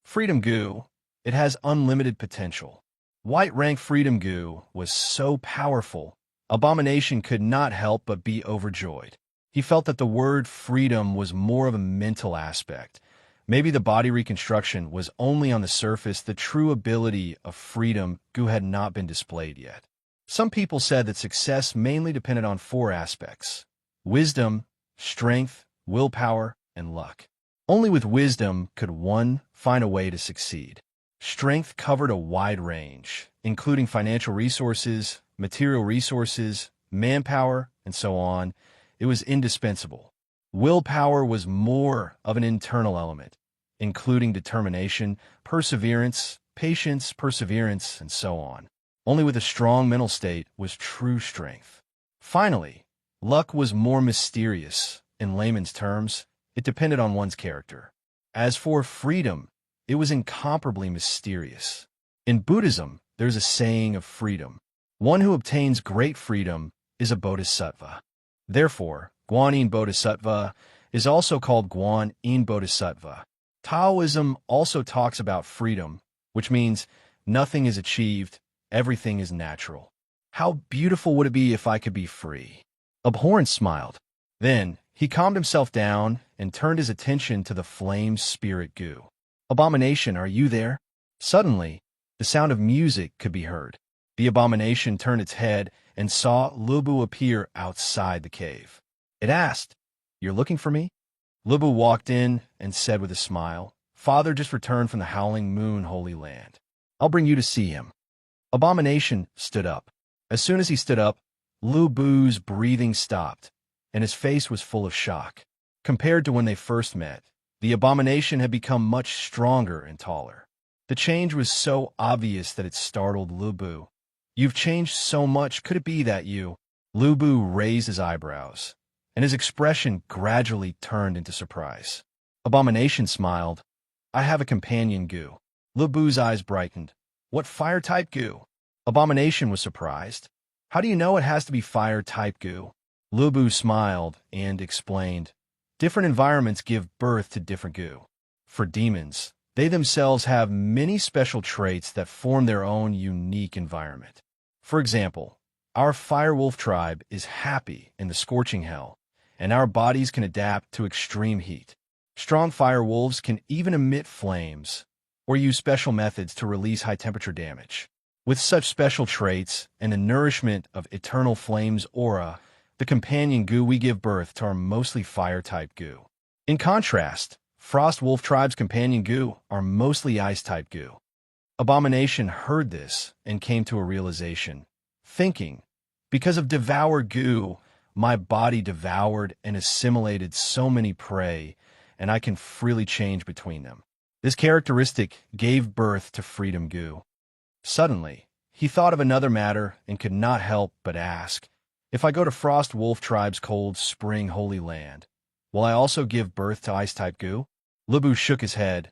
Freedom Goo, it has unlimited potential. White rank Freedom Goo was so powerful, Abomination could not help but be overjoyed. He felt that the word freedom was more of a mental aspect. Maybe the body reconstruction was only on the surface. The true ability of Freedom Goo had not been displayed yet. Some people said that success mainly depended on 4 aspects: wisdom, strength, willpower, and luck. Only with wisdom could one find a way to succeed. Strength covered a wide range, including financial resources, material resources, manpower, and so on. It was indispensable. Willpower was more of an internal element, including determination, perseverance, patience, perseverance, and so on. Only with a strong mental state was true strength. Finally, luck was more mysterious. In layman's terms, it depended on one's character. As for freedom, it was incomparably mysterious. In Buddhism, there's a saying of freedom: one who obtains great freedom is a bodhisattva. Therefore, Guanyin Bodhisattva is also called Guanyin Bodhisattva. Taoism also talks about freedom, which means nothing is achieved, everything is natural. How beautiful would it be if I could be free? Abhorrence smiled. Then, he calmed himself down and turned his attention to the flame spirit Goo. Abomination, are you there? Suddenly, the sound of music could be heard. The Abomination turned its head and saw Lubu appear outside the cave. It asked, "You're looking for me?" Lubu walked in and said with a smile, "Father just returned from the Howling Moon Holy Land. I'll bring you to see him." Abomination stood up. As soon as he stood up, Lubu's breathing stopped, and his face was full of shock. Compared to when they first met, the Abomination had become much stronger and taller. The change was so obvious that it startled Lubu. "You've changed so much. Could it be that you—" Lubu raised his eyebrows, and his expression gradually turned into surprise. Abomination smiled. "I have a companion Goo." Lubu's eyes brightened. "What fire-type Goo?" Abomination was surprised. "How do you know it has to be fire-type Goo?" Lubu smiled and explained, different environments give birth to different goo. For demons, they themselves have many special traits that form their own unique environment. For example, our firewolf tribe is happy in the scorching hell, and our bodies can adapt to extreme heat. Strong firewolves can even emit flames or use special methods to release high-temperature damage. With such special traits and the nourishment of eternal flame's aura, the companion goo we give birth to are mostly fire-type goo. In contrast, Frost Wolf Tribe's companion goo are mostly ice-type goo. Abomination heard this and came to a realization, thinking, because of devour goo, my body devoured and assimilated so many prey, and I can freely change between them. This characteristic gave birth to freedom goo. Suddenly, he thought of another matter and could not help but ask, if I go to Frost Wolf Tribe's cold spring holy land, will I also give birth to ice-type goo? Lubu shook his head.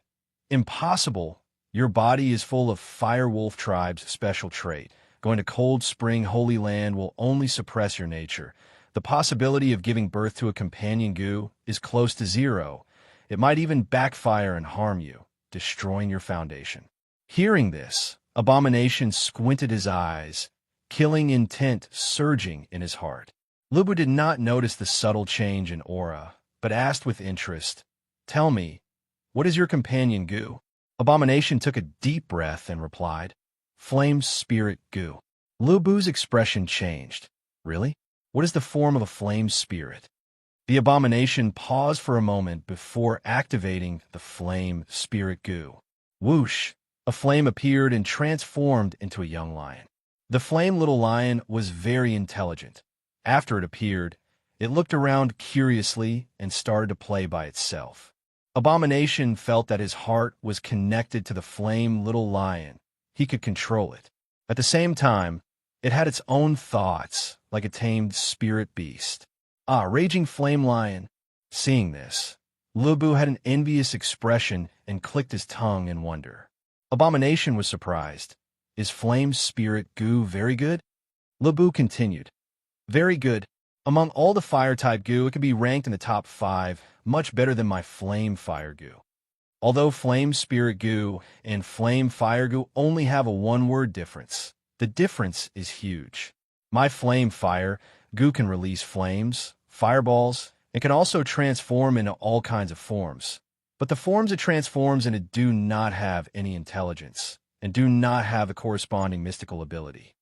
Impossible. Your body is full of Fire Wolf Tribe's special trait. Going to cold spring holy land will only suppress your nature. The possibility of giving birth to a companion goo is close to zero. It might even backfire and harm you, destroying your foundation. Hearing this, Abomination squinted his eyes, killing intent surging in his heart. Lubu did not notice the subtle change in aura, but asked with interest, tell me, what is your companion goo? Abomination took a deep breath and replied, Flame Spirit Goo. Lubu's expression changed. Really? What is the form of a flame spirit? The Abomination paused for a moment before activating the Flame Spirit Goo. Whoosh! A flame appeared and transformed into a young lion. The flame little lion was very intelligent. After it appeared, it looked around curiously and started to play by itself. Abomination felt that his heart was connected to the flame little lion. He could control it. At the same time, it had its own thoughts, like a tamed spirit beast. Ah, raging flame lion. Seeing this, Lubu had an envious expression and clicked his tongue in wonder. Abomination was surprised. Is flame spirit goo very good? Lubu continued. Very good. Among all the fire-type goo, it could be ranked in the top 5, much better than my flame fire goo. Although flame spirit goo and flame fire goo only have a one-word difference, the difference is huge. My flame fire goo can release flames, fireballs, and can also transform into all kinds of forms. But the forms it transforms into do not have any intelligence, and do not have a corresponding mystical ability.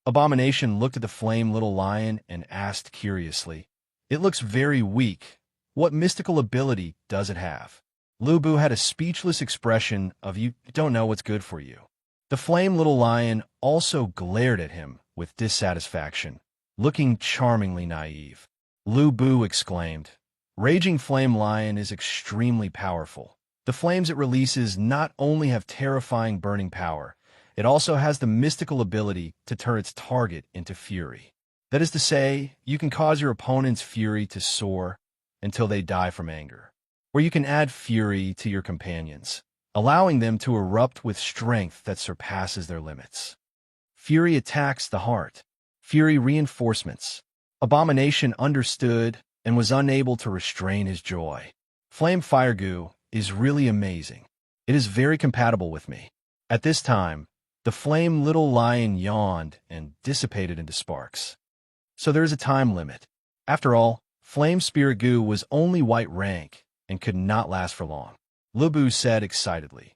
Abomination looked at the flame little lion and asked curiously, it looks very weak. What mystical ability does it have? Lubu had a speechless expression of you don't know what's good for you. The flame little lion also glared at him with dissatisfaction, looking charmingly naive. Lubu exclaimed, Raging Flame Lion is extremely powerful. The flames it releases not only have terrifying burning power, it also has the mystical ability to turn its target into fury. That is to say, you can cause your opponent's fury to soar until they die from anger. Or you can add fury to your companions, allowing them to erupt with strength that surpasses their limits. Fury attacks the heart. Fury reinforcements. Abomination understood and was unable to restrain his joy. Flame Fire Goo is really amazing. It is very compatible with me. At this time, the flame little lion yawned and dissipated into sparks. So there is a time limit. After all, Flame Spirit Goo was only white rank and could not last for long. Lubu said excitedly,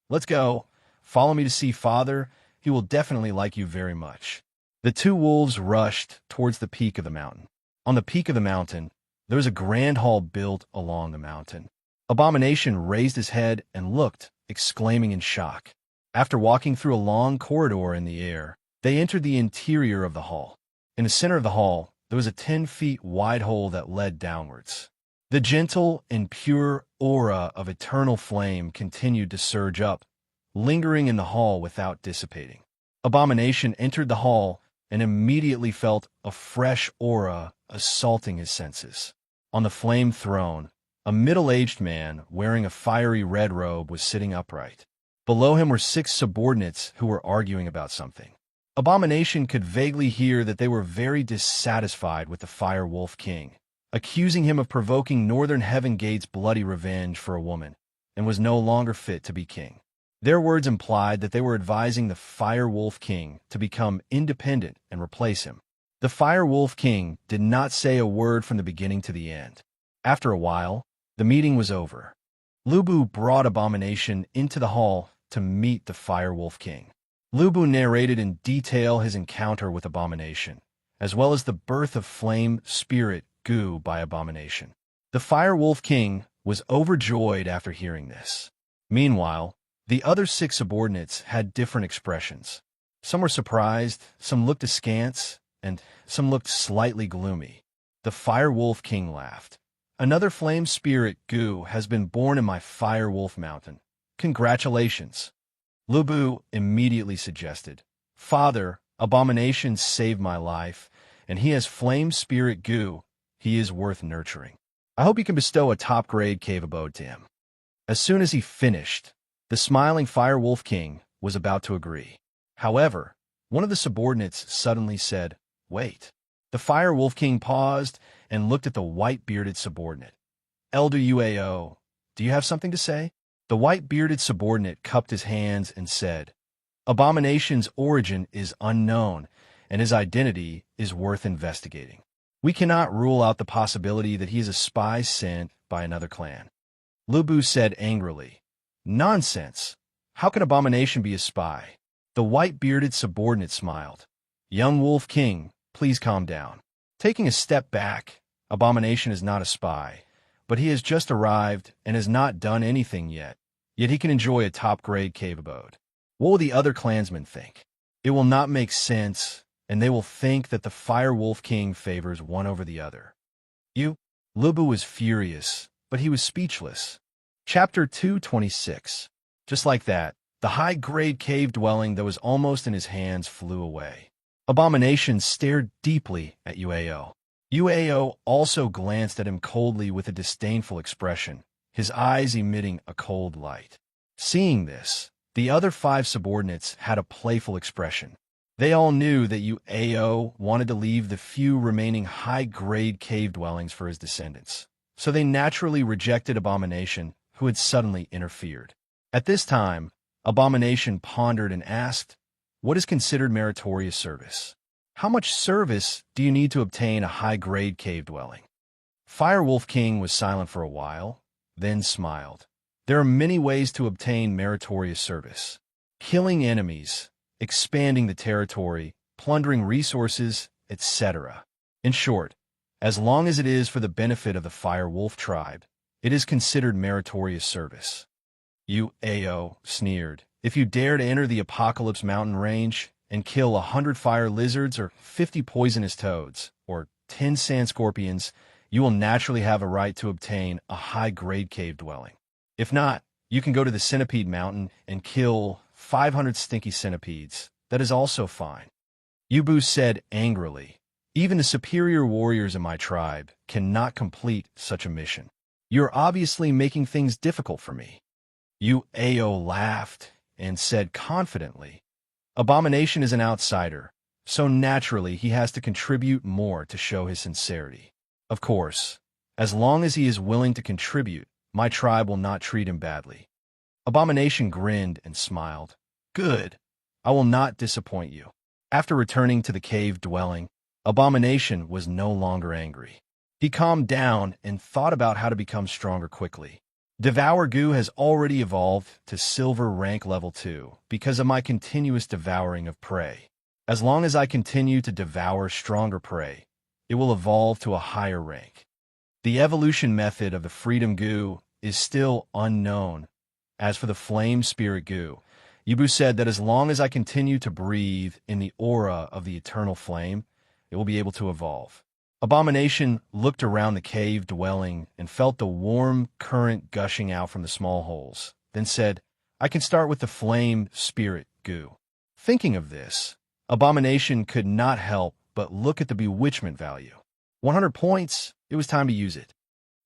Let's go. Follow me to see Father. He will definitely like you very much. The two wolves rushed towards the peak of the mountain. On the peak of the mountain, there was a grand hall built along the mountain. Abomination raised his head and looked, exclaiming in shock. After walking through a long corridor in the air, they entered the interior of the hall. In the center of the hall, there was a 10-feet wide hole that led downwards. The gentle and pure aura of eternal flame continued to surge up, lingering in the hall without dissipating. Abomination entered the hall and immediately felt a fresh aura assaulting his senses. On the flame throne, a middle-aged man wearing a fiery red robe was sitting upright. Below him were 6 subordinates who were arguing about something. Abomination could vaguely hear that they were very dissatisfied with the Fire Wolf King, accusing him of provoking Northern Heaven Gate's bloody revenge for a woman, and was no longer fit to be king. Their words implied that they were advising the Fire Wolf King to become independent and replace him. The Fire Wolf King did not say a word from the beginning to the end. After a while, the meeting was over. Lubu brought Abomination into the hall to meet the Fire Wolf King. Lubu narrated in detail his encounter with Abomination, as well as the birth of flame spirit Gu by Abomination. The Fire Wolf King was overjoyed after hearing this. Meanwhile, the other 6 subordinates had different expressions. Some were surprised, some looked askance, and some looked slightly gloomy. The Fire Wolf King laughed. "Another flame spirit Gu has been born in my Fire Wolf Mountain. Congratulations." Lubu immediately suggested, "Father, Abomination saved my life, and he has flame spirit Gu. He is worth nurturing. I hope you can bestow a top-grade cave abode to him." As soon as he finished, the smiling Fire Wolf King was about to agree. However, one of the subordinates suddenly said, "Wait." The Fire Wolf King paused and looked at the white-bearded subordinate. "Elder Uao, do you have something to say?" The white-bearded subordinate cupped his hands and said, "Abomination's origin is unknown, and his identity is worth investigating. We cannot rule out the possibility that he is a spy sent by another clan." Lubu said angrily, "Nonsense! How can Abomination be a spy?" The white-bearded subordinate smiled. "Young Wolf King, please calm down." Taking a step back, Abomination is not a spy, but he has just arrived and has not done anything yet. Yet he can enjoy a top-grade cave abode. What will the other clansmen think? It will not make sense, and they will think that the Fire Wolf King favors one over the other. Lubu was furious, but he was speechless. Chapter 226. Just like that, the high-grade cave dwelling that was almost in his hands flew away. Abomination stared deeply at Uao. Uao also glanced at him coldly with a disdainful expression, his eyes emitting a cold light. Seeing this, the other 5 subordinates had a playful expression. They all knew that Uao wanted to leave the few remaining high-grade cave dwellings for his descendants, so they naturally rejected Abomination, who had suddenly interfered. At this time, Abomination pondered and asked, "What is considered meritorious service? How much service do you need to obtain a high-grade cave dwelling?" Fire Wolf King was silent for a while, then smiled. "There are many ways to obtain meritorious service. Killing enemies, expanding the territory, plundering resources, etc. In short, as long as it is for the benefit of the Fire Wolf tribe, it is considered meritorious service." Uao sneered. "If you dare to enter the Apocalypse Mountain range and kill 100 fire lizards or 50 poisonous toads or 10 sand scorpions, you will naturally have a right to obtain a high-grade cave dwelling. If not, you can go to the Centipede Mountain and kill 500 stinky centipedes. That is also fine." Ubu said angrily, "Even the superior warriors in my tribe cannot complete such a mission. You're obviously making things difficult for me." Uao laughed and said confidently, "Abomination is an outsider, so naturally he has to contribute more to show his sincerity. Of course, as long as he is willing to contribute, my tribe will not treat him badly." Abomination grinned and smiled. "Good. I will not disappoint you." After returning to the cave dwelling, Abomination was no longer angry. He calmed down and thought about how to become stronger quickly. Devour Goo has already evolved to Silver rank level 2 because of my continuous devouring of prey. As long as I continue to devour stronger prey, it will evolve to a higher rank. The evolution method of the Freedom Goo is still unknown. As for the Flame Spirit Goo, Yubu said that as long as I continue to breathe in the aura of the eternal flame, it will be able to evolve. Abomination looked around the cave dwelling and felt the warm current gushing out from the small holes, then said, "I can start with the Flame Spirit Goo." Thinking of this, Abomination could not help but look at the bewitchment value. 100 points, it was time to use it.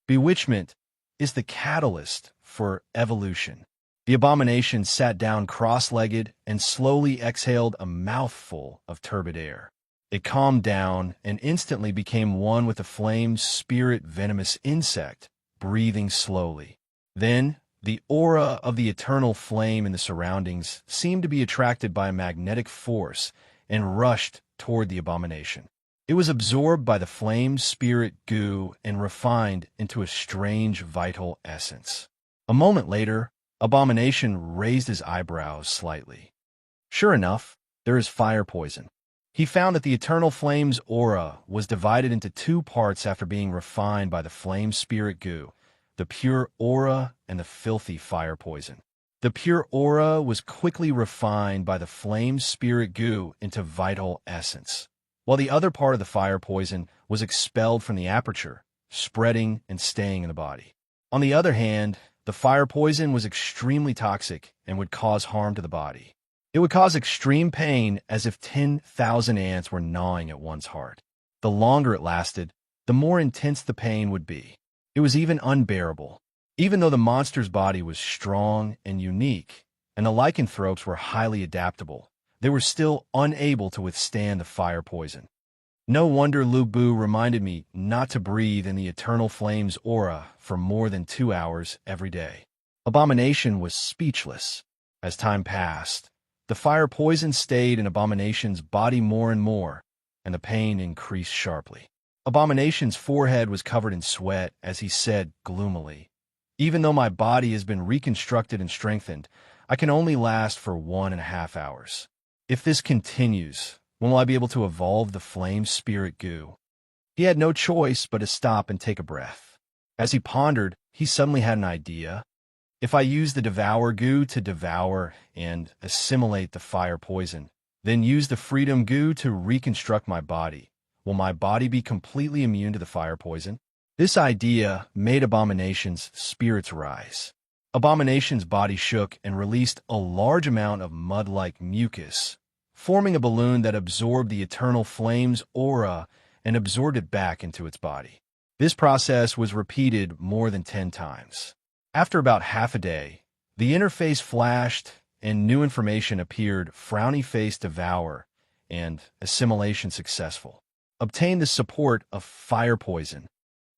Bewitchment is the catalyst for evolution. The abomination sat down cross-legged and slowly exhaled a mouthful of turbid air. It calmed down and instantly became one with the flame's spirit venomous insect, breathing slowly. Then, the aura of the eternal flame in the surroundings seemed to be attracted by a magnetic force and rushed toward the abomination. It was absorbed by the flame's spirit goo and refined into a strange vital essence. A moment later, Abomination raised his eyebrows slightly. Sure enough, there is fire poison. He found that the eternal flame's aura was divided into two parts after being refined by the flame spirit goo, the pure aura and the filthy fire poison. The pure aura was quickly refined by the flame spirit goo into vital essence, while the other part of the fire poison was expelled from the aperture, spreading and staying in the body. On the other hand, the fire poison was extremely toxic and would cause harm to the body. It would cause extreme pain as if 10,000 ants were gnawing at one's heart. The longer it lasted, the more intense the pain would be. It was even unbearable. Even though the monster's body was strong and unique, and the lycanthropes were highly adaptable, they were still unable to withstand the fire poison. No wonder Lu Bu reminded me not to breathe in the eternal flame's aura for more than 2 hours every day. Abomination was speechless. As time passed, the fire poison stayed in Abomination's body more and more, and the pain increased sharply. Abomination's forehead was covered in sweat as he said gloomily, "Even though my body has been reconstructed and strengthened, I can only last for 1.5 hours. If this continues, when will I be able to evolve the flame spirit goo?" He had no choice but to stop and take a breath. As he pondered, he suddenly had an idea. If I use the devour goo to devour and assimilate the fire poison, then use the freedom goo to reconstruct my body, will my body be completely immune to the fire poison? This idea made Abomination's spirits rise. Abomination's body shook and released a large amount of mud-like mucus, forming a balloon that absorbed the eternal flame's aura and absorbed it back into its body. This process was repeated more than 10 times. After about half a day, the interface flashed and new information appeared: frowny face devour and assimilation successful. Obtain the support of fire poison.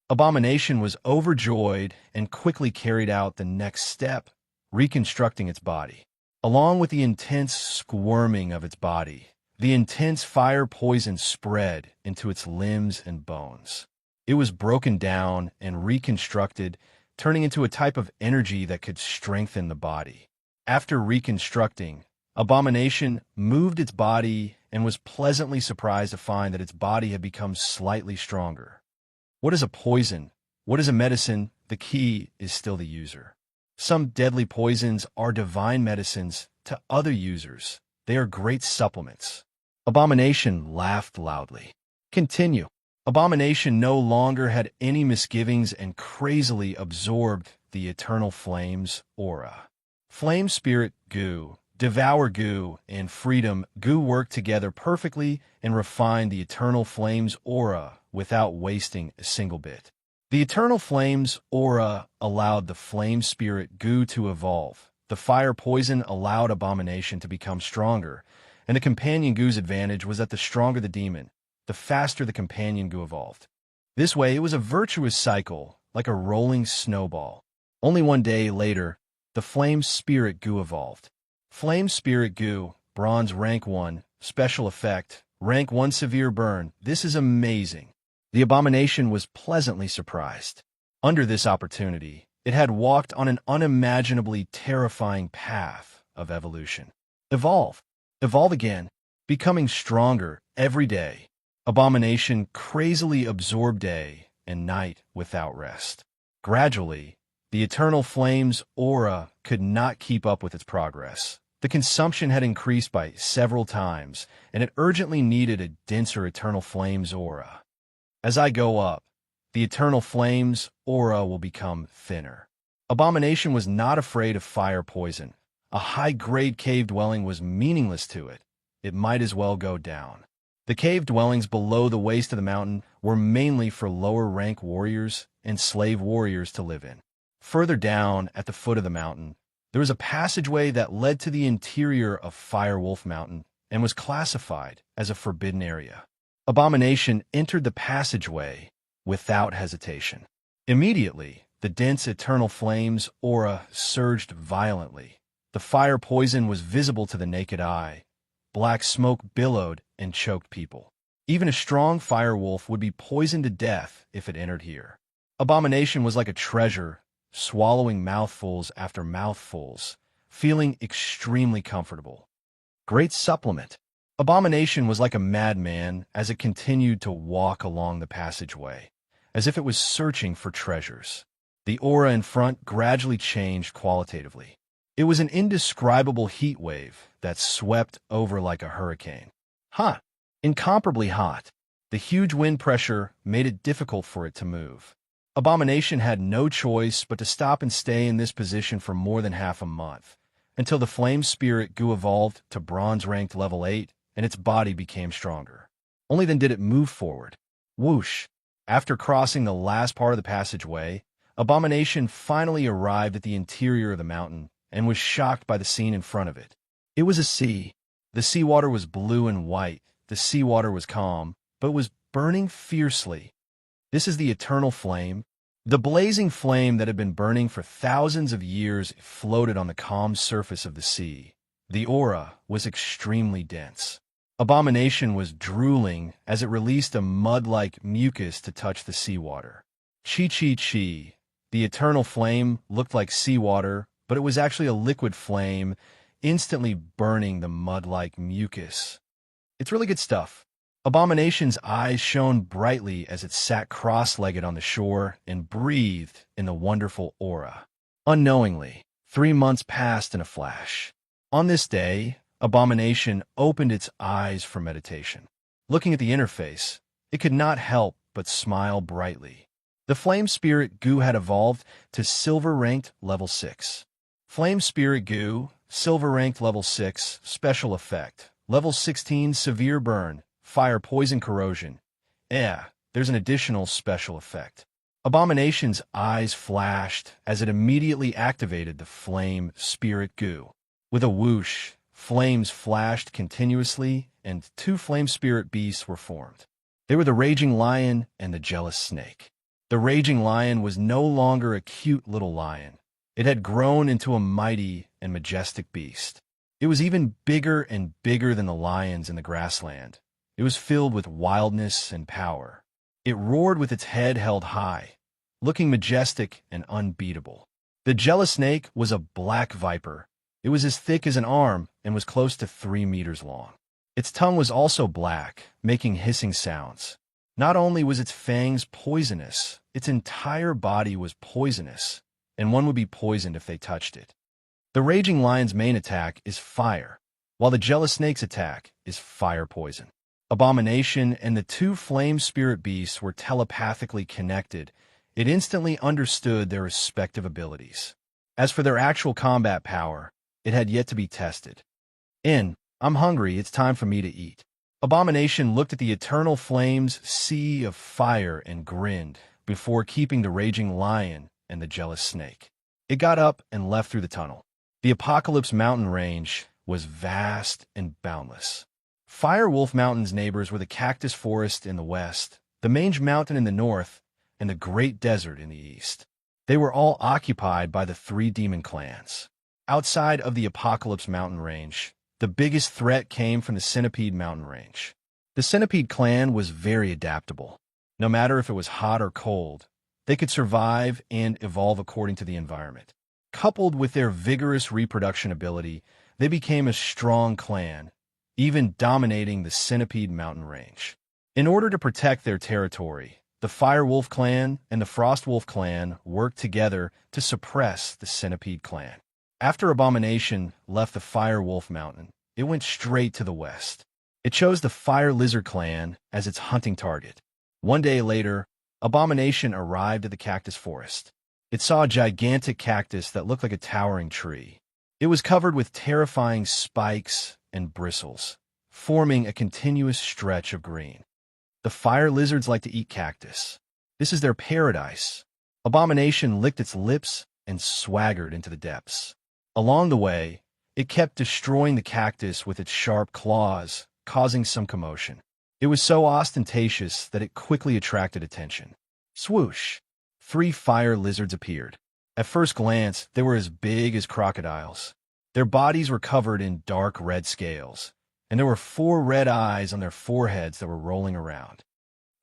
Abomination was overjoyed and quickly carried out the next step, reconstructing its body. Along with the intense squirming of its body, the intense fire poison spread into its limbs and bones. It was broken down and reconstructed, turning into a type of energy that could strengthen the body. After reconstructing, Abomination moved its body and was pleasantly surprised to find that its body had become slightly stronger. What is a poison? What is a medicine? The key is still the user. Some deadly poisons are divine medicines to other users. They are great supplements. Abomination laughed loudly. Continue. Abomination no longer had any misgivings and crazily absorbed the eternal flame's aura. Flame spirit goo, devour goo, and freedom goo worked together perfectly and refined the eternal flame's aura without wasting a single bit. The eternal flame's aura allowed the flame spirit goo to evolve. The fire poison allowed Abomination to become stronger, and the companion goo's advantage was that the stronger the demon, the faster the companion goo evolved. This way, it was a virtuous cycle, like a rolling snowball. Only 1 day later, the flame spirit goo evolved. Flame spirit goo, bronze rank 1, special effect, rank 1 severe burn. This is amazing. The Abomination was pleasantly surprised. Under this opportunity, it had walked on an unimaginably terrifying path of evolution. Evolve. Evolve again, becoming stronger every day. Abomination crazily absorbed day and night without rest. Gradually, the eternal flame's aura could not keep up with its progress. The consumption had increased by several times, and it urgently needed a denser eternal flame's aura. As I go up, the eternal flame's aura will become thinner. Abomination was not afraid of fire poison. A high-grade cave dwelling was meaningless to it. It might as well go down. The cave dwellings below the waist of the mountain were mainly for lower-rank warriors and slave warriors to live in. Further down, at the foot of the mountain, There was a passageway that led to the interior of Firewolf Mountain and was classified as a forbidden area. Abomination entered the passageway without hesitation. Immediately, the dense eternal flames aura surged violently. The fire poison was visible to the naked eye. Black smoke billowed and choked people. Even a strong firewolf would be poisoned to death if it entered here. Abomination was like a treasure, swallowing mouthfuls after mouthfuls, feeling extremely comfortable. Great supplement. Abomination was like a madman as it continued to walk along the passageway, as if it was searching for treasures. The aura in front gradually changed qualitatively. It was an indescribable heat wave that swept over like a hurricane. Hot. Incomparably hot. The huge wind pressure made it difficult for it to move. Abomination had no choice but to stop and stay in this position for more than half a month, until the flame spirit goo evolved to bronze-ranked level 8 and its body became stronger. Only then did it move forward. Whoosh! After crossing the last part of the passageway, Abomination finally arrived at the interior of the mountain and was shocked by the scene in front of it. It was a sea. The seawater was blue and white. The seawater was calm, but was burning fiercely. This is the eternal flame. The blazing flame that had been burning for thousands of years floated on the calm surface of the sea. The aura was extremely dense. Abomination was drooling as it released a mud-like mucus to touch the seawater. Chi. The eternal flame looked like seawater, but it was actually a liquid flame, instantly burning the mud-like mucus. It's really good stuff. Abomination's eyes shone brightly as it sat cross-legged on the shore and breathed in the wonderful aura. Unknowingly, 3 months passed in a flash. On this day, Abomination opened its eyes for meditation. Looking at the interface, it could not help but smile brightly. The Flame Spirit Goo had evolved to Silver-ranked level 6. Flame Spirit Goo, Silver-ranked level 6, Special Effect. Level 16, Severe Burn, Fire Poison Corrosion. There's an additional special effect. Abomination's eyes flashed as it immediately activated the Flame Spirit Goo. With a whoosh, flames flashed continuously, and 2 Flame Spirit beasts were formed. They were the Raging Lion and the Jealous Snake. The Raging Lion was no longer a cute little lion. It had grown into a mighty and majestic beast. It was even bigger and bigger than the lions in the grassland. It was filled with wildness and power. It roared with its head held high, looking majestic and unbeatable. The Jealous Snake was a black viper. It was as thick as an arm and was close to 3 meters long. Its tongue was also black, making hissing sounds. Not only was its fangs poisonous, its entire body was poisonous, and one would be poisoned if they touched it. The Raging Lion's main attack is fire, while the Jealous Snake's attack is fire poison. Abomination and the 2 Flame Spirit Beasts were telepathically connected. It instantly understood their respective abilities. As for their actual combat power, it had yet to be tested. I'm hungry, it's time for me to eat. Abomination looked at the eternal flames sea of fire and grinned before keeping the Raging Lion and the Jealous Snake. It got up and left through the tunnel. The Apocalypse Mountain range was vast and boundless. Firewolf Mountain's neighbors were the Cactus Forest in the west, the Mange Mountain in the north, and the Great Desert in the east. They were all occupied by the 3 demon clans. Outside of the Apocalypse Mountain range, the biggest threat came from the Centipede Mountain range. The Centipede clan was very adaptable. No matter if it was hot or cold, they could survive and evolve according to the environment. Coupled with their vigorous reproduction ability, they became a strong clan, even dominating the Centipede Mountain range. In order to protect their territory, the Firewolf clan and the Frostwolf clan worked together to suppress the Centipede clan. After Abomination left the Firewolf Mountain, it went straight to the west. It chose the Fire Lizard clan as its hunting target. One day later, Abomination arrived at the Cactus Forest. It saw a gigantic cactus that looked like a towering tree. It was covered with terrifying spikes and bristles, forming a continuous stretch of green. The fire lizards like to eat cactus. This is their paradise. Abomination licked its lips and swaggered into the depths. Along the way, it kept destroying the cactus with its sharp claws, causing some commotion. It was so ostentatious that it quickly attracted attention. Swoosh! 3 fire lizards appeared. At first glance, they were as big as crocodiles. Their bodies were covered in dark red scales, and there were 4 red eyes on their foreheads that were rolling around.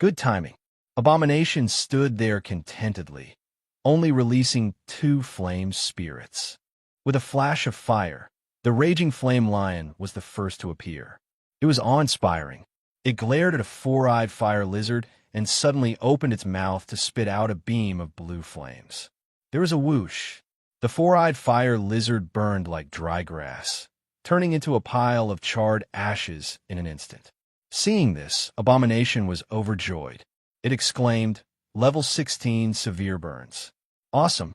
Good timing. Abomination stood there contentedly, only releasing 2 flame spirits. With a flash of fire, the raging flame lion was the first to appear. It was awe-inspiring. It glared at a 4-eyed fire lizard and suddenly opened its mouth to spit out a beam of blue flames. There was a whoosh. The 4-eyed fire lizard burned like dry grass, turning into a pile of charred ashes in an instant. Seeing this, Abomination was overjoyed. It exclaimed, "Level 16 severe burns. Awesome."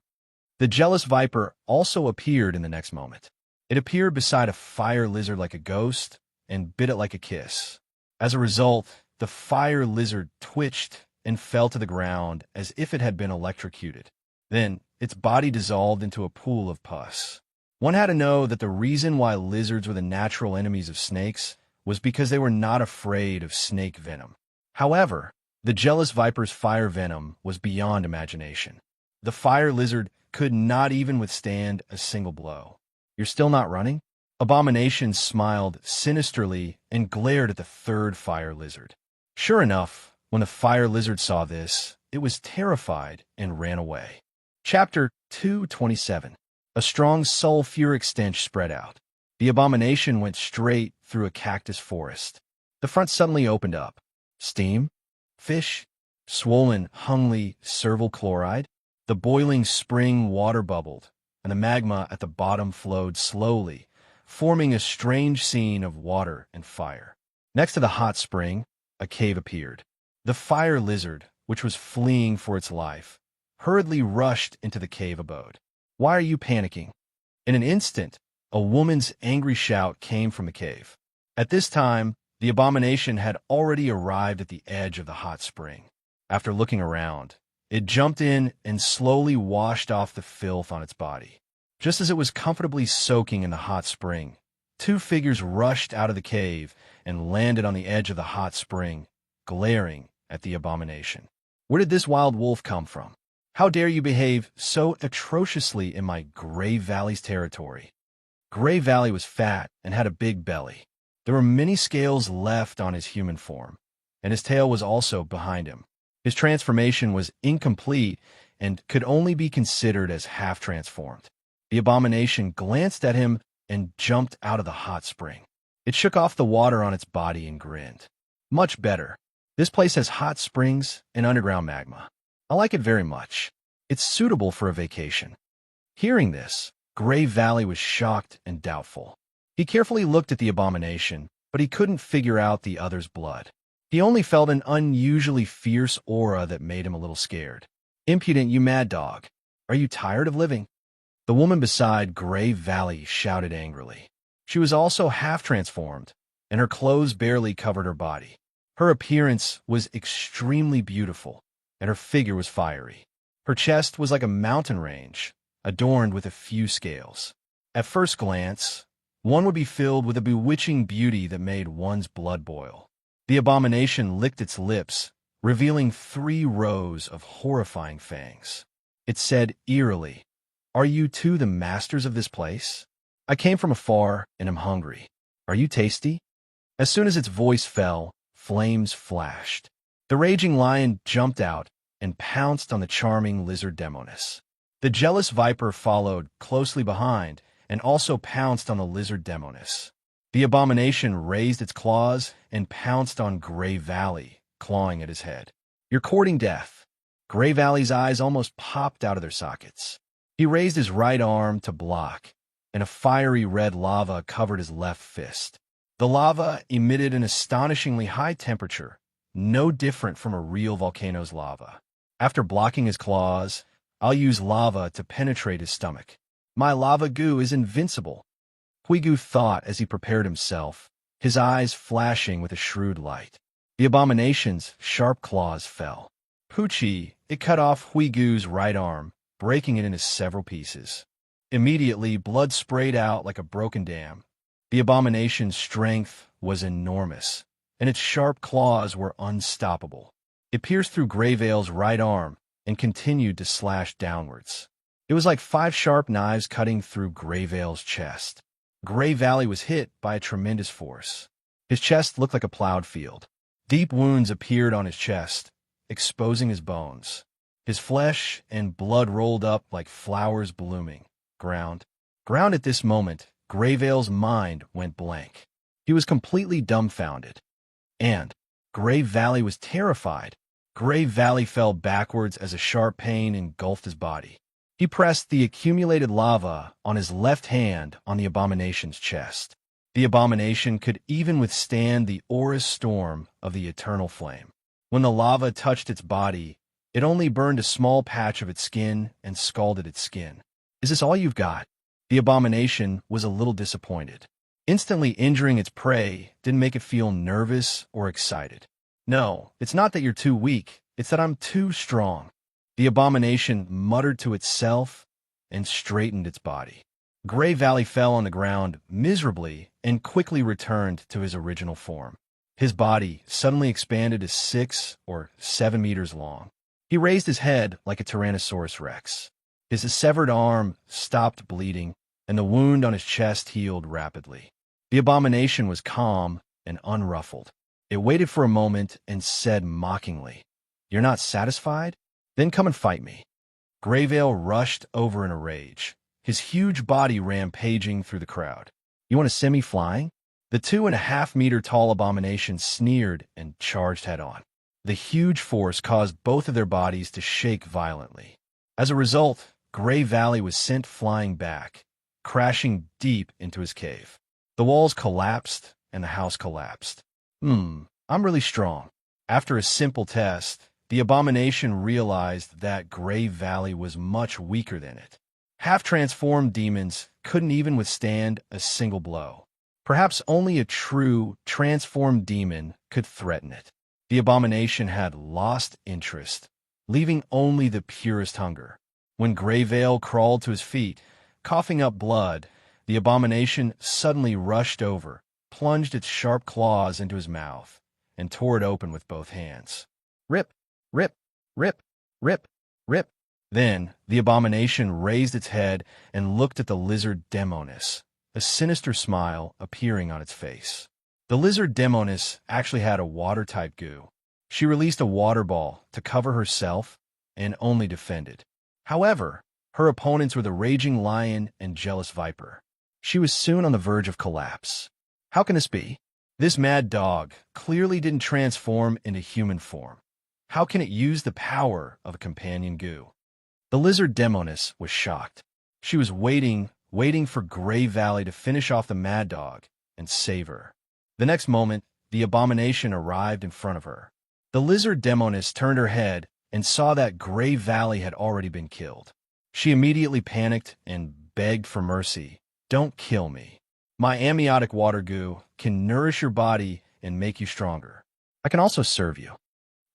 The jealous viper also appeared in the next moment. It appeared beside a fire lizard like a ghost and bit it like a kiss. As a result, the fire lizard twitched and fell to the ground as if it had been electrocuted. Then, its body dissolved into a pool of pus. One had to know that the reason why lizards were the natural enemies of snakes was because they were not afraid of snake venom. However, the jealous viper's fire venom was beyond imagination. The fire lizard could not even withstand a single blow. "You're still not running?" Abomination smiled sinisterly and glared at the 3rd fire lizard. Sure enough, when the fire lizard saw this, it was terrified and ran away. Chapter 227. A strong sulfuric stench spread out. The abomination went straight through a cactus forest. The front suddenly opened up. Steam? Fish? Swollen, hungly serval chloride? The boiling spring water bubbled, and the magma at the bottom flowed slowly, forming a strange scene of water and fire. Next to the hot spring, a cave appeared. The fire lizard, which was fleeing for its life, hurriedly rushed into the cave abode. "Why are you panicking?" In an instant, a woman's angry shout came from the cave. At this time, the abomination had already arrived at the edge of the hot spring. After looking around, it jumped in and slowly washed off the filth on its body. Just as it was comfortably soaking in the hot spring, 2 figures rushed out of the cave and landed on the edge of the hot spring, glaring at the abomination. "Where did this wild wolf come from? How dare you behave so atrociously in my Gray Valley's territory?" Gray Valley was fat and had a big belly. There were many scales left on his human form, and his tail was also behind him. His transformation was incomplete and could only be considered as half-transformed. The abomination glanced at him and jumped out of the hot spring. It shook off the water on its body and grinned. "Much better. This place has hot springs and underground magma. I like it very much. It's suitable for a vacation." Hearing this, Gray Valley was shocked and doubtful. He carefully looked at the abomination, but he couldn't figure out the other's blood. He only felt an unusually fierce aura that made him a little scared. "Impudent, you mad dog. Are you tired of living?" The woman beside Gray Valley shouted angrily. She was also half-transformed, and her clothes barely covered her body. Her appearance was extremely beautiful, and her figure was fiery. Her chest was like a mountain range, adorned with a few scales. At first glance, one would be filled with a bewitching beauty that made one's blood boil. The abomination licked its lips, revealing 3 rows of horrifying fangs. It said eerily, "Are you two the masters of this place? I came from afar and am hungry. Are you tasty?" As soon as its voice fell, flames flashed. The raging lion jumped out and pounced on the charming lizard demoness. The jealous viper followed closely behind and also pounced on the lizard demoness. The abomination raised its claws and pounced on Gray Valley, clawing at his head. "You're courting death." Gray Valley's eyes almost popped out of their sockets. He raised his right arm to block, and a fiery red lava covered his left fist. The lava emitted an astonishingly high temperature, no different from a real volcano's lava. After blocking his claws, I'll use lava to penetrate his stomach. My lava goo is invincible, Huigu thought as he prepared himself, his eyes flashing with a shrewd light. The abomination's sharp claws fell. Poochie, it cut off Huigu's right arm, breaking it into several pieces. Immediately, blood sprayed out like a broken dam. The abomination's strength was enormous, and its sharp claws were unstoppable. It pierced through Greyvale's right arm and continued to slash downwards. It was like 5 sharp knives cutting through Greyvale's chest. Grey Valley was hit by a tremendous force. His chest looked like a plowed field. Deep wounds appeared on his chest, exposing his bones. His flesh and blood rolled up like flowers blooming. Ground at this moment, Greyvale's mind went blank. He was completely dumbfounded. And Grey Valley was terrified. Grey Valley fell backwards as a sharp pain engulfed his body. He pressed the accumulated lava on his left hand on the abomination's chest. The abomination could even withstand the aurous storm of the eternal flame. When the lava touched its body, it only burned a small patch of its skin and scalded its skin. "Is this all you've got?" The abomination was a little disappointed. Instantly injuring its prey didn't make it feel nervous or excited. "No, it's not that you're too weak, it's that I'm too strong." The abomination muttered to itself and straightened its body. Grey Valley fell on the ground miserably and quickly returned to his original form. His body suddenly expanded to 6 or 7 meters long. He raised his head like a Tyrannosaurus Rex. His severed arm stopped bleeding, and the wound on his chest healed rapidly. The abomination was calm and unruffled. It waited for a moment and said mockingly, "You're not satisfied? Then come and fight me." Greyvale rushed over in a rage. His huge body rampaging through the crowd. "You want to send me flying?" The 2.5-meter-tall abomination sneered and charged head-on. The huge force caused both of their bodies to shake violently. As a result, Grey Valley was sent flying back, crashing deep into his cave. The walls collapsed, and the house collapsed. I'm really strong." After a simple test, the abomination realized that Grey Valley was much weaker than it. Half-transformed demons couldn't even withstand a single blow. Perhaps only a true, transformed demon could threaten it. The abomination had lost interest, leaving only the purest hunger. When Greyvale crawled to his feet, coughing up blood, the abomination suddenly rushed over, plunged its sharp claws into his mouth, and tore it open with both hands. Rip, rip, rip, rip, rip. Then the abomination raised its head and looked at the lizard Demoness, a sinister smile appearing on its face. The lizard Demoness actually had a water-type goo. She released a water ball to cover herself and only defended. However, her opponents were the raging lion and jealous viper. She was soon on the verge of collapse. How can this be? This mad dog clearly didn't transform into human form. How can it use the power of a companion goo? The lizard Demoness was shocked. She was waiting for Grey Valley to finish off the mad dog and save her. The next moment, the abomination arrived in front of her. The lizard Demoness turned her head and saw that Grey Valley had already been killed. She immediately panicked and begged for mercy. "Don't kill me. My amniotic water goo can nourish your body and make you stronger. I can also serve you."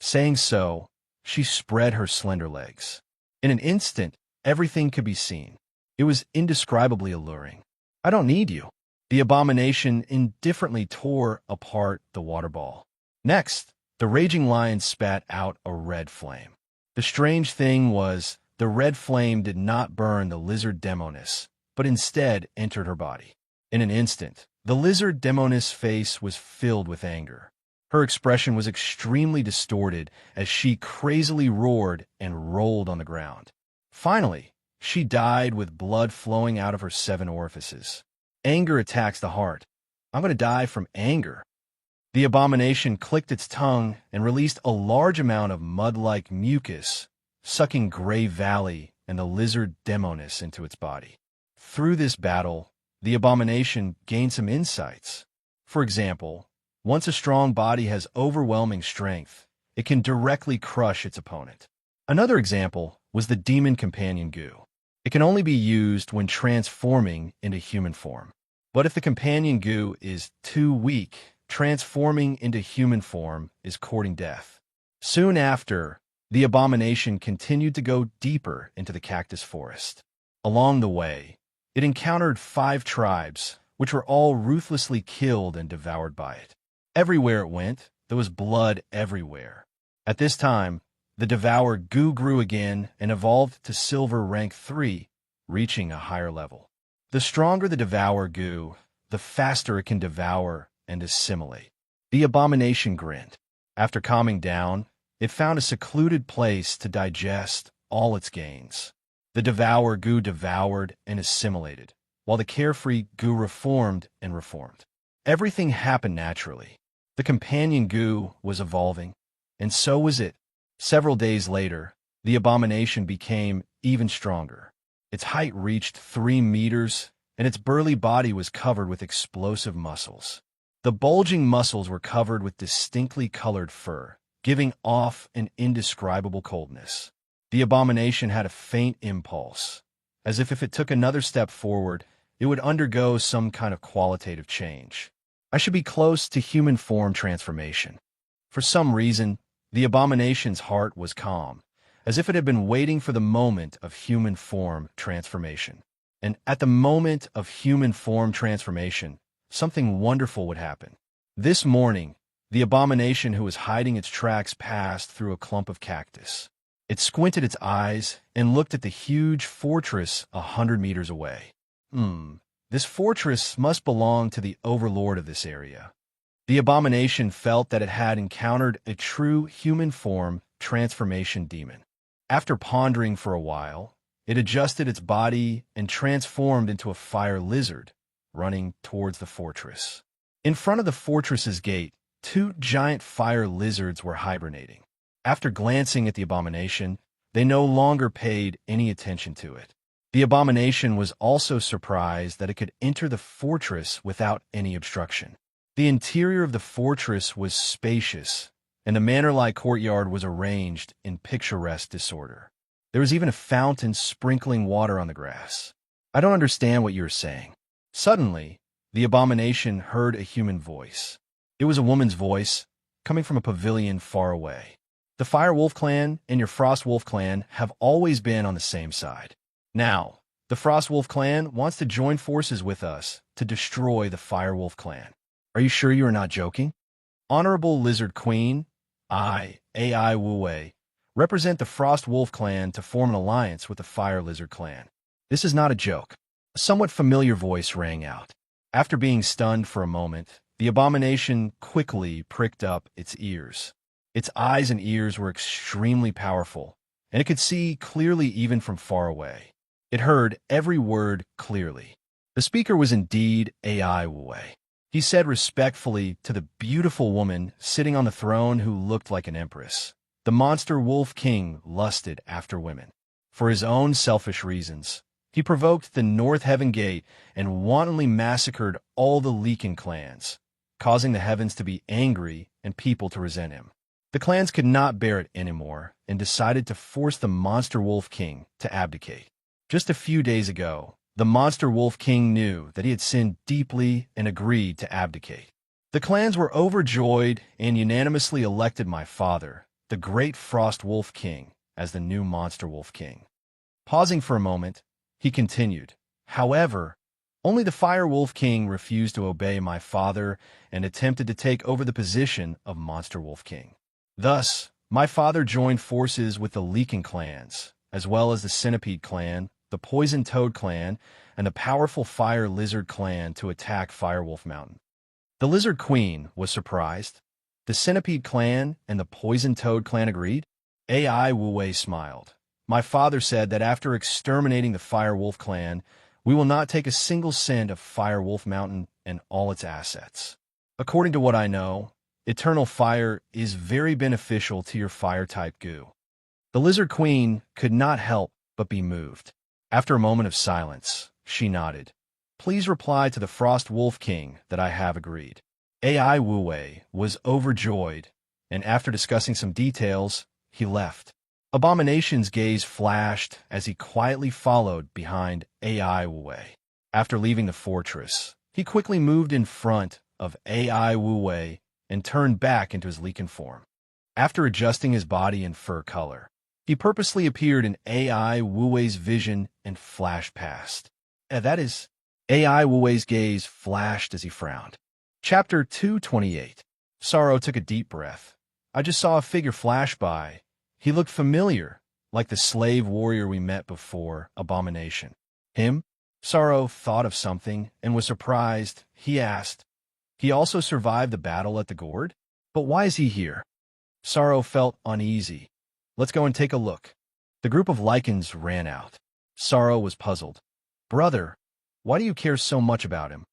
Saying so, she spread her slender legs. In an instant, everything could be seen. It was indescribably alluring. "I don't need you." The abomination indifferently tore apart the water ball. Next, the raging lion spat out a red flame. The strange thing was, the red flame did not burn the lizard Demoness, but instead entered her body. In an instant, the lizard Demoness' face was filled with anger. Her expression was extremely distorted as she crazily roared and rolled on the ground. Finally, she died with blood flowing out of her 7 orifices. Anger attacks the heart. "I'm going to die from anger." The abomination clicked its tongue and released a large amount of mud-like mucus, sucking Grey Valley and the lizard Demoness into its body. Through this battle, the abomination gained some insights. For example, once a strong body has overwhelming strength, it can directly crush its opponent. Another example was the demon companion goo. It can only be used when transforming into human form. But if the companion goo is too weak, transforming into human form is courting death. Soon after, the abomination continued to go deeper into the cactus forest. Along the way, It encountered 5 tribes, which were all ruthlessly killed and devoured by it. Everywhere it went, there was blood everywhere. At this time, the devoured goo grew again and evolved to silver rank 3, reaching a higher level. The stronger the devour goo, the faster it can devour and assimilate. The abomination grinned. After calming down, it found a secluded place to digest all its gains. The devour goo devoured and assimilated, while the carefree goo reformed and reformed. Everything happened naturally. The companion goo was evolving, and so was it. Several days later, the abomination became even stronger. Its height reached 3 meters, and its burly body was covered with explosive muscles. The bulging muscles were covered with distinctly colored fur, giving off an indescribable coldness. The abomination had a faint impulse, as if it took another step forward, it would undergo some kind of qualitative change. I should be close to human form transformation. For some reason, the abomination's heart was calm, as if it had been waiting for the moment of human form transformation. And at the moment of human form transformation, something wonderful would happen. This morning, the abomination who was hiding its tracks passed through a clump of cactus. It squinted its eyes and looked at the huge fortress 100 meters away. This fortress must belong to the overlord of this area. The abomination felt that it had encountered a true human form transformation demon. After pondering for a while, it adjusted its body and transformed into a fire lizard, running towards the fortress. In front of the fortress's gate, 2 giant fire lizards were hibernating. After glancing at the abomination, they no longer paid any attention to it. The abomination was also surprised that it could enter the fortress without any obstruction. The interior of the fortress was spacious, and the manor-like courtyard was arranged in picturesque disorder. There was even a fountain sprinkling water on the grass. I don't understand what you're saying. Suddenly, the abomination heard a human voice. It was a woman's voice, coming from a pavilion far away. The Fire Wolf clan and your Frost Wolf clan have always been on the same side. Now, the Frost Wolf clan wants to join forces with us to destroy the Fire Wolf clan. Are you sure you are not joking? Honorable Lizard Queen, AI Wu Wei, represent the Frost Wolf clan to form an alliance with the Fire Lizard clan. This is not a joke. A somewhat familiar voice rang out. After being stunned for a moment, the abomination quickly pricked up its ears. Its eyes and ears were extremely powerful, and it could see clearly even from far away. It heard every word clearly. The speaker was indeed AI Wu Wei. He said respectfully to the beautiful woman sitting on the throne who looked like an empress. The monster Wolf King lusted after women. For his own selfish reasons, he provoked the North Heaven Gate and wantonly massacred all the Leakin clans, causing the heavens to be angry and people to resent him. The clans could not bear it anymore and decided to force the Monster Wolf King to abdicate. Just a few days ago, the Monster Wolf King knew that he had sinned deeply and agreed to abdicate. The clans were overjoyed and unanimously elected my father, the Great Frost Wolf King, as the new Monster Wolf King. Pausing for a moment, he continued, however, only the Fire Wolf King refused to obey my father and attempted to take over the position of Monster Wolf King. Thus, my father joined forces with the Leakin clans, as well as the Centipede clan, the Poison Toad clan, and the powerful Fire Lizard clan to attack Firewolf Mountain. The Lizard Queen was surprised. The Centipede clan and the Poison Toad clan agreed. AI Wu Wei smiled. My father said that after exterminating the Firewolf clan, we will not take a single cent of Firewolf Mountain and all its assets. According to what I know, eternal fire is very beneficial to your fire-type goo. The Lizard Queen could not help but be moved. After a moment of silence, she nodded. Please reply to the Frost Wolf King that I have agreed. AI Wu Wei was overjoyed, and after discussing some details, he left. Abomination's gaze flashed as he quietly followed behind AI Wu Wei. After leaving the fortress, he quickly moved in front of AI Wu Wei and turned back into his Leakin form. After adjusting his body and fur color, he purposely appeared in AI Wu Wei's vision and flashed past. That is, AI Wuwei's gaze flashed as he frowned. Chapter 228. Sorrow took a deep breath. I just saw a figure flash by. He looked familiar, like the slave warrior we met before, Abomination. Him? Sorrow thought of something and was surprised. He asked, he also survived the battle at the gourd? But why is he here? Sorrow felt uneasy. Let's go and take a look. The group of lichens ran out. Sorrow was puzzled. Brother, why do you care so much about him?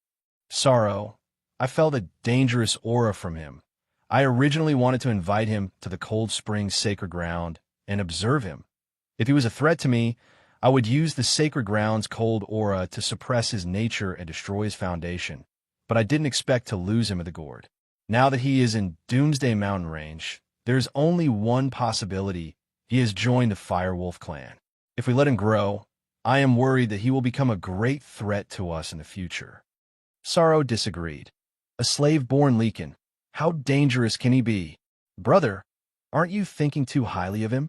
Sorrow, I felt a dangerous aura from him. I originally wanted to invite him to the cold spring's sacred ground and observe him. If he was a threat to me, I would use the sacred ground's cold aura to suppress his nature and destroy his foundation. But I didn't expect to lose him at the gourd. Now that he is in Doomsday Mountain Range, there's only one possibility. He has joined the Firewolf clan. If we let him grow, I am worried that he will become a great threat to us in the future. Sorrow disagreed. A slave-born lichen. How dangerous can he be? Brother, aren't you thinking too highly of him?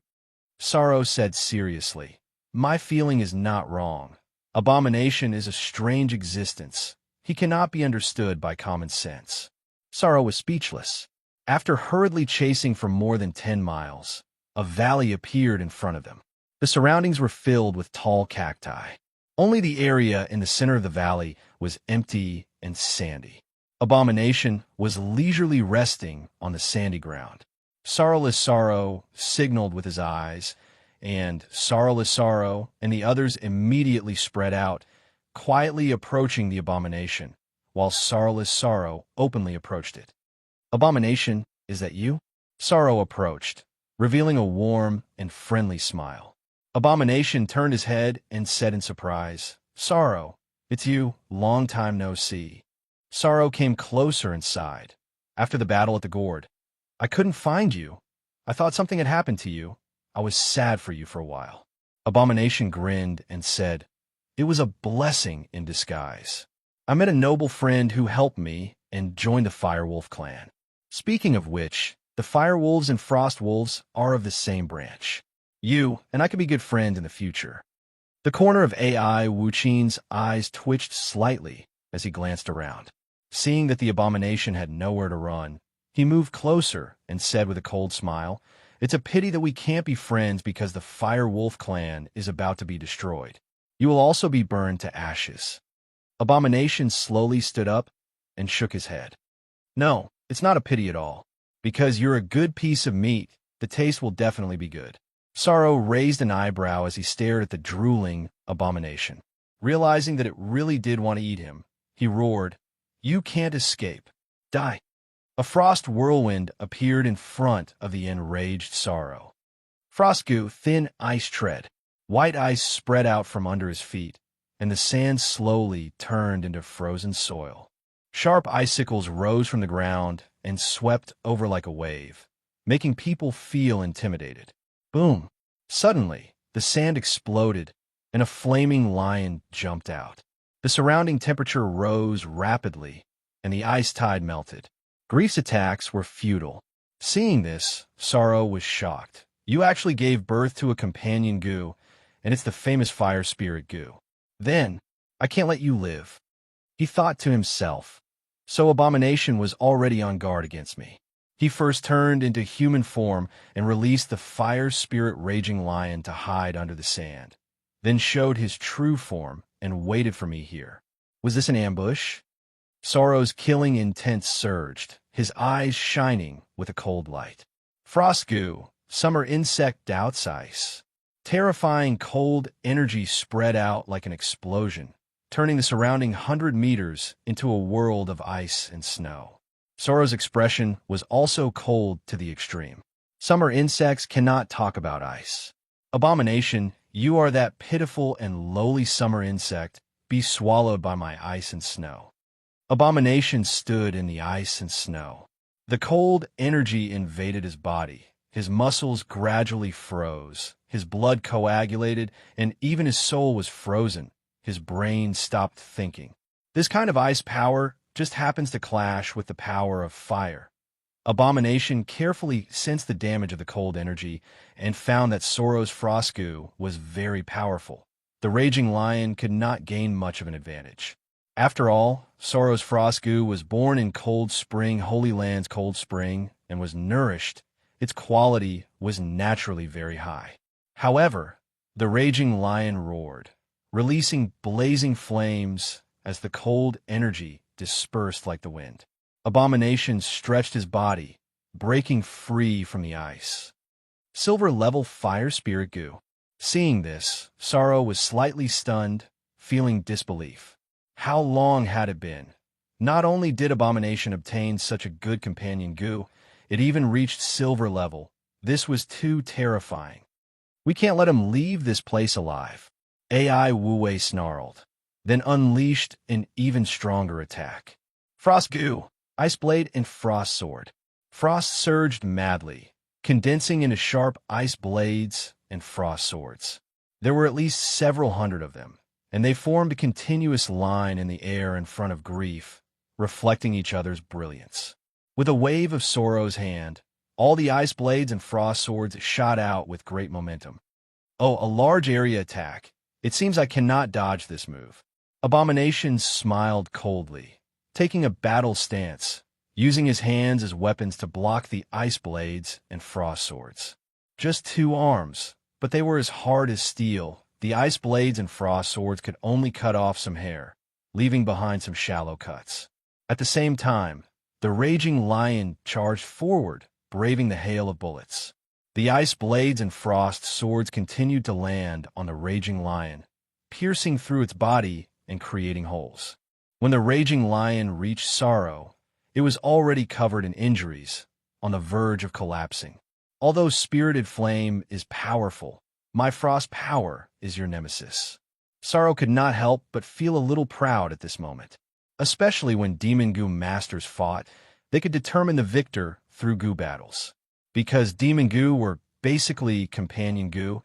Sorrow said seriously. My feeling is not wrong. Abomination is a strange existence. He cannot be understood by common sense. Sorrow was speechless. After hurriedly chasing for more than 10 miles, a valley appeared in front of them. The surroundings were filled with tall cacti. Only the area in the center of the valley was empty and sandy. Abomination was leisurely resting on the sandy ground. Sorrowless Sorrow signaled with his eyes, and Sorrowless Sorrow and the others immediately spread out, quietly approaching the Abomination, while Sorrowless Sorrow openly approached it. Abomination, is that you? Sorrow approached, revealing a warm and friendly smile. Abomination turned his head and said in surprise, Sorrow, it's you, long time no see. Sorrow came closer and sighed. After the battle at the gourd, I couldn't find you. I thought something had happened to you. I was sad for you for a while. Abomination grinned and said, it was a blessing in disguise. I met a noble friend who helped me and joined the Firewolf clan. Speaking of which, the Firewolves and Frostwolves are of the same branch. You and I could be good friends in the future. The corner of AI Wuqin's eyes twitched slightly as he glanced around. Seeing that the Abomination had nowhere to run, he moved closer and said with a cold smile, it's a pity that we can't be friends because the Firewolf clan is about to be destroyed. You will also be burned to ashes. Abomination slowly stood up and shook his head. No, it's not a pity at all. Because you're a good piece of meat, the taste will definitely be good. Sorrow raised an eyebrow as he stared at the drooling Abomination. Realizing that it really did want to eat him, he roared, you can't escape. Die. A frost whirlwind appeared in front of the enraged Sorrow. Frostgoo, thin ice tread. White ice spread out from under his feet, and the sand slowly turned into frozen soil. Sharp icicles rose from the ground and swept over like a wave, making people feel intimidated. Boom! Suddenly, the sand exploded, and a flaming lion jumped out. The surrounding temperature rose rapidly, and the ice tide melted. Grief's attacks were futile. Seeing this, Sorrow was shocked. You actually gave birth to a companion goo, and it's the famous fire spirit goo. Then, I can't let you live. He thought to himself. So Abomination was already on guard against me. He first turned into human form and released the fire spirit raging lion to hide under the sand, then showed his true form and waited for me here. Was this an ambush? Sorrow's killing intent surged, his eyes shining with a cold light. Frostgoo, summer insect doubts ice. Terrifying cold energy spread out like an explosion, turning the surrounding 100 meters into a world of ice and snow. Sorrow's expression was also cold to the extreme. Summer insects cannot talk about ice. Abomination, you are that pitiful and lowly summer insect, be swallowed by my ice and snow. Abomination stood in the ice and snow. The cold energy invaded his body. His muscles gradually froze. His blood coagulated, and even his soul was frozen. His brain stopped thinking. This kind of ice power just happens to clash with the power of fire. Abomination carefully sensed the damage of the cold energy and found that Sorrow's Frostgoo was very powerful. the raging lion could not gain much of an advantage. After all, Sorrow's frost goo was born in Cold Spring, Holy Land's cold spring, and was nourished. Its quality was naturally very high. However, the raging lion roared, releasing blazing flames as the cold energy dispersed like the wind. Abomination stretched his body, breaking free from the ice. Silver level fire spirit goo. Seeing this, Sorrow was slightly stunned, feeling disbelief. How long had it been? Not only did Abomination obtain such a good companion goo, it even reached silver level. This was too terrifying. We can't let him leave this place alive. AI Wu-Wei snarled, then unleashed an even stronger attack. Frost goo, ice blade, and frost sword. Frost surged madly, condensing into sharp ice blades and frost swords. There were at least several hundred of them, and they formed a continuous line in the air in front of Grief, reflecting each other's brilliance. With a wave of Sorrow's hand, all the ice blades and frost swords shot out with great momentum. Oh, a large area attack. It seems I cannot dodge this move. Abomination smiled coldly, taking a battle stance, using his hands as weapons to block the ice blades and frost swords. Just 2 arms, but they were as hard as steel. The ice blades and frost swords could only cut off some hair, leaving behind some shallow cuts. At the same time, the raging lion charged forward, braving the hail of bullets. The ice blades and frost swords continued to land on the raging lion, piercing through its body and creating holes. When the raging lion reached Sorrow, it was already covered in injuries, on the verge of collapsing. Although Spirited Flame is powerful, my frost power is your nemesis. Sorrow could not help but feel a little proud at this moment. Especially when Demon Goo Masters fought, they could determine the victor through goo battles. Because Demon Goo were basically companion goo,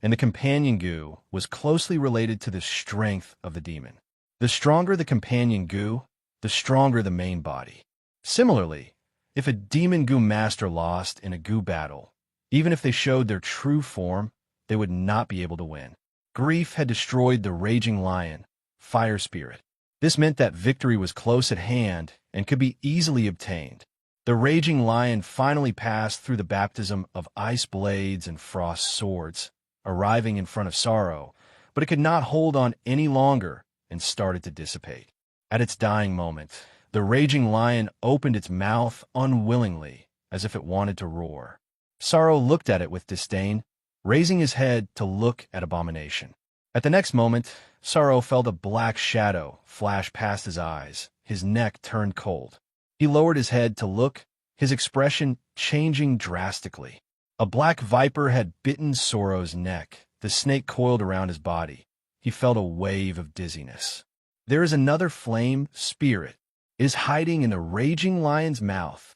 and the companion goo was closely related to the strength of the demon. The stronger the companion goo, the stronger the main body. Similarly, if a Demon Goo Master lost in a goo battle, even if they showed their true form, they would not be able to win. Grief had destroyed the raging lion, Fire Spirit. This meant that victory was close at hand and could be easily obtained. The raging lion finally passed through the baptism of ice blades and frost swords, arriving in front of Sorrow, but it could not hold on any longer and started to dissipate. At its dying moment, the raging lion opened its mouth unwillingly, as if it wanted to roar. Sorrow looked at it with disdain, raising his head to look at Abomination. At the next moment, Sorrow felt a black shadow flash past his eyes. His neck turned cold. He lowered his head to look, his expression changing drastically. A black viper had bitten Sorrow's neck. The snake coiled around his body. He felt a wave of dizziness. There is another flame spirit. It is hiding in the raging lion's mouth.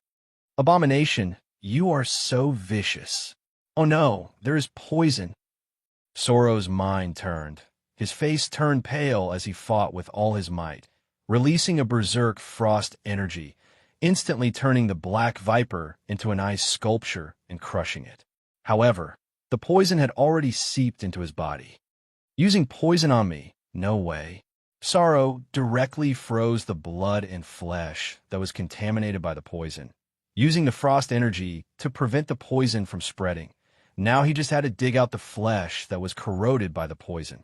Abomination, you are so vicious. Oh no, there is poison. Sorrow's mind turned. His face turned pale as he fought with all his might, releasing a berserk frost energy, instantly turning the black viper into an ice sculpture and crushing it. However, the poison had already seeped into his body. Using poison on me? No way. Sorrow directly froze the blood and flesh that was contaminated by the poison, using the frost energy to prevent the poison from spreading. Now he just had to dig out the flesh that was corroded by the poison.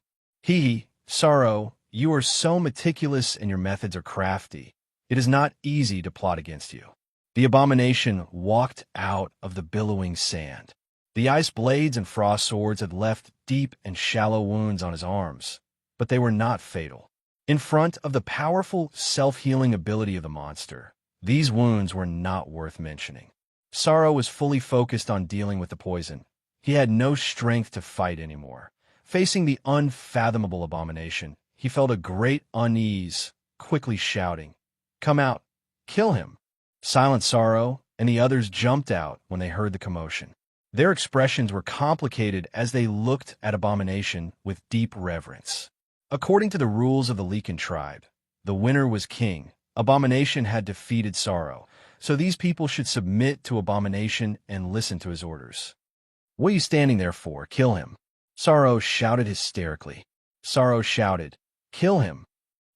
Sorrow, you are so meticulous and your methods are crafty. It is not easy to plot against you. The Abomination walked out of the billowing sand. The ice blades and frost swords had left deep and shallow wounds on his arms, but they were not fatal. In front of the powerful self-healing ability of the monster, these wounds were not worth mentioning. Sorrow was fully focused on dealing with the poison. He had no strength to fight anymore. Facing the unfathomable Abomination, he felt a great unease, quickly shouting, "Come out! Kill him!" Silent Sorrow and the others jumped out when they heard the commotion. Their expressions were complicated as they looked at Abomination with deep reverence. According to the rules of the Leakin tribe, the winner was king. Abomination had defeated Sorrow, so these people should submit to Abomination and listen to his orders. "What are you standing there for? Kill him!" Sorrow shouted hysterically. Sorrow shouted, "Kill him!"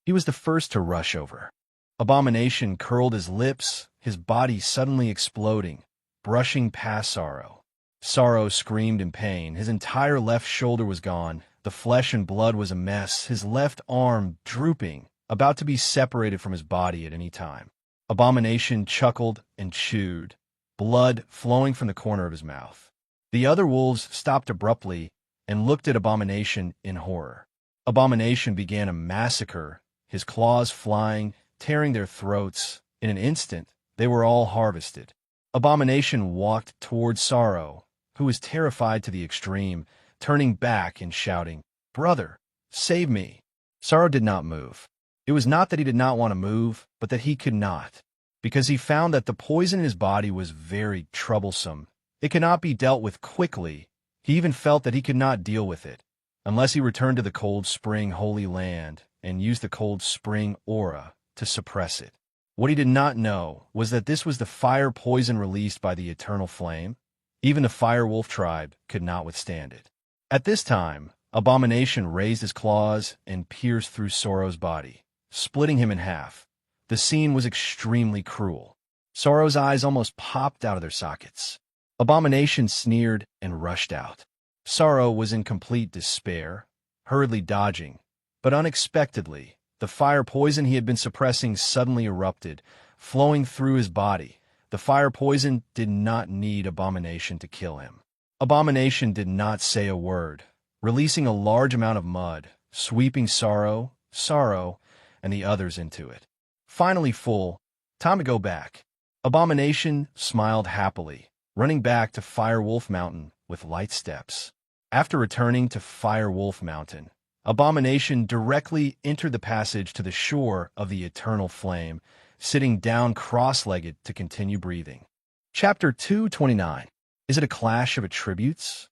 He was the first to rush over. Abomination curled his lips, his body suddenly exploding, brushing past Sorrow. Sorrow screamed in pain. His entire left shoulder was gone. The flesh and blood was a mess, his left arm drooping, about to be separated from his body at any time. Abomination chuckled and chewed, blood flowing from the corner of his mouth. The other wolves stopped abruptly and looked at Abomination in horror. Abomination began a massacre, his claws flying, tearing their throats. In an instant, they were all harvested. Abomination walked toward Sorrow, who was terrified to the extreme, turning back and shouting, "Brother, save me!" Sorrow did not move. It was not that he did not want to move, but that he could not, because he found that the poison in his body was very troublesome. It could not be dealt with quickly. He even felt that he could not deal with it, unless he returned to the Cold Spring Holy Land and used the Cold Spring aura to suppress it. What he did not know was that this was the fire poison released by the eternal flame. Even the Fire Wolf tribe could not withstand it. At this time, Abomination raised his claws and pierced through Sorrow's body, splitting him in half. The scene was extremely cruel. Sorrow's eyes almost popped out of their sockets. Abomination sneered and rushed out. Sorrow was in complete despair, hurriedly dodging, but unexpectedly, the fire poison he had been suppressing suddenly erupted, flowing through his body. The fire poison did not need Abomination to kill him. Abomination did not say a word, releasing a large amount of mud, sweeping Sorrow, and the others into it. Finally full, time to go back. Abomination smiled happily, running back to Fire Wolf Mountain with light steps. After returning to Fire Wolf Mountain, Abomination directly entered the passage to the shore of the eternal flame, sitting down cross-legged to continue breathing. Chapter 229. Is it a clash of attributes?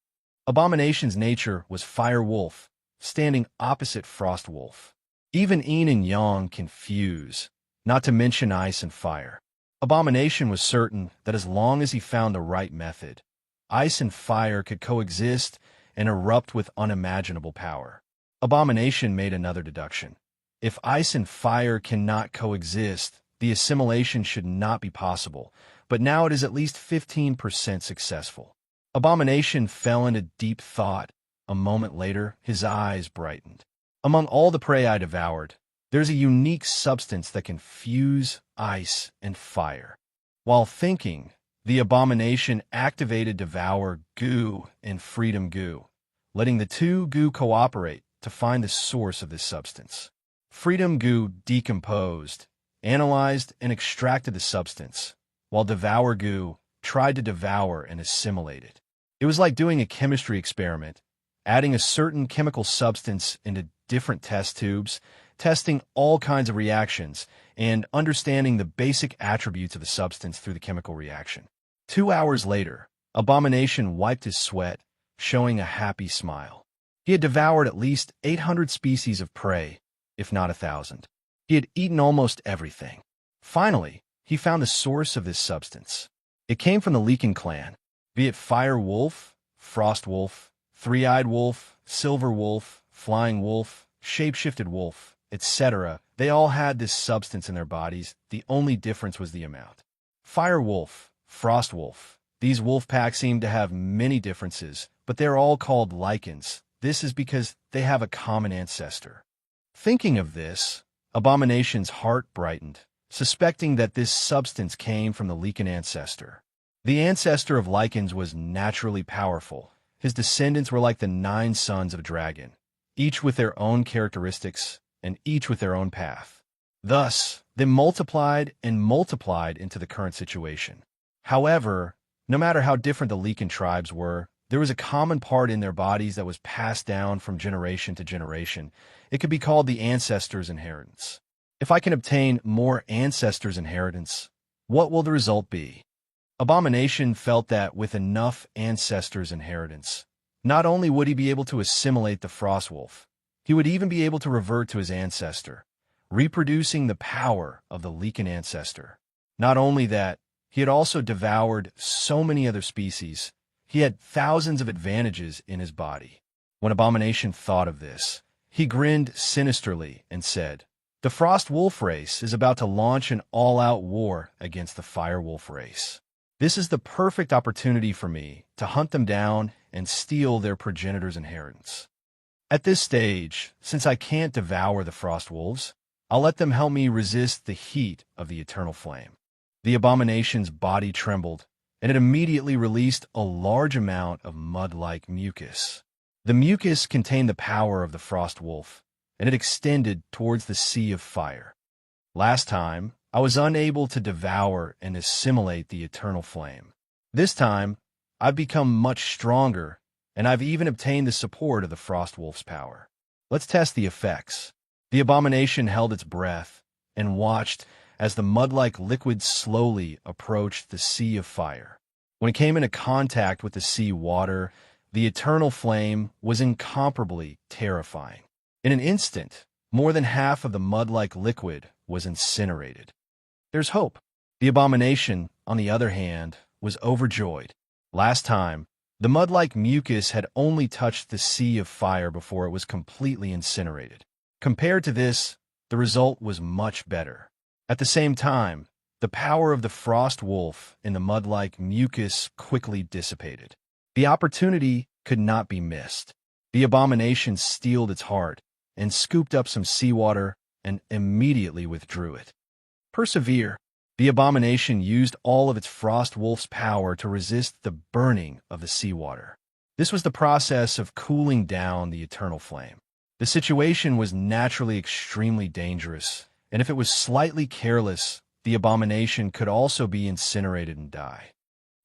Abomination's nature was Fire Wolf, standing opposite Frost Wolf. Even yin and yang can fuse, not to mention ice and fire. Abomination was certain that as long as he found the right method, ice and fire could coexist and erupt with unimaginable power. Abomination made another deduction. If ice and fire cannot coexist, the assimilation should not be possible, but now it is at least 15% successful. Abomination fell into deep thought. A moment later, his eyes brightened. Among all the prey I devoured, there's a unique substance that can fuse ice and fire. While thinking, the Abomination activated Devour Goo and Freedom Goo, letting the two goo cooperate to find the source of this substance. Freedom Goo decomposed, analyzed, and extracted the substance, while Devour Goo tried to devour and assimilate it. It was like doing a chemistry experiment, adding a certain chemical substance into different test tubes, testing all kinds of reactions, and understanding the basic attributes of the substance through the chemical reaction. 2 hours later, Abomination wiped his sweat, showing a happy smile. He had devoured at least 800 species of prey, if not 1,000. He had eaten almost everything. Finally, he found the source of this substance. It came from the Leakin clan, be it Fire Wolf, Frost Wolf, Three-Eyed Wolf, Silver Wolf, Flying Wolf, Shape-Shifted Wolf, etc. They all had this substance in their bodies. The only difference was the amount. Fire Wolf, Frost Wolf. These wolf packs seem to have many differences, but they're all called lichens. This is because they have a common ancestor. Thinking of this, Abomination's heart brightened, suspecting that this substance came from the Leakin ancestor. The ancestor of lichens was naturally powerful. His descendants were like the 9 sons of a dragon, each with their own characteristics and each with their own path. Thus, they multiplied and multiplied into the current situation. However, no matter how different the Leakin tribes were, there was a common part in their bodies that was passed down from generation to generation. It could be called the ancestor's inheritance. If I can obtain more ancestors' inheritance, what will the result be? Abomination felt that with enough ancestors' inheritance, not only would he be able to assimilate the Frost Wolf, he would even be able to revert to his ancestor, reproducing the power of the Leakin ancestor. Not only that, he had also devoured so many other species. He had thousands of advantages in his body. When Abomination thought of this, He grinned sinisterly and said, "The Frost Wolf race is about to launch an all-out war against the Fire Wolf race. This is the perfect opportunity for me to hunt them down and steal their progenitor's inheritance. At this stage, since I can't devour the Frost Wolves, I'll let them help me resist the heat of the eternal flame." The abomination's body trembled, and it immediately released a large amount of mud-like mucus. The mucus contained the power of the Frost Wolf, and it extended towards the sea of fire. Last time, I was unable to devour and assimilate the eternal flame. This time, I've become much stronger, and I've even obtained the support of the Frost Wolf's power. Let's test the effects. The abomination held its breath and watched as the mud-like liquid slowly approached the sea of fire. When it came into contact with the sea water, the eternal flame was incomparably terrifying. In an instant, more than half of the mud-like liquid was incinerated. There's hope. The abomination, on the other hand, was overjoyed. Last time, the mud-like mucus had only touched the sea of fire before it was completely incinerated. Compared to this, the result was much better. At the same time, the power of the Frost Wolf in the mud-like mucus quickly dissipated. The opportunity could not be missed. The abomination steeled its heart and scooped up some seawater and immediately withdrew it. Persevere. The abomination used all of its Frost Wolf's power to resist the burning of the seawater. This was the process of cooling down the eternal flame. The situation was naturally extremely dangerous, and if it was slightly careless, the abomination could also be incinerated and die.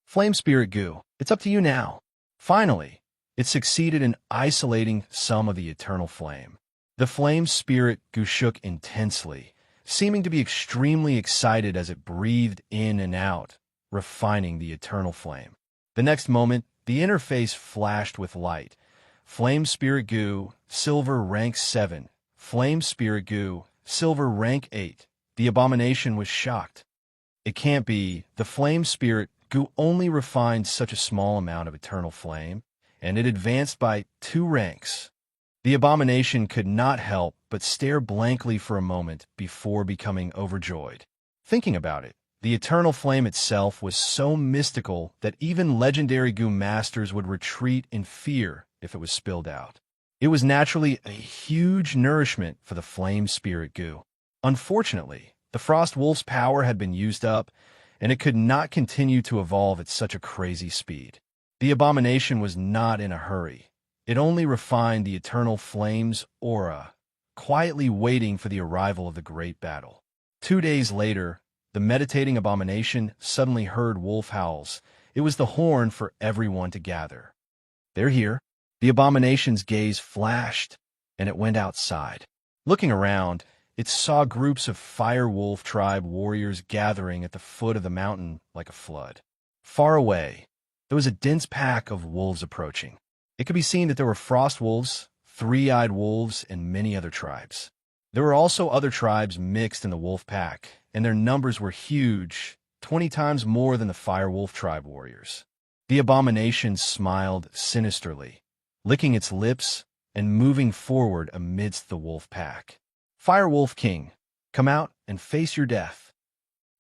Flame Spirit Goo, it's up to you now. Finally, it succeeded in isolating some of the eternal flame. The Flame Spirit Goo shook intensely, seeming to be extremely excited as it breathed in and out, refining the eternal flame. The next moment, the interface flashed with light. Flame Spirit Goo, Silver Rank 7. Flame Spirit Goo, Silver Rank 8. The abomination was shocked. It can't be. The Flame Spirit Goo only refined such a small amount of eternal flame, and it advanced by 2 ranks. The abomination could not help but stare blankly for a moment before becoming overjoyed. Thinking about it, the eternal flame itself was so mystical that even legendary goo masters would retreat in fear if it was spilled out. It was naturally a huge nourishment for the Flame Spirit Goo. Unfortunately, the Frost Wolf's power had been used up, and it could not continue to evolve at such a crazy speed. The abomination was not in a hurry. It only refined the eternal flame's aura, quietly waiting for the arrival of the great battle. 2 days later, the meditating abomination suddenly heard wolf howls. It was the horn for everyone to gather. "They're here." The abomination's gaze flashed, and it went outside. Looking around, it saw groups of Fire Wolf tribe warriors gathering at the foot of the mountain like a flood. Far away, there was a dense pack of wolves approaching. It could be seen that there were Frost Wolves, Three-Eyed Wolves, and many other tribes. There were also other tribes mixed in the wolf pack, and their numbers were huge, 20 times more than the Fire Wolf tribe warriors. The abomination smiled sinisterly, licking its lips and moving forward amidst the wolf pack. "Fire Wolf King, come out and face your death."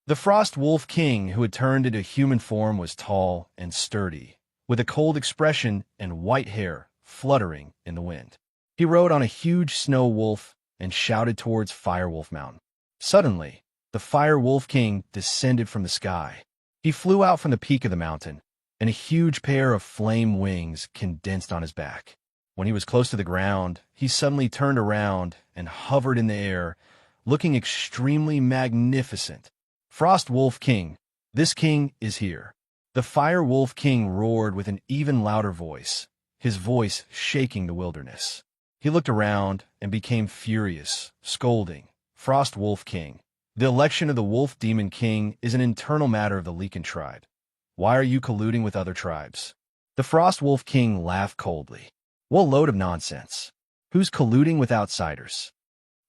The Frost Wolf King, who had turned into human form, was tall and sturdy, with a cold expression and white hair fluttering in the wind. He rode on a huge snow wolf and shouted towards Fire Wolf Mountain. Suddenly, the Fire Wolf King descended from the sky. He flew out from the peak of the mountain, and a huge pair of flame wings condensed on his back. When he was close to the ground, he suddenly turned around and hovered in the air, looking extremely magnificent. "Frost Wolf King, this king is here." The Fire Wolf King roared with an even louder voice, his voice shaking the wilderness. He looked around and became furious, scolding, "Frost Wolf King, the election of the Wolf Demon King is an internal matter of the Leakin tribe. Why are you colluding with other tribes?" The Frost Wolf King laughed coldly. "What load of nonsense! Who's colluding with outsiders?"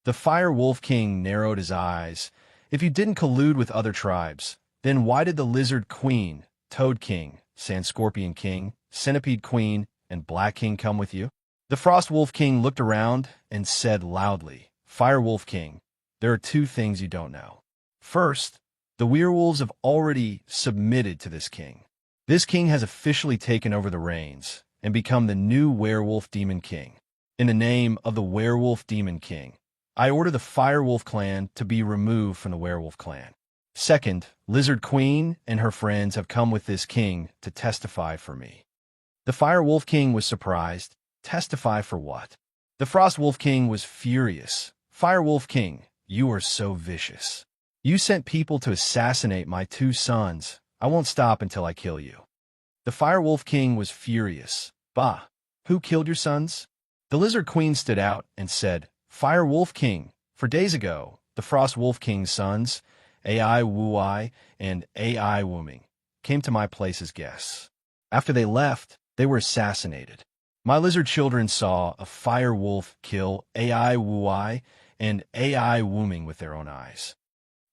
The Fire Wolf King narrowed his eyes. "If you didn't collude with other tribes, then why did the Lizard Queen, Toad King, Sand Scorpion King, Centipede Queen, and Black King come with you?" The Frost Wolf King looked around and said loudly, Fire Wolf King, there are two things you don't know. First, the werewolves have already submitted to this king. This king has officially taken over the reins and become the new Werewolf Demon King. In the name of the Werewolf Demon King, I order the Fire Wolf clan to be removed from the Werewolf clan. Second, Lizard Queen and her friends have come with this king to testify for me. The Fire Wolf King was surprised. Testify for what? The Frost Wolf King was furious. Fire Wolf King, you are so vicious. You sent people to assassinate my two sons. I won't stop until I kill you. The Fire Wolf King was furious. Bah! Who killed your sons? The Lizard Queen stood out and said, Fire Wolf King, for days ago, the Frost Wolf King's sons, Ai Wuai and Ai Wuming, came to my place as guests. After they left, they were assassinated. My lizard children saw a fire wolf kill Ai Wuai and Ai Wuming with their own eyes.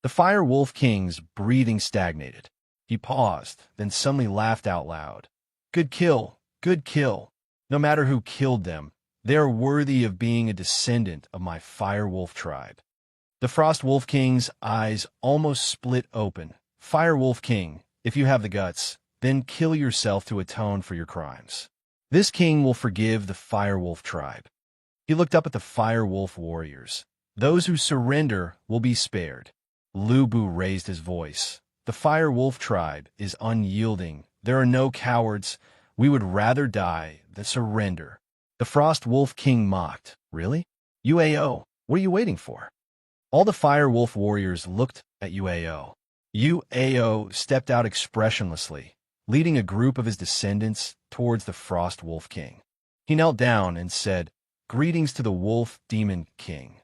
The Fire Wolf King's breathing stagnated. He paused, then suddenly laughed out loud. Good kill, good kill. No matter who killed them, they are worthy of being a descendant of my Fire Wolf tribe. The Frost Wolf King's eyes almost split open. Fire Wolf King, if you have the guts, then kill yourself to atone for your crimes. This king will forgive the Fire Wolf tribe. He looked up at the Fire Wolf warriors. Those who surrender will be spared. Lu Bu raised his voice. The Fire Wolf tribe is unyielding. There are no cowards. We would rather die than surrender. The Frost Wolf King mocked. Really? Uao, what are you waiting for? All the Fire Wolf warriors looked at Uao. Uao stepped out expressionlessly, leading a group of his descendants towards the Frost Wolf King. He knelt down and said, Greetings to the Wolf Demon King.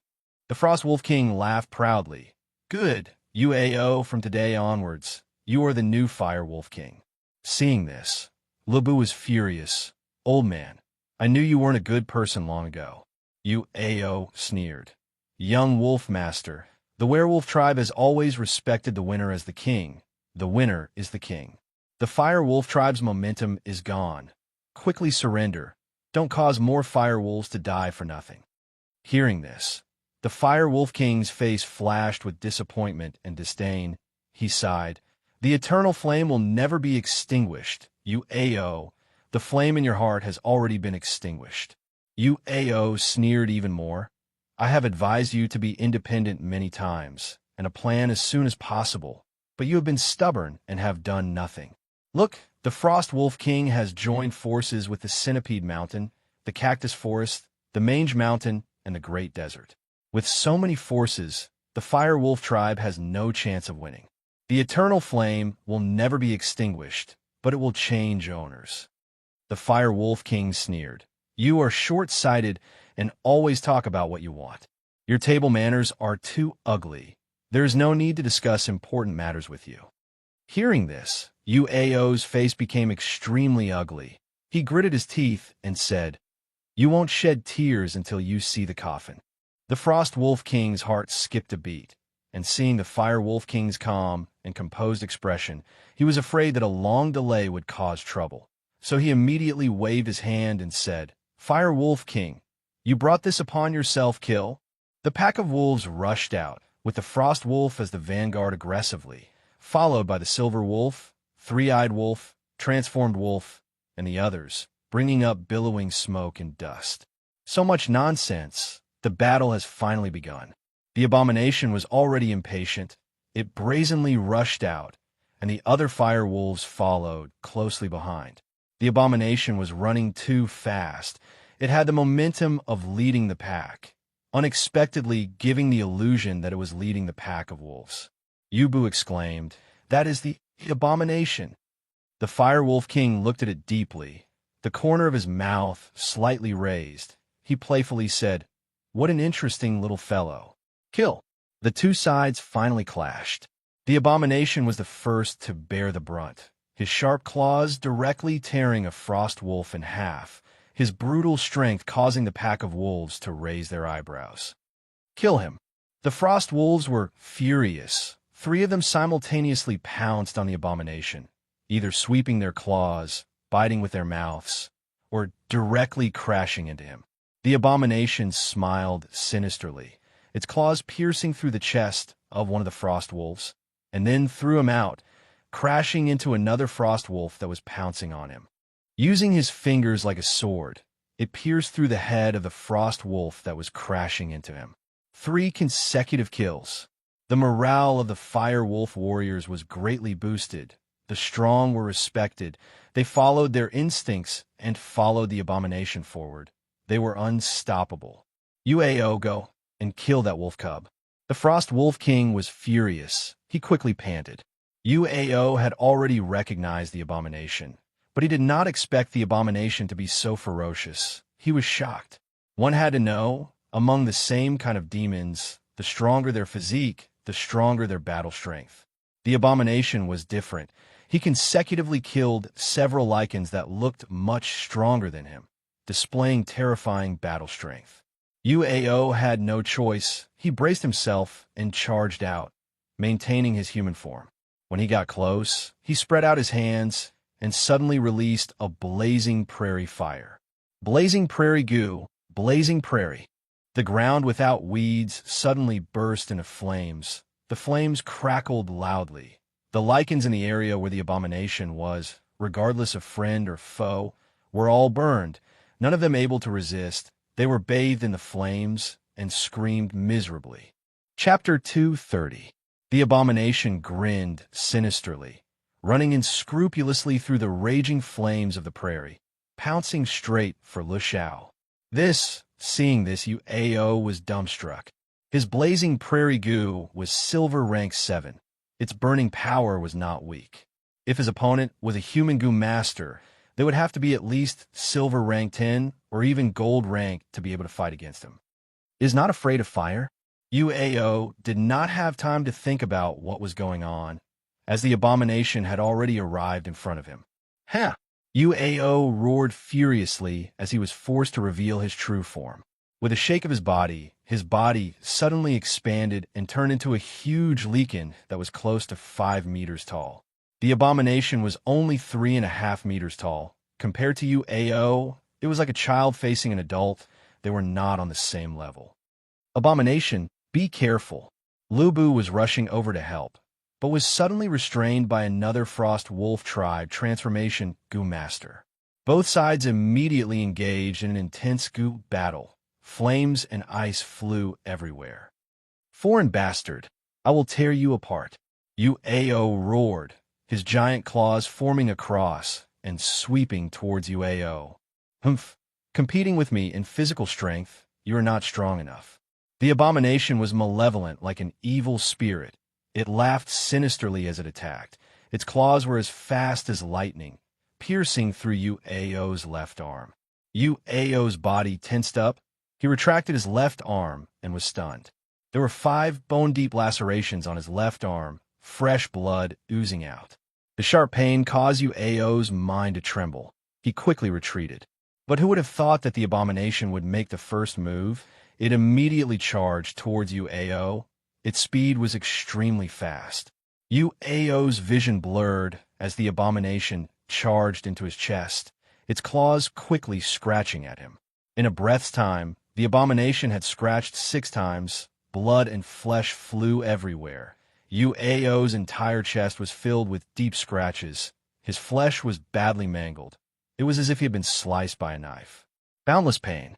The Frost Wolf King laughed proudly. Good, Uao, from today onwards, you are the new Fire Wolf King. Seeing this, Lu Bu was furious. Old man, I knew you weren't a good person long ago. Uao sneered. Young Wolf Master, the werewolf tribe has always respected the winner as the king. The winner is the king. The Fire Wolf tribe's momentum is gone. Quickly surrender. Don't cause more fire wolves to die for nothing. Hearing this, the Fire Wolf King's face flashed with disappointment and disdain. He sighed. The eternal flame will never be extinguished. Uao, the flame in your heart has already been extinguished. Uao sneered even more. I have advised you to be independent many times, and a plan as soon as possible, but you have been stubborn and have done nothing. Look, the Frost Wolf King has joined forces with the Centipede Mountain, the Cactus Forest, the Mange Mountain, and the Great Desert. With so many forces, the Fire Wolf tribe has no chance of winning. The eternal flame will never be extinguished, but it will change owners. The Fire Wolf King sneered. You are short-sighted and always talk about what you want. Your table manners are too ugly. There is no need to discuss important matters with you. Hearing this, Uao's face became extremely ugly. He gritted his teeth and said, You won't shed tears until you see the coffin. The Frost Wolf King's heart skipped a beat, and seeing the Fire Wolf King's calm and composed expression, he was afraid that a long delay would cause trouble. So he immediately waved his hand and said, Fire Wolf King, you brought this upon yourself, kill? The pack of wolves rushed out, with the Frost Wolf as the vanguard aggressively, followed by the Silver Wolf, Three-Eyed Wolf, Transformed Wolf, and the others, bringing up billowing smoke and dust. So much nonsense. The battle has finally begun. The abomination was already impatient. It brazenly rushed out, and the other fire wolves followed closely behind. The abomination was running too fast. It had the momentum of leading the pack, unexpectedly giving the illusion that it was leading the pack of wolves. Yubu exclaimed, That is the abomination. The Fire Wolf King looked at it deeply, the corner of his mouth slightly raised. He playfully said, What an interesting little fellow. Kill. The two sides finally clashed. The abomination was the first to bear the brunt, his sharp claws directly tearing a frost wolf in half, his brutal strength causing the pack of wolves to raise their eyebrows. Kill him. The frost wolves were furious. 3 of them simultaneously pounced on the abomination, either sweeping their claws, biting with their mouths, or directly crashing into him. The abomination smiled sinisterly, its claws piercing through the chest of one of the frost wolves, and then threw him out, crashing into another frost wolf that was pouncing on him. Using his fingers like a sword, it pierced through the head of the frost wolf that was crashing into him. 3 consecutive kills. The morale of the fire wolf warriors was greatly boosted. The strong were respected. They followed their instincts and followed the abomination forward. They were unstoppable. UAO, go and kill that wolf cub. The Frost Wolf King was furious. He quickly panted. UAO had already recognized the abomination, but he did not expect the abomination to be so ferocious. He was shocked. One had to know, among the same kind of demons, the stronger their physique, the stronger their battle strength. The abomination was different. He consecutively killed several lycans that looked much stronger than him, displaying terrifying battle strength. UAO had no choice. He braced himself and charged out, maintaining his human form. When he got close, he spread out his hands and suddenly released a blazing prairie fire. Blazing prairie goo, blazing prairie. The ground without weeds suddenly burst into flames. The flames crackled loudly. The lycans in the area where the abomination was, regardless of friend or foe, were all burned, none of them able to resist. They were bathed in the flames and screamed miserably. Chapter 230. The abomination grinned sinisterly, running unscrupulously through the raging flames of the prairie, pouncing straight for Le Shao. Seeing this, UAO was dumbstruck. His blazing prairie goo was silver rank 7. Its burning power was not weak. If his opponent was a human goo master, they would have to be at least silver rank 10 or even gold rank to be able to fight against him. Is not afraid of fire? UAO did not have time to think about what was going on, as the abomination had already arrived in front of him. Ha! UAO roared furiously as he was forced to reveal his true form. With a shake of his body suddenly expanded and turned into a huge lycan that was close to 5 meters tall. The abomination was only 3.5 meters tall. Compared to UAO, it was like a child facing an adult. They were not on the same level. Abomination, be careful. Lubu was rushing over to help, but was suddenly restrained by another Frost Wolf tribe transformation Goo Master. Both sides immediately engaged in an intense Goo battle. Flames and ice flew everywhere. Foreign bastard, I will tear you apart. UAO roared, his giant claws forming a cross and sweeping towards UAO. Humph, competing with me in physical strength, you are not strong enough. The abomination was malevolent like an evil spirit. It laughed sinisterly as it attacked. Its claws were as fast as lightning, piercing through UAO's left arm. UAO's body tensed up. He retracted his left arm and was stunned. There were 5 bone-deep lacerations on his left arm, fresh blood oozing out. The sharp pain caused UAO's mind to tremble. He quickly retreated. But who would have thought that the abomination would make the first move? It immediately charged towards UAO. Its speed was extremely fast. UAO's vision blurred as the abomination charged into his chest, its claws quickly scratching at him. In a breath's time, the abomination had scratched 6 times. Blood and flesh flew everywhere. UAO's entire chest was filled with deep scratches. His flesh was badly mangled. It was as if he had been sliced by a knife. Boundless pain.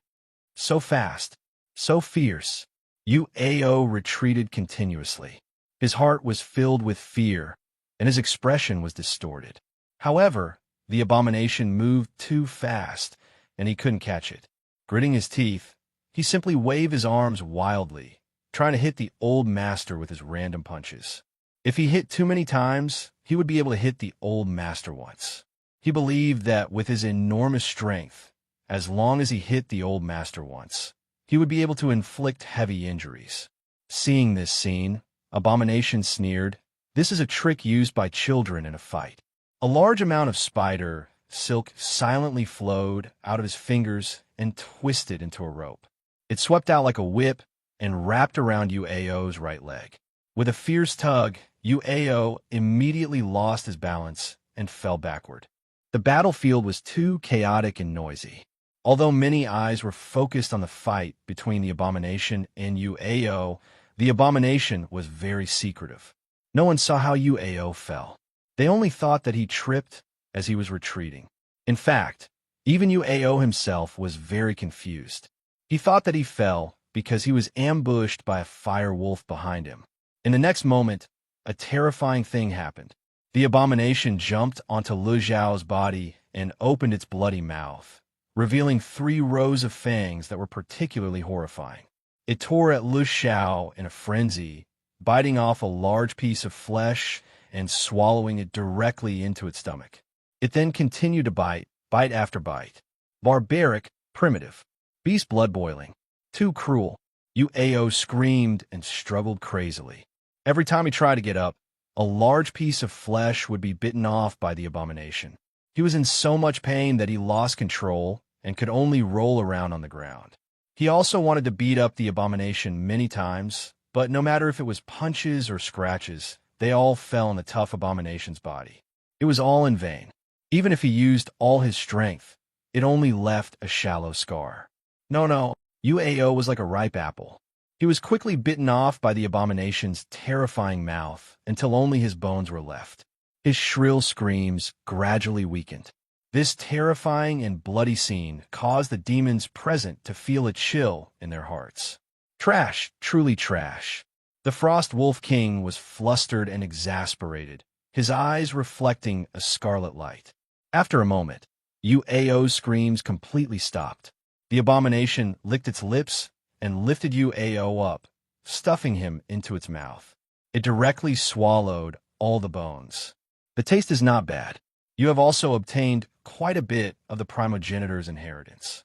So fast. So fierce. UAO retreated continuously. His heart was filled with fear, and his expression was distorted. However, the abomination moved too fast, and he couldn't catch it. Gritting his teeth, he simply waved his arms wildly, trying to hit the old master with his random punches. If he hit too many times, he would be able to hit the old master once. He believed that with his enormous strength, as long as he hit the old master once, he would be able to inflict heavy injuries. Seeing this scene, Abomination sneered, "This is a trick used by children in a fight." A large amount of spider silk silently flowed out of his fingers and twisted into a rope. It swept out like a whip and wrapped around UAO's right leg. With a fierce tug, UAO immediately lost his balance and fell backward. The battlefield was too chaotic and noisy. Although many eyes were focused on the fight between the Abomination and UAO, the Abomination was very secretive. No one saw how UAO fell. They only thought that he tripped as he was retreating. In fact, even UAO himself was very confused. He thought that he fell because he was ambushed by a fire wolf behind him. In the next moment, a terrifying thing happened. The Abomination jumped onto Lu Zhao's body and opened its bloody mouth, revealing 3 rows of fangs that were particularly horrifying. It tore at Lu Zhao in a frenzy, biting off a large piece of flesh and swallowing it directly into its stomach. It then continued to bite after bite. Barbaric, primitive, beast blood boiling, too cruel. UAO screamed and struggled crazily. Every time he tried to get up, a large piece of flesh would be bitten off by the Abomination. He was in so much pain that he lost control and could only roll around on the ground. He also wanted to beat up the Abomination many times, but no matter if it was punches or scratches, they all fell on the tough Abomination's body. It was all in vain. Even if he used all his strength, it only left a shallow scar. No, UAO was like a ripe apple. He was quickly bitten off by the Abomination's terrifying mouth until only his bones were left. His shrill screams gradually weakened. This terrifying and bloody scene caused the demons present to feel a chill in their hearts. Trash, truly trash. The Frost Wolf King was flustered and exasperated, his eyes reflecting a scarlet light. After a moment, UAO's screams completely stopped. The Abomination licked its lips and lifted UAO up, stuffing him into its mouth. It directly swallowed all the bones. The taste is not bad. You have also obtained quite a bit of the primogenitor's inheritance.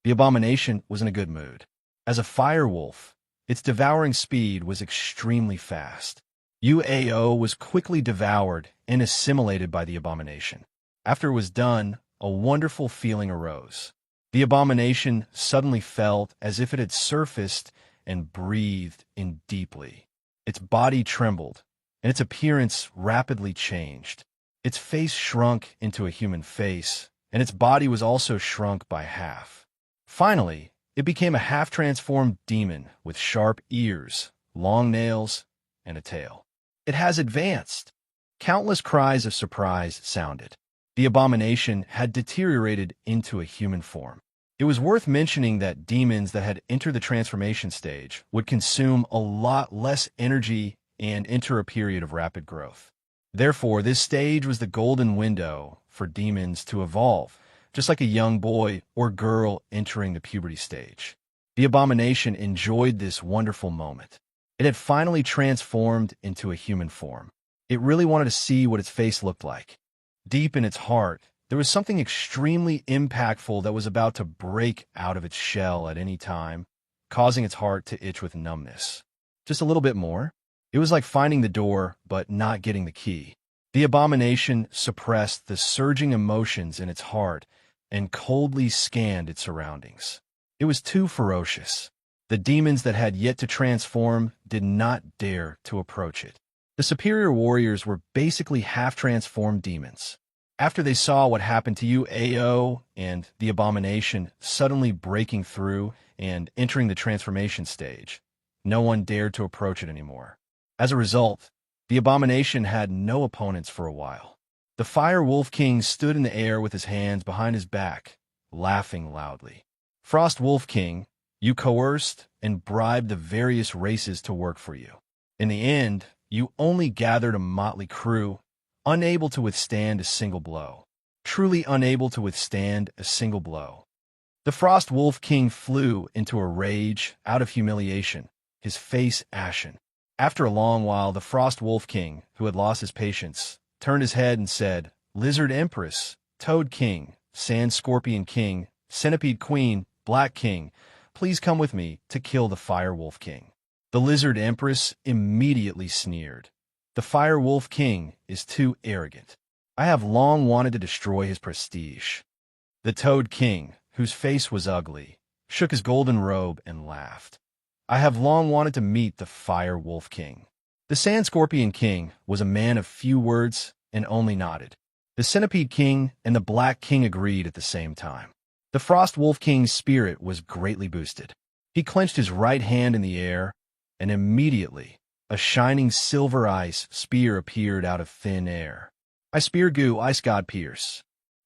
The Abomination was in a good mood. As a fire wolf, its devouring speed was extremely fast. UAO was quickly devoured and assimilated by the Abomination. After it was done, a wonderful feeling arose. The Abomination suddenly felt as if it had surfaced and breathed in deeply. Its body trembled, and its appearance rapidly changed. Its face shrunk into a human face, and its body was also shrunk by half. Finally, it became a half-transformed demon with sharp ears, long nails, and a tail. It has advanced. Countless cries of surprise sounded. The Abomination had deteriorated into a human form. It was worth mentioning that demons that had entered the transformation stage would consume a lot less energy and enter a period of rapid growth. Therefore, this stage was the golden window for demons to evolve, just like a young boy or girl entering the puberty stage. The Abomination enjoyed this wonderful moment. It had finally transformed into a human form. It really wanted to see what its face looked like. Deep in its heart, there was something extremely impactful that was about to break out of its shell at any time, causing its heart to itch with numbness. Just a little bit more. It was like finding the door, but not getting the key. The Abomination suppressed the surging emotions in its heart and coldly scanned its surroundings. It was too ferocious. The demons that had yet to transform did not dare to approach it. The superior warriors were basically half-transformed demons. After they saw what happened to UAO and the Abomination suddenly breaking through and entering the transformation stage, no one dared to approach it anymore. As a result, the Abomination had no opponents for a while. The Fire Wolf King stood in the air with his hands behind his back, laughing loudly. Frost Wolf King, you coerced and bribed the various races to work for you. In the end, you only gathered a motley crew, unable to withstand a single blow. Truly unable to withstand a single blow. The Frost Wolf King flew into a rage out of humiliation, his face ashen. After a long while, the Frost Wolf King, who had lost his patience, turned his head and said, Lizard Empress, Toad King, Sand Scorpion King, Centipede Queen, Black King, please come with me to kill the Fire Wolf King. The Lizard Empress immediately sneered. The Fire Wolf King is too arrogant. I have long wanted to destroy his prestige. The Toad King, whose face was ugly, shook his golden robe and laughed. I have long wanted to meet the Fire Wolf King. The Sand Scorpion King was a man of few words and only nodded. The Centipede King and the Black King agreed at the same time. The Frost Wolf King's spirit was greatly boosted. He clenched his right hand in the air, and immediately a shining silver ice spear appeared out of thin air. I spear goo, ice god pierce.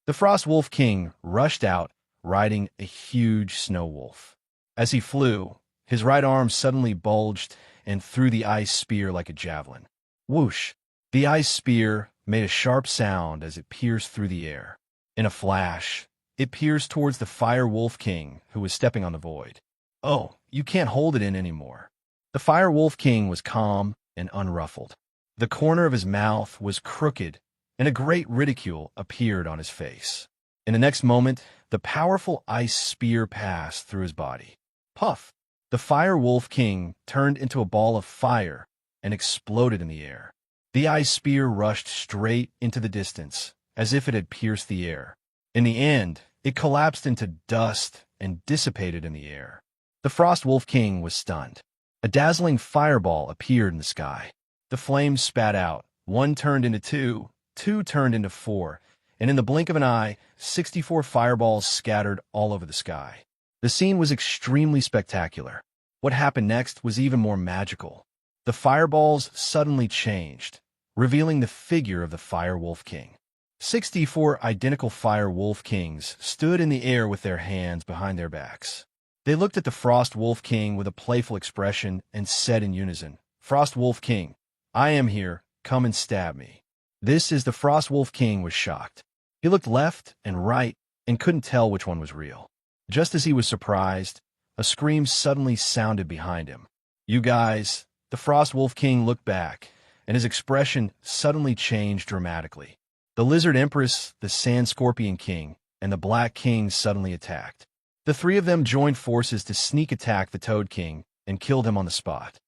The Frost Wolf King rushed out, riding a huge snow wolf. As he flew, his right arm suddenly bulged and threw the ice spear like a javelin. Whoosh! The ice spear made a sharp sound as it pierced through the air. In a flash, it pierced towards the Fire Wolf King, who was stepping on the void. Oh, you can't hold it in anymore. The Fire Wolf King was calm and unruffled. The corner of his mouth was crooked, and a great ridicule appeared on his face. In the next moment, the powerful ice spear passed through his body. Puff! The Fire Wolf King turned into a ball of fire and exploded in the air. The ice spear rushed straight into the distance, as if it had pierced the air. In the end, it collapsed into dust and dissipated in the air. The Frost Wolf King was stunned. A dazzling fireball appeared in the sky. The flames spat out. One turned into two, two turned into four, and in the blink of an eye, 64 fireballs scattered all over the sky. The scene was extremely spectacular. What happened next was even more magical. The fireballs suddenly changed, revealing the figure of the Fire Wolf King. 64 identical Fire Wolf Kings stood in the air with their hands behind their backs. They looked at the Frost Wolf King with a playful expression and said in unison, "Frost Wolf King, I am here, come and stab me." The Frost Wolf King was shocked. He looked left and right and couldn't tell which one was real. Just as he was surprised, a scream suddenly sounded behind him. "You guys," the Frost Wolf King looked back, and his expression suddenly changed dramatically. The Lizard Empress, the Sand Scorpion King, and the Black King suddenly attacked. The three of them joined forces to sneak attack the Toad King and killed him on the spot.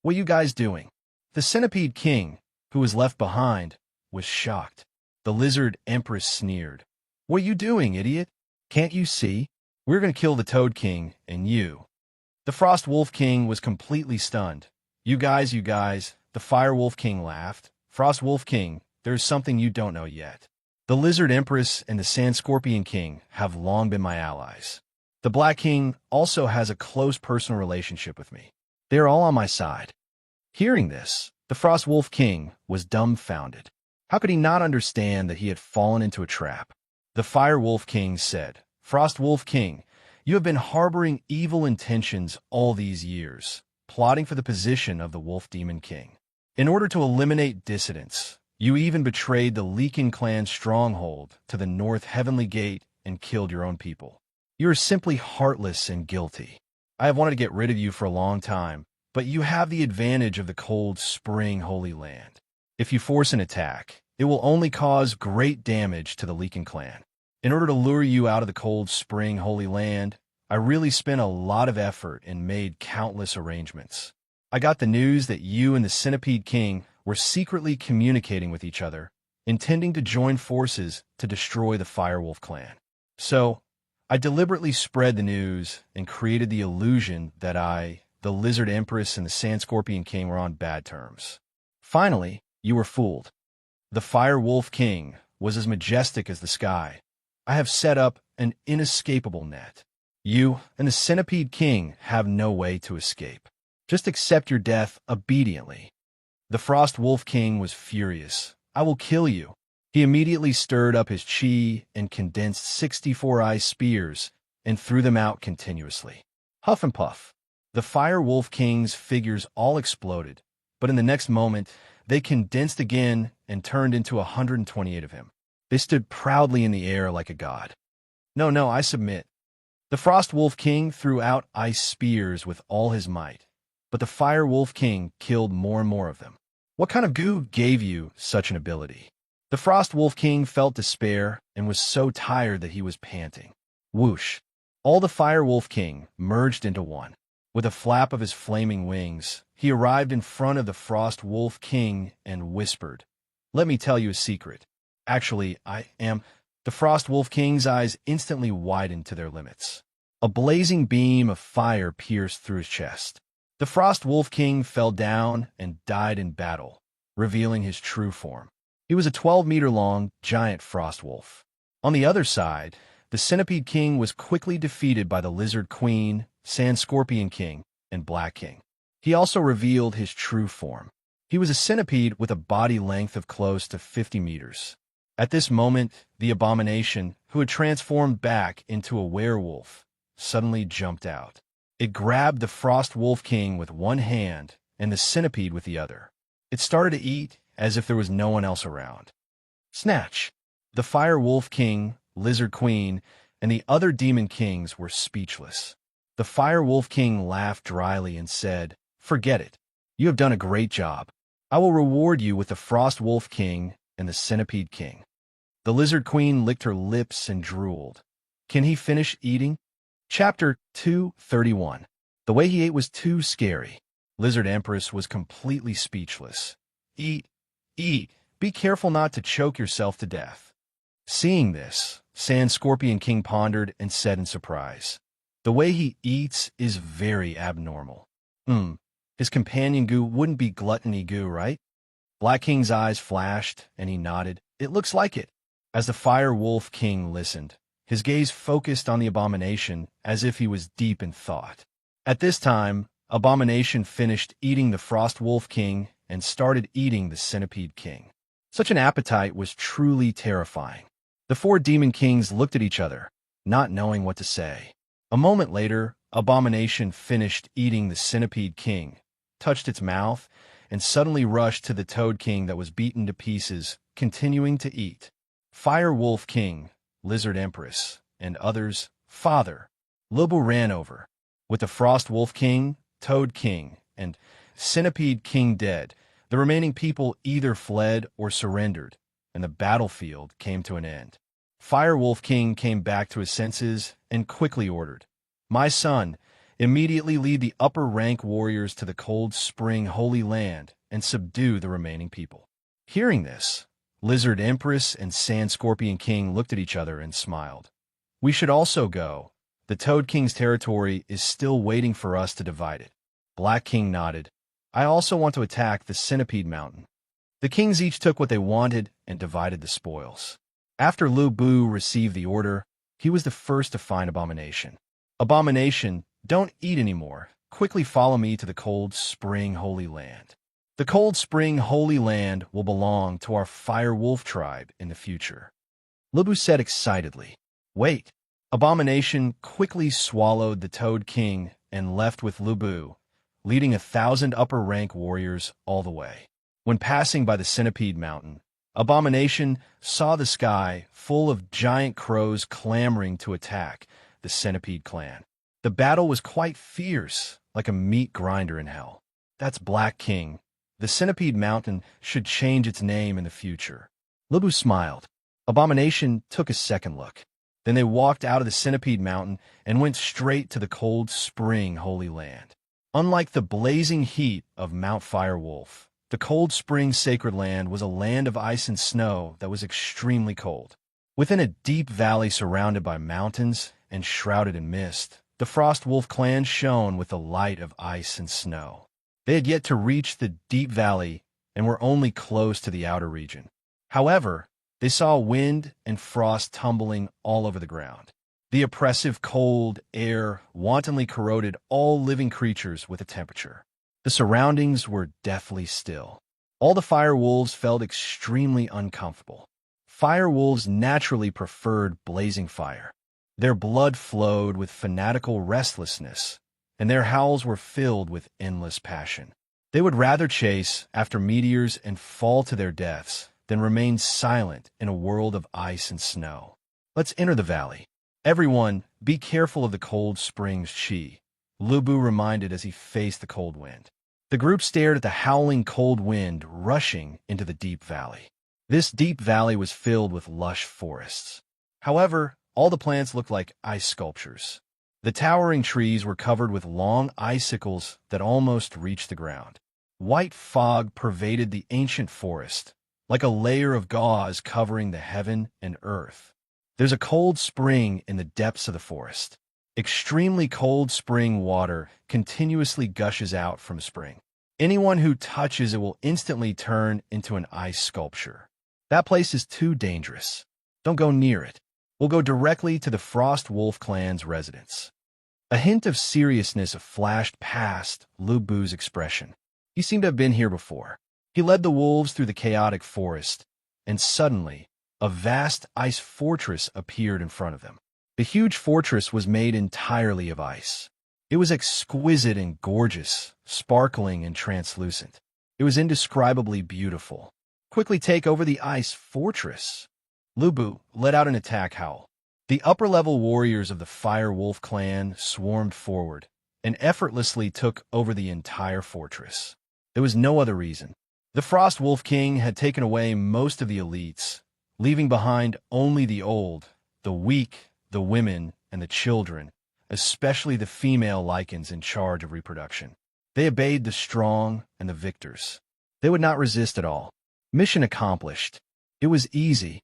"What you guys doing?" The Centipede King, who was left behind, was shocked. The Lizard Empress sneered. "What you doing, idiot? Can't you see? We're going to kill the Toad King and you." The Frost Wolf King was completely stunned. You guys, the Fire Wolf King laughed. "Frost Wolf King, there's something you don't know yet. The Lizard Empress and the Sand Scorpion King have long been my allies. The Black King also has a close personal relationship with me. They are all on my side." Hearing this, the Frost Wolf King was dumbfounded. How could he not understand that he had fallen into a trap? The Fire Wolf King said, "Frost Wolf King, you have been harboring evil intentions all these years, plotting for the position of the Wolf Demon King. In order to eliminate dissidents, you even betrayed the Leakin clan's stronghold to the North Heavenly Gate and killed your own people. You are simply heartless and guilty. I have wanted to get rid of you for a long time, but you have the advantage of the cold spring Holy Land. If you force an attack, it will only cause great damage to the Leakin clan. In order to lure you out of the cold spring Holy Land, I really spent a lot of effort and made countless arrangements. I got the news that you and the Centipede King were secretly communicating with each other, intending to join forces to destroy the Firewolf clan. So, I deliberately spread the news and created the illusion that the Lizard Empress and the Sand Scorpion King were on bad terms. Finally, you were fooled. The Fire Wolf King was as majestic as the sky. I have set up an inescapable net. You and the Centipede King have no way to escape. Just accept your death obediently." The Frost Wolf King was furious. "I will kill you." He immediately stirred up his chi and condensed 64 ice spears and threw them out continuously. Huff and puff. The Fire Wolf King's figures all exploded, but in the next moment, they condensed again and turned into 128 of him. They stood proudly in the air like a god. No, I submit." The Frost Wolf King threw out ice spears with all his might, but the Fire Wolf King killed more and more of them. "What kind of goo gave you such an ability?" The Frost Wolf King felt despair and was so tired that he was panting. Whoosh! All the Fire Wolf King merged into one. With a flap of his flaming wings, he arrived in front of the Frost Wolf King and whispered, "Let me tell you a secret. Actually, I am..." The Frost Wolf King's eyes instantly widened to their limits. A blazing beam of fire pierced through his chest. The Frost Wolf King fell down and died in battle, revealing his true form. He was a 12-meter-long giant frost wolf. On the other side, the Centipede King was quickly defeated by the Lizard Queen, Sand Scorpion King, and Black King. He also revealed his true form. He was a centipede with a body length of close to 50 meters. At this moment, the abomination, who had transformed back into a werewolf, suddenly jumped out. It grabbed the Frost Wolf King with one hand and the centipede with the other. It started to eat as if there was no one else around. Snatch! The Fire Wolf King, Lizard Queen, and the other demon kings were speechless. The Fire Wolf King laughed dryly and said, "Forget it. You have done a great job. I will reward you with the Frost Wolf King and the Centipede King." The Lizard Queen licked her lips and drooled. Can he finish eating? Chapter 231. The way he ate was too scary. Lizard Empress was completely speechless. Eat, eat. Be careful not to choke yourself to death. Seeing this, Sand Scorpion King pondered and said in surprise, "The way he eats is very abnormal. His companion goo wouldn't be gluttony goo, right?" Black King's eyes flashed, and he nodded. "It looks like it." As the Fire Wolf King listened, his gaze focused on the abomination as if he was deep in thought. At this time, Abomination finished eating the Frost Wolf King and started eating the Centipede King. Such an appetite was truly terrifying. The four demon kings looked at each other, not knowing what to say. A moment later, Abomination finished eating the Centipede King, touched its mouth, and suddenly rushed to the Toad King that was beaten to pieces, continuing to eat. Fire Wolf King, Lizard Empress, and others, Father, Lubu ran over. With the Frost Wolf King, Toad King, and Centipede King dead, the remaining people either fled or surrendered, and the battlefield came to an end. Fire Wolf King came back to his senses and quickly ordered, "My son, immediately lead the upper-rank warriors to the Cold Spring Holy Land and subdue the remaining people." Hearing this, Lizard Empress and Sand Scorpion King looked at each other and smiled. "We should also go. The Toad King's territory is still waiting for us to divide it." Black King nodded. "I also want to attack the Centipede Mountain." The kings each took what they wanted and divided the spoils. After Lu Bu received the order, he was the first to find Abomination. "Abomination, don't eat anymore. Quickly follow me to the Cold Spring Holy Land. The Cold Spring Holy Land will belong to our Fire Wolf tribe in the future." Lu Bu said excitedly. "Wait." Abomination quickly swallowed the Toad King and left with Lu Bu, leading 1,000 upper-rank warriors all the way. When passing by the Centipede Mountain, Abomination saw the sky full of giant crows clamoring to attack the Centipede clan. The battle was quite fierce, like a meat grinder in hell. "That's Black King. The Centipede Mountain should change its name in the future." Lu Bu smiled. Abomination took a second look. Then they walked out of the Centipede Mountain and went straight to the Cold Spring Holy Land. Unlike the blazing heat of Mount Firewolf, the Cold Spring Sacred Land was a land of ice and snow that was extremely cold. Within a deep valley surrounded by mountains and shrouded in mist, the Frost Wolf clan shone with the light of ice and snow. They had yet to reach the deep valley and were only close to the outer region. However, they saw wind and frost tumbling all over the ground. The oppressive cold air wantonly corroded all living creatures with a temperature. The surroundings were deathly still. All the fire wolves felt extremely uncomfortable. Fire wolves naturally preferred blazing fire. Their blood flowed with fanatical restlessness, and their howls were filled with endless passion. They would rather chase after meteors and fall to their deaths than remain silent in a world of ice and snow. "Let's enter the valley. Everyone, be careful of the Cold Springs Chi," Lu Bu reminded as he faced the cold wind. The group stared at the howling cold wind rushing into the deep valley. This deep valley was filled with lush forests. However, all the plants looked like ice sculptures. The towering trees were covered with long icicles that almost reached the ground. White fog pervaded the ancient forest, like a layer of gauze covering the heaven and earth. There's a cold spring in the depths of the forest. Extremely cold spring water continuously gushes out from spring. Anyone who touches it will instantly turn into an ice sculpture. That place is too dangerous. Don't go near it. We'll go directly to the Frost Wolf clan's residence. A hint of seriousness flashed past Lu Bu's expression. He seemed to have been here before. He led the wolves through the chaotic forest, and suddenly, a vast ice fortress appeared in front of them. The huge fortress was made entirely of ice. It was exquisite and gorgeous, sparkling and translucent. It was indescribably beautiful. Quickly take over the ice fortress. Lu Bu let out an attack howl. The upper-level warriors of the Fire Wolf clan swarmed forward and effortlessly took over the entire fortress. There was no other reason. The Frost Wolf King had taken away most of the elites, leaving behind only the old, the weak, the women, and the children, especially the female lichens in charge of reproduction. They obeyed the strong and the victors. They would not resist at all. Mission accomplished. It was easy.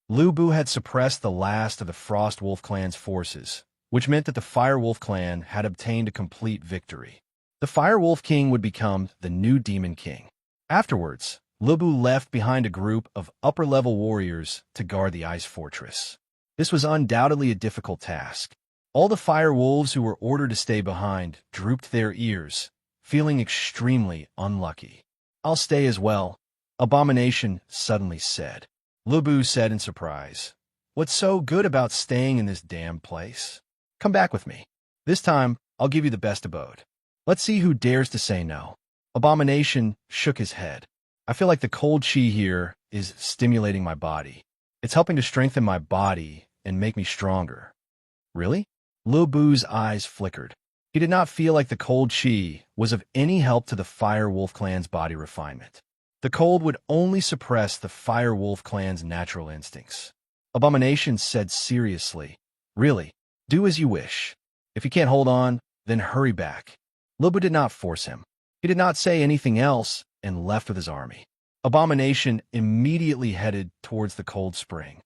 Lu Bu had suppressed the last of the Frost Wolf clan's forces, which meant that the Fire Wolf clan had obtained a complete victory. The Fire Wolf King would become the new Demon King. Afterwards, Lu Bu left behind a group of upper-level warriors to guard the ice fortress. This was undoubtedly a difficult task. All the fire wolves who were ordered to stay behind drooped their ears, feeling extremely unlucky. "I'll stay as well," Abomination suddenly said. Lu Bu said in surprise, "What's so good about staying in this damn place? Come back with me. This time, I'll give you the best abode. Let's see who dares to say no." Abomination shook his head. "I feel like the cold chi here is stimulating my body. It's helping to strengthen my body and make me stronger." "Really?" Lu Bu's eyes flickered. He did not feel like the cold chi was of any help to the Fire Wolf clan's body refinement. The cold would only suppress the Fire Wolf clan's natural instincts. Abomination said seriously, "Really, do as you wish. If you can't hold on, then hurry back." Lu Bu did not force him. He did not say anything else and left with his army. Abomination immediately headed towards the cold spring.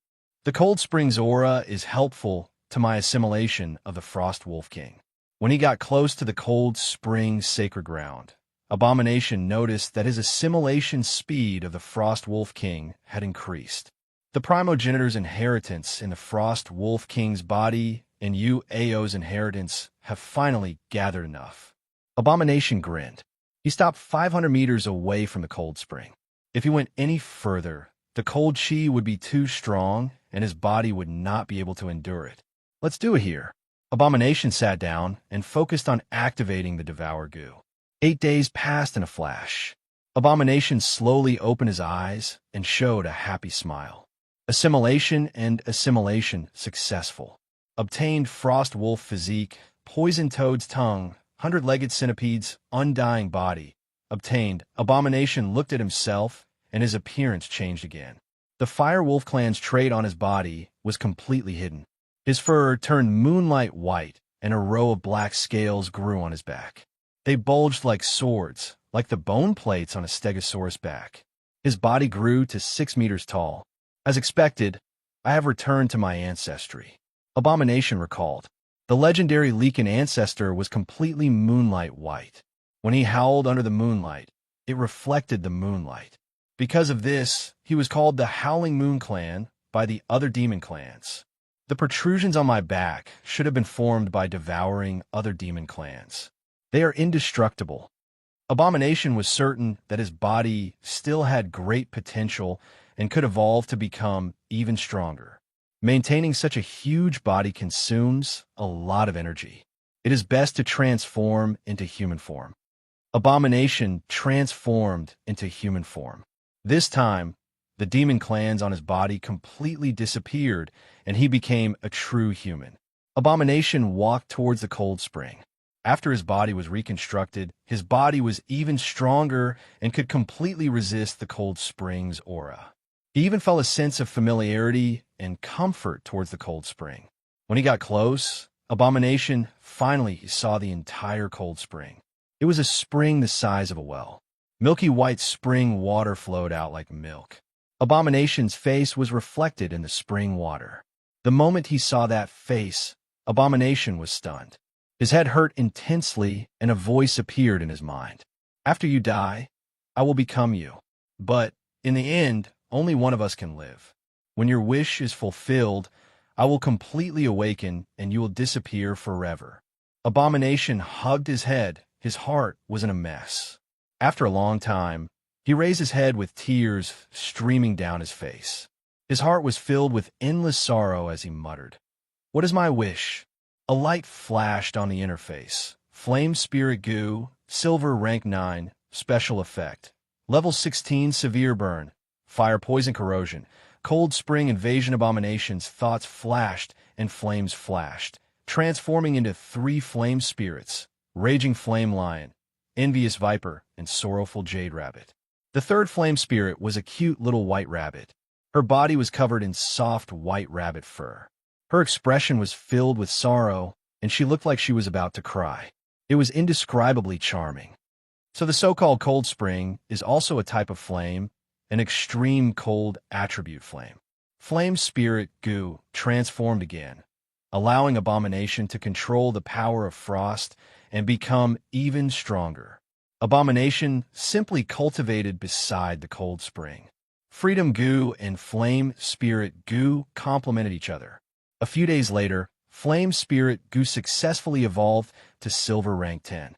The cold spring's aura is helpful to my assimilation of the Frost Wolf King. When he got close to the cold spring's sacred ground, Abomination noticed that his assimilation speed of the Frost Wolf King had increased. The primogenitor's inheritance in the Frost Wolf King's body and Yu Ao's inheritance have finally gathered enough. Abomination grinned. He stopped 500 meters away from the cold spring. If he went any further, the cold chi would be too strong and his body would not be able to endure it. "Let's do it here." Abomination sat down and focused on activating the Devour Goo. 8 days passed in a flash. Abomination slowly opened his eyes and showed a happy smile. Assimilation and assimilation successful. Obtained Frost Wolf physique, Poison Toad's tongue, 100-legged centipede's undying body. Obtained. Abomination looked at himself and his appearance changed again. The Fire Wolf clan's trait on his body was completely hidden. His fur turned moonlight white and a row of black scales grew on his back. They bulged like swords, like the bone plates on a stegosaurus back. His body grew to 6 meters tall. As expected, I have returned to my ancestry. Abomination recalled. The legendary Leakin ancestor was completely moonlight white. When he howled under the moonlight, it reflected the moonlight. Because of this, he was called the Howling Moon Clan by the other demon clans. The protrusions on my back should have been formed by devouring other demon clans. They are indestructible. Abomination was certain that his body still had great potential and could evolve to become even stronger. Maintaining such a huge body consumes a lot of energy. It is best to transform into human form. Abomination transformed into human form. This time, the demon clans on his body completely disappeared, and he became a true human. Abomination walked towards the cold spring. After his body was reconstructed, his body was even stronger and could completely resist the cold spring's aura. He even felt a sense of familiarity and comfort towards the cold spring. When he got close, Abomination finally saw the entire cold spring. It was a spring the size of a well. Milky white spring water flowed out like milk. Abomination's face was reflected in the spring water. The moment he saw that face, Abomination was stunned. His head hurt intensely, and a voice appeared in his mind. "After you die, I will become you. But, in the end, only one of us can live. When your wish is fulfilled, I will completely awaken and you will disappear forever." Abomination hugged his head. His heart was in a mess. After a long time, he raised his head with tears streaming down his face. His heart was filled with endless sorrow as he muttered, "What is my wish?" A light flashed on the interface. Flame Spirit Goo, Silver Rank 9, Special Effect. Level 16 Severe Burn, Fire Poison Corrosion, Cold Spring Invasion. Abomination's thoughts flashed and flames flashed, transforming into 3 flame spirits: Raging Flame Lion, Envious Viper, and Sorrowful Jade Rabbit. The third flame spirit was a cute little white rabbit. Her body was covered in soft white rabbit fur. Her expression was filled with sorrow, and she looked like she was about to cry. It was indescribably charming. So the so-called Cold Spring is also a type of flame, an extreme cold attribute flame. Flame Spirit Goo transformed again, allowing Abomination to control the power of frost and become even stronger. Abomination simply cultivated beside the Cold Spring. Freedom Goo and Flame Spirit Goo complemented each other. A few days later, Flame Spirit Goo successfully evolved to Silver Rank 10.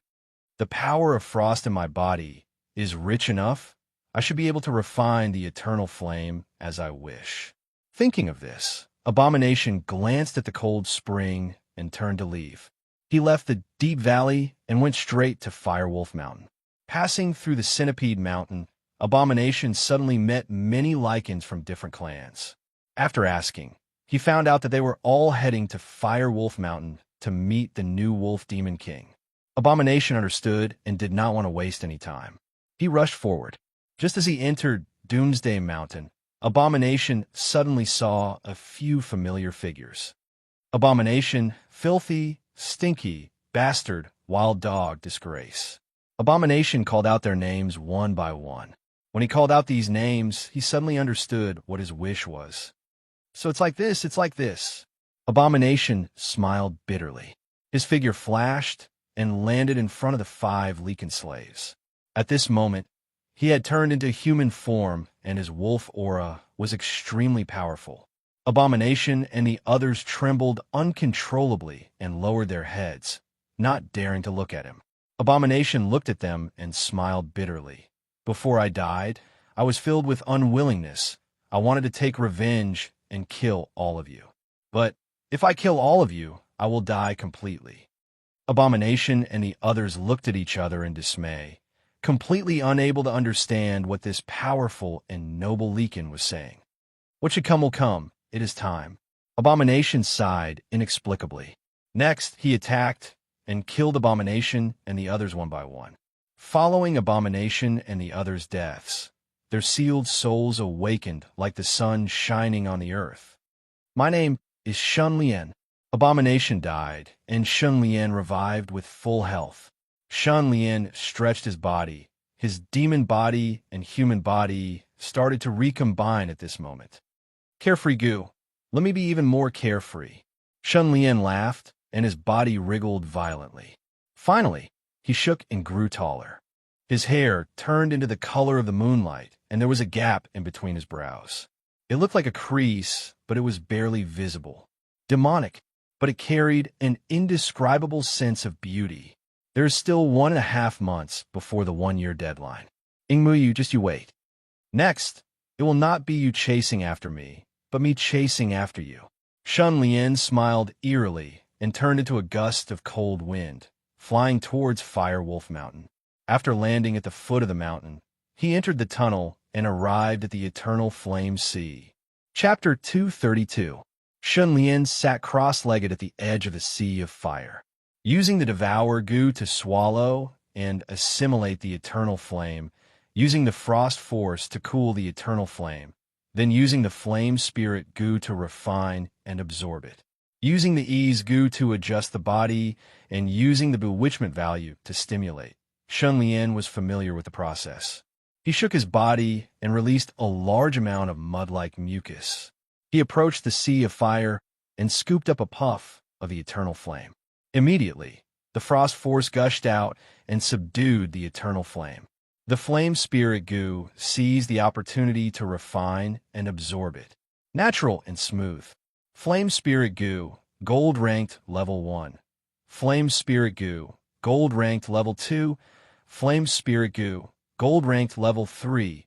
The power of frost in my body is rich enough. I should be able to refine the eternal flame as I wish. Thinking of this, Abomination glanced at the Cold Spring and turned to leave. He left the deep valley and went straight to Firewolf Mountain. Passing through the Centipede Mountain, Abomination suddenly met many Lycans from different clans. After asking, he found out that they were all heading to Firewolf Mountain to meet the new Wolf Demon King. Abomination understood and did not want to waste any time. He rushed forward. Just as he entered Doomsday Mountain, Abomination suddenly saw a few familiar figures. Abomination, filthy, stinky, bastard, wild dog, disgrace. Abomination called out their names one by one. When he called out these names, he suddenly understood what his wish was. So it's like this. Abomination smiled bitterly. His figure flashed and landed in front of the 5 Lycan slaves. At this moment, he had turned into human form, and his wolf aura was extremely powerful. Abomination and the others trembled uncontrollably and lowered their heads, not daring to look at him. Abomination looked at them and smiled bitterly. "Before I died, I was filled with unwillingness. I wanted to take revenge and kill all of you. But if I kill all of you, I will die completely." Abomination and the others looked at each other in dismay, completely unable to understand what this powerful and noble Lycan was saying. What should come will come. It is time. Abomination sighed inexplicably. Next, he attacked and killed Abomination and the others one by one. Following Abomination and the others' deaths, their sealed souls awakened like the sun shining on the earth. "My name is Shun Lian." Abomination died, and Shun Lian revived with full health. Shun Lian stretched his body. His demon body and human body started to recombine at this moment. "Carefree Goo, let me be even more carefree." Shun Lian laughed, and his body wriggled violently. Finally, he shook and grew taller. His hair turned into the color of the moonlight, and there was a gap in between his brows. It looked like a crease, but it was barely visible. Demonic, but it carried an indescribable sense of beauty. There is still 1.5 months before the 1-year deadline. Ingmu, just you wait. Next, it will not be you chasing after me, but me chasing after you. Shun Lian smiled eerily and turned into a gust of cold wind, flying towards Firewolf Mountain. After landing at the foot of the mountain, he entered the tunnel and arrived at the Eternal Flame Sea. Chapter 232. Shun Lian sat cross-legged at the edge of the sea of fire. Using the Devour Goo to swallow and assimilate the eternal flame, using the Frost Force to cool the eternal flame, then using the Flame Spirit Goo to refine and absorb it, using the Ease Goo to adjust the body, and using the Bewitchment value to stimulate. Shun Lian was familiar with the process. He shook his body and released a large amount of mud-like mucus. He approached the sea of fire and scooped up a puff of the eternal flame. Immediately, the frost force gushed out and subdued the eternal flame. The flame spirit goo seized the opportunity to refine and absorb it. Natural and smooth. Flame spirit goo, gold ranked level 1. Flame spirit goo, gold ranked level 2. Flame spirit goo, gold ranked level 3.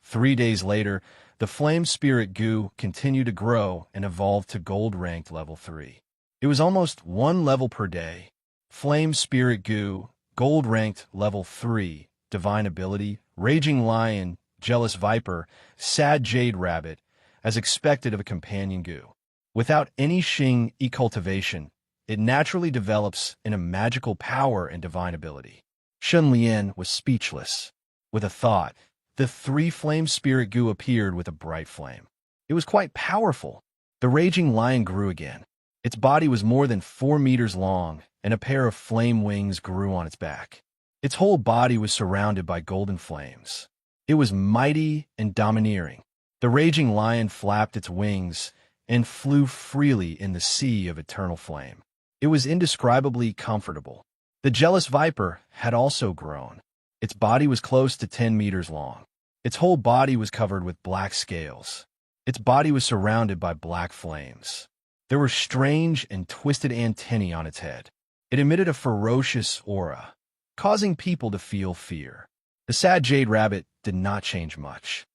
3 days later, the flame spirit goo continued to grow and evolved to gold ranked level 3. It was almost 1 level per day. Flame spirit goo, gold ranked level 3. Divine ability, raging lion, jealous viper, sad jade rabbit, as expected of a companion goo. Without any Xing e-cultivation, it naturally develops in a magical power and divine ability. Shun Lian was speechless. With a thought, the 3 flame spirit goo appeared with a bright flame. It was quite powerful. The raging lion grew again. Its body was more than 4 meters long, and a pair of flame wings grew on its back. Its whole body was surrounded by golden flames. It was mighty and domineering. The raging lion flapped its wings and flew freely in the sea of eternal flame. It was indescribably comfortable. The jealous viper had also grown. Its body was close to 10 meters long. Its whole body was covered with black scales. Its body was surrounded by black flames. There were strange and twisted antennae on its head. It emitted a ferocious aura, causing people to feel fear. The sad jade rabbit did not change much.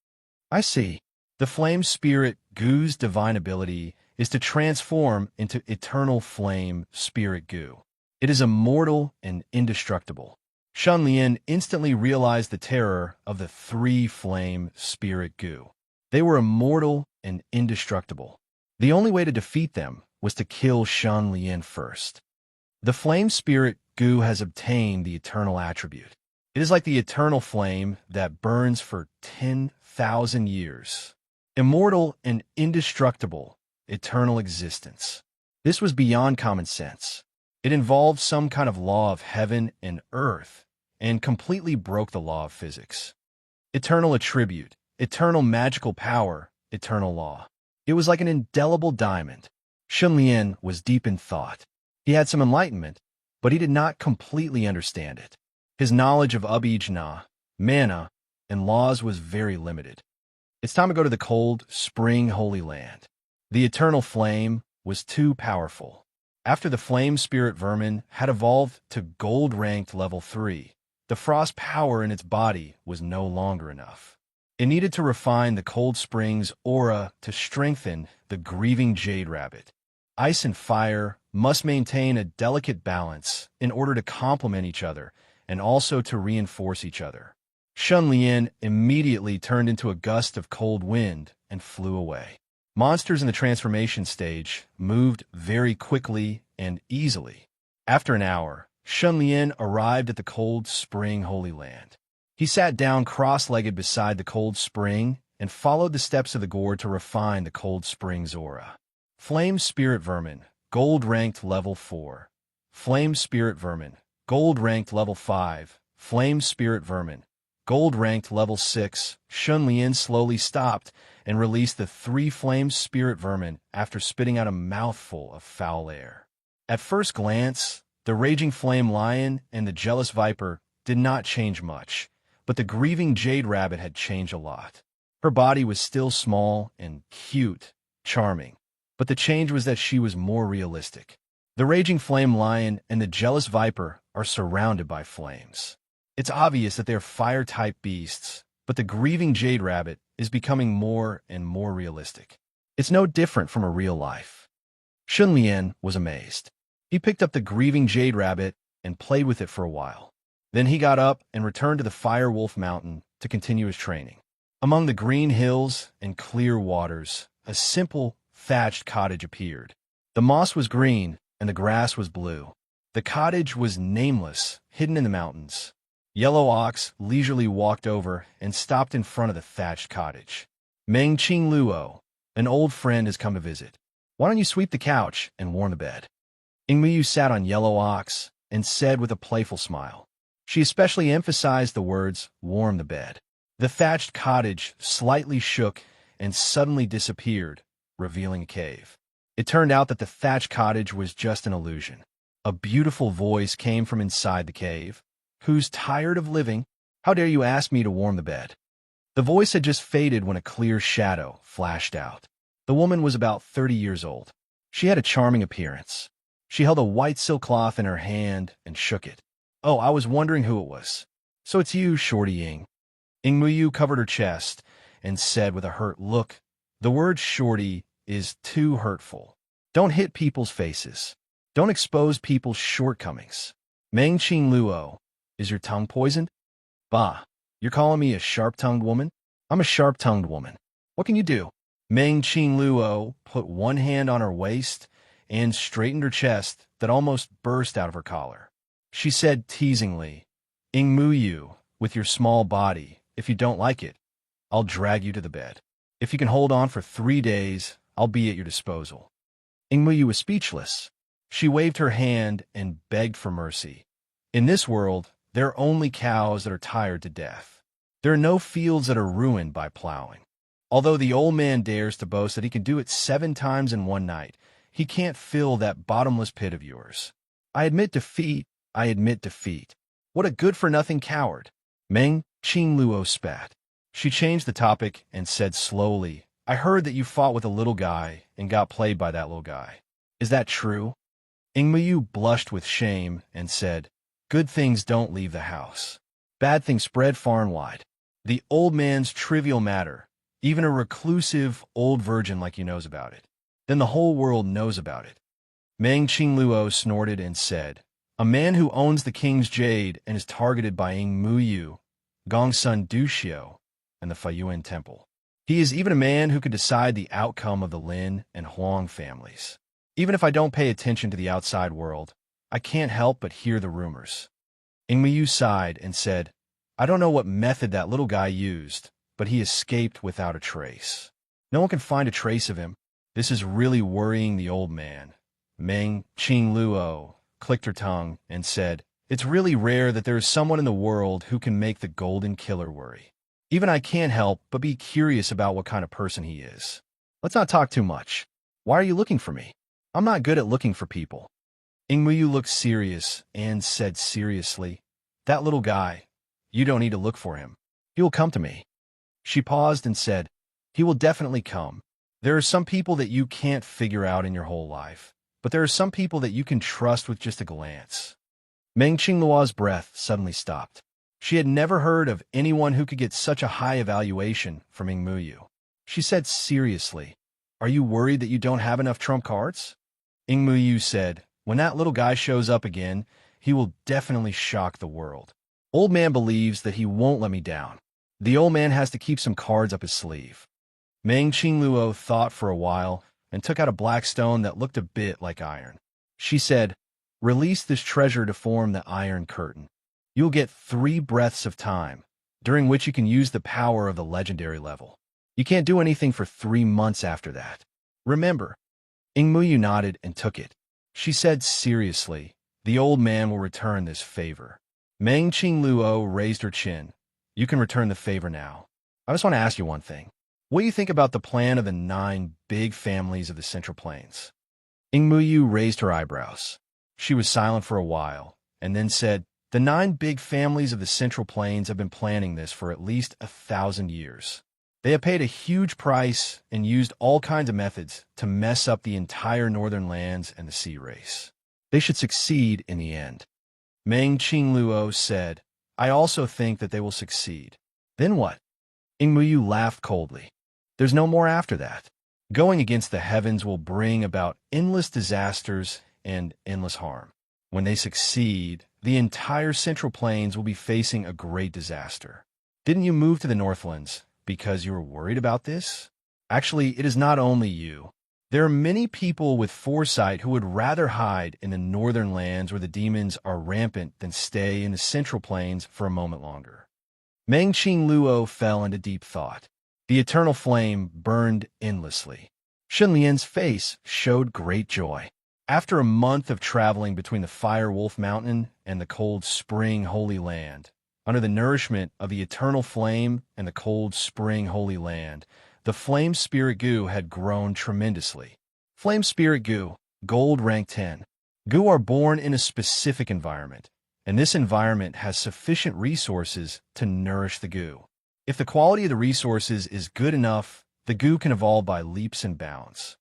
I see. The flame spirit goo's divine ability is to transform into eternal flame spirit goo. It is immortal and indestructible. Shun Lian instantly realized the terror of the 3 flame spirit goo. They were immortal and indestructible. The only way to defeat them was to kill Shun Lian first. The flame spirit goo has obtained the eternal attribute. It is like the eternal flame that burns for 10,000 years. Immortal and indestructible, eternal existence. This was beyond common sense. It involved some kind of law of heaven and earth, and completely broke the law of physics. Eternal attribute, eternal magical power, eternal law. It was like an indelible diamond. Shun Lian was deep in thought. He had some enlightenment, but he did not completely understand it. His knowledge of Abhijna, mana, and laws was very limited. It's time to go to the cold, spring Holy Land. The eternal flame was too powerful. After the flame spirit vermin had evolved to gold-ranked level 3, the frost power in its body was no longer enough. It needed to refine the cold spring's aura to strengthen the grieving jade rabbit. Ice and fire must maintain a delicate balance in order to complement each other and also to reinforce each other. Shun Lian immediately turned into a gust of cold wind and flew away. Monsters in the transformation stage moved very quickly and easily. After an hour, Shun Lian arrived at the cold spring Holy Land. He sat down cross-legged beside the cold spring and followed the steps of the gourd to refine the cold spring's aura. Flame Spirit Vermin, gold-ranked level 4. Flame Spirit Vermin, gold-ranked level 5. Flame Spirit Vermin, gold-ranked level 6. Shun Lian slowly stopped and released the 3 flame spirit vermin after spitting out a mouthful of foul air. At first glance, the raging flame lion and the jealous viper did not change much, but the grieving jade rabbit had changed a lot. Her body was still small and cute, charming, but the change was that she was more realistic. The raging flame lion and the jealous viper are surrounded by flames. It's obvious that they're fire-type beasts, but the grieving jade rabbit is becoming more and more realistic. It's no different from a real life. Shun Lian was amazed. He picked up the grieving jade rabbit and played with it for a while. Then he got up and returned to the Fire Wolf Mountain to continue his training. Among the green hills and clear waters, a simple, thatched cottage appeared. The moss was green and the grass was blue. The cottage was nameless, hidden in the mountains. Yellow Ox leisurely walked over and stopped in front of the thatched cottage. Meng Qing Luo, an old friend, has come to visit. Why don't you sweep the couch and warm the bed? Ingmiyu sat on Yellow Ox and said with a playful smile. She especially emphasized the words, warm the bed. The thatched cottage slightly shook and suddenly disappeared, revealing a cave. It turned out that the thatched cottage was just an illusion. A beautiful voice came from inside the cave. Who's tired of living? How dare you ask me to warm the bed? The voice had just faded when a clear shadow flashed out. The woman was about 30 years old. She had a charming appearance. She held a white silk cloth in her hand and shook it. Oh, I was wondering who it was. So it's you, Shorty Ying. Ing Muyu covered her chest and said with a hurt look, the word shorty is too hurtful. Don't hit people's faces. Don't expose people's shortcomings. Meng Qing Luo, is your tongue poisoned? Bah, you're calling me a sharp-tongued woman? I'm a sharp-tongued woman. What can you do? Meng Qing Luo put one hand on her waist and straightened her chest that almost burst out of her collar. She said teasingly, Ing Muyu, with your small body, if you don't like it, I'll drag you to the bed. If you can hold on for 3 days, I'll be at your disposal. Ing Muyu was speechless. She waved her hand and begged for mercy. In this world, there are only cows that are tired to death. There are no fields that are ruined by plowing. Although the old man dares to boast that he can do it 7 times in one night, he can't fill that bottomless pit of yours. I admit defeat. I admit defeat. What a good-for-nothing coward. Meng Qing Luo spat. She changed the topic and said slowly, I heard that you fought with a little guy and got played by that little guy. Is that true? Ing Muyu blushed with shame and said, good things don't leave the house. Bad things spread far and wide. The old man's trivial matter, even a reclusive old virgin like you knows about it. Then the whole world knows about it. Meng Qing Luo snorted and said, a man who owns the king's jade and is targeted by Ing Muyu, Gongsun Duxiu, and the Faiyuan Temple. He is even a man who could decide the outcome of the Lin and Huang families. Even if I don't pay attention to the outside world, I can't help but hear the rumors. Ing Muyu sighed and said, I don't know what method that little guy used, but he escaped without a trace. No one can find a trace of him. This is really worrying the old man. Meng Qing Luo clicked her tongue and said, it's really rare that there is someone in the world who can make the golden killer worry. Even I can't help but be curious about what kind of person he is. Let's not talk too much. Why are you looking for me? I'm not good at looking for people. Ing Muyu looked serious and said seriously, that little guy, you don't need to look for him. He will come to me. She paused and said, he will definitely come. There are some people that you can't figure out in your whole life, but there are some people that you can trust with just a glance. Meng Qingluo's breath suddenly stopped. She had never heard of anyone who could get such a high evaluation from Ing Muyu. She said seriously, are you worried that you don't have enough trump cards? Ing Muyu said, when that little guy shows up again, he will definitely shock the world. Old man believes that he won't let me down. The old man has to keep some cards up his sleeve. Meng Qingluo thought for a while and took out a black stone that looked a bit like iron. She said, release this treasure to form the Iron Curtain. You'll get 3 breaths of time, during which you can use the power of the legendary level. You can't do anything for 3 months after that. Remember. Ing Muyu nodded and took it. She said seriously, the old man will return this favor. Meng Qingluo raised her chin. You can return the favor now. I just want to ask you one thing. What do you think about the plan of the 9 big families of the Central Plains? Ing Muyu raised her eyebrows. She was silent for a while, and then said, the 9 big families of the Central Plains have been planning this for at least 1,000 years. They have paid a huge price and used all kinds of methods to mess up the entire northern lands and the sea race. They should succeed in the end. Meng Qingluo said, I also think that they will succeed. Then what? Ing Muyu laughed coldly. There's no more after that. Going against the heavens will bring about endless disasters and endless harm. When they succeed, the entire Central Plains will be facing a great disaster. Didn't you move to the Northlands because you were worried about this? Actually, it is not only you. There are many people with foresight who would rather hide in the northern lands where the demons are rampant than stay in the Central Plains for a moment longer. Meng Qingluo fell into deep thought. The eternal flame burned endlessly. Shunlian's face showed great joy. After a month of traveling between the Fire Wolf Mountain and the Cold Spring Holy Land, under the nourishment of the eternal flame and the Cold Spring Holy Land, the Flame Spirit Goo had grown tremendously. Flame Spirit Goo, Gold Rank 10. Goo are born in a specific environment, and this environment has sufficient resources to nourish the goo. If the quality of the resources is good enough, the goo can evolve by leaps and bounds.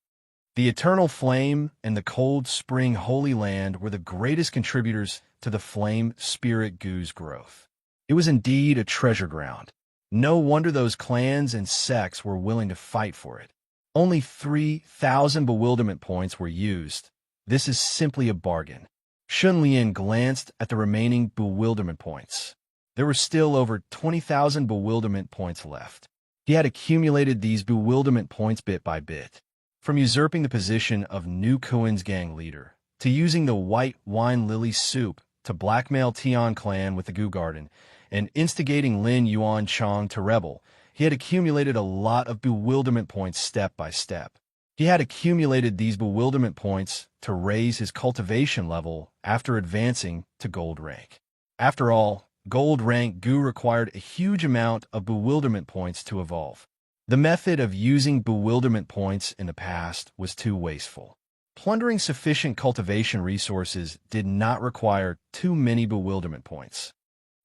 The eternal flame and the cold spring holy land were the greatest contributors to the flame spirit goo's growth. It was indeed a treasure ground. No wonder those clans and sects were willing to fight for it. Only 3,000 bewilderment points were used. This is simply a bargain. Shun Lian glanced at the remaining bewilderment points. There were still over 20,000 bewilderment points left. He had accumulated these bewilderment points bit by bit. From usurping the position of New Kuan's gang leader, to using the white wine lily soup to blackmail Tian clan with the Gu Garden, and instigating Lin Yuan Chong to rebel, he had accumulated a lot of bewilderment points step by step. He had accumulated these bewilderment points to raise his cultivation level after advancing to gold rank. After all, gold rank Gu required a huge amount of bewilderment points to evolve. The method of using bewilderment points in the past was too wasteful. Plundering sufficient cultivation resources did not require too many bewilderment points.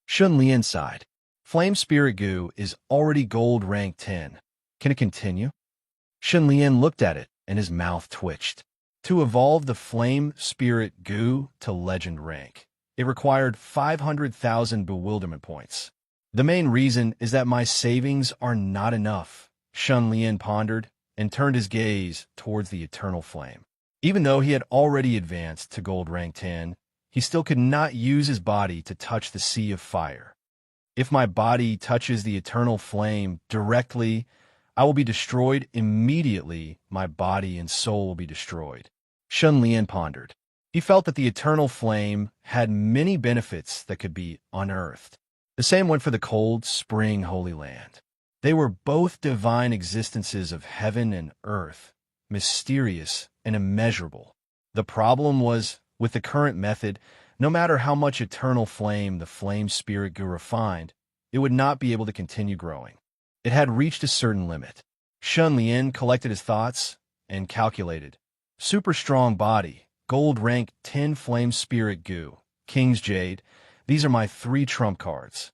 Shun Lian sighed. Flame Spirit Goo is already gold rank 10. Can it continue? Shun Lian looked at it, and his mouth twitched. To evolve the Flame Spirit Goo to legend rank, it required 500,000 bewilderment points. The main reason is that my savings are not enough, Shun Lian pondered, and turned his gaze towards the eternal flame. Even though he had already advanced to gold rank 10, he still could not use his body to touch the sea of fire. If my body touches the eternal flame directly, I will be destroyed immediately. My body and soul will be destroyed. Shun Lian pondered. He felt that the eternal flame had many benefits that could be unearthed. The same went for the cold spring holy land. They were both divine existences of heaven and earth, mysterious and immeasurable. The problem was, with the current method, no matter how much eternal flame the flame spirit Gu refined, it would not be able to continue growing. It had reached a certain limit. Shun Lian collected his thoughts and calculated. Super strong body, gold rank 10 flame spirit Gu, King's Jade. These are my 3 trump cards.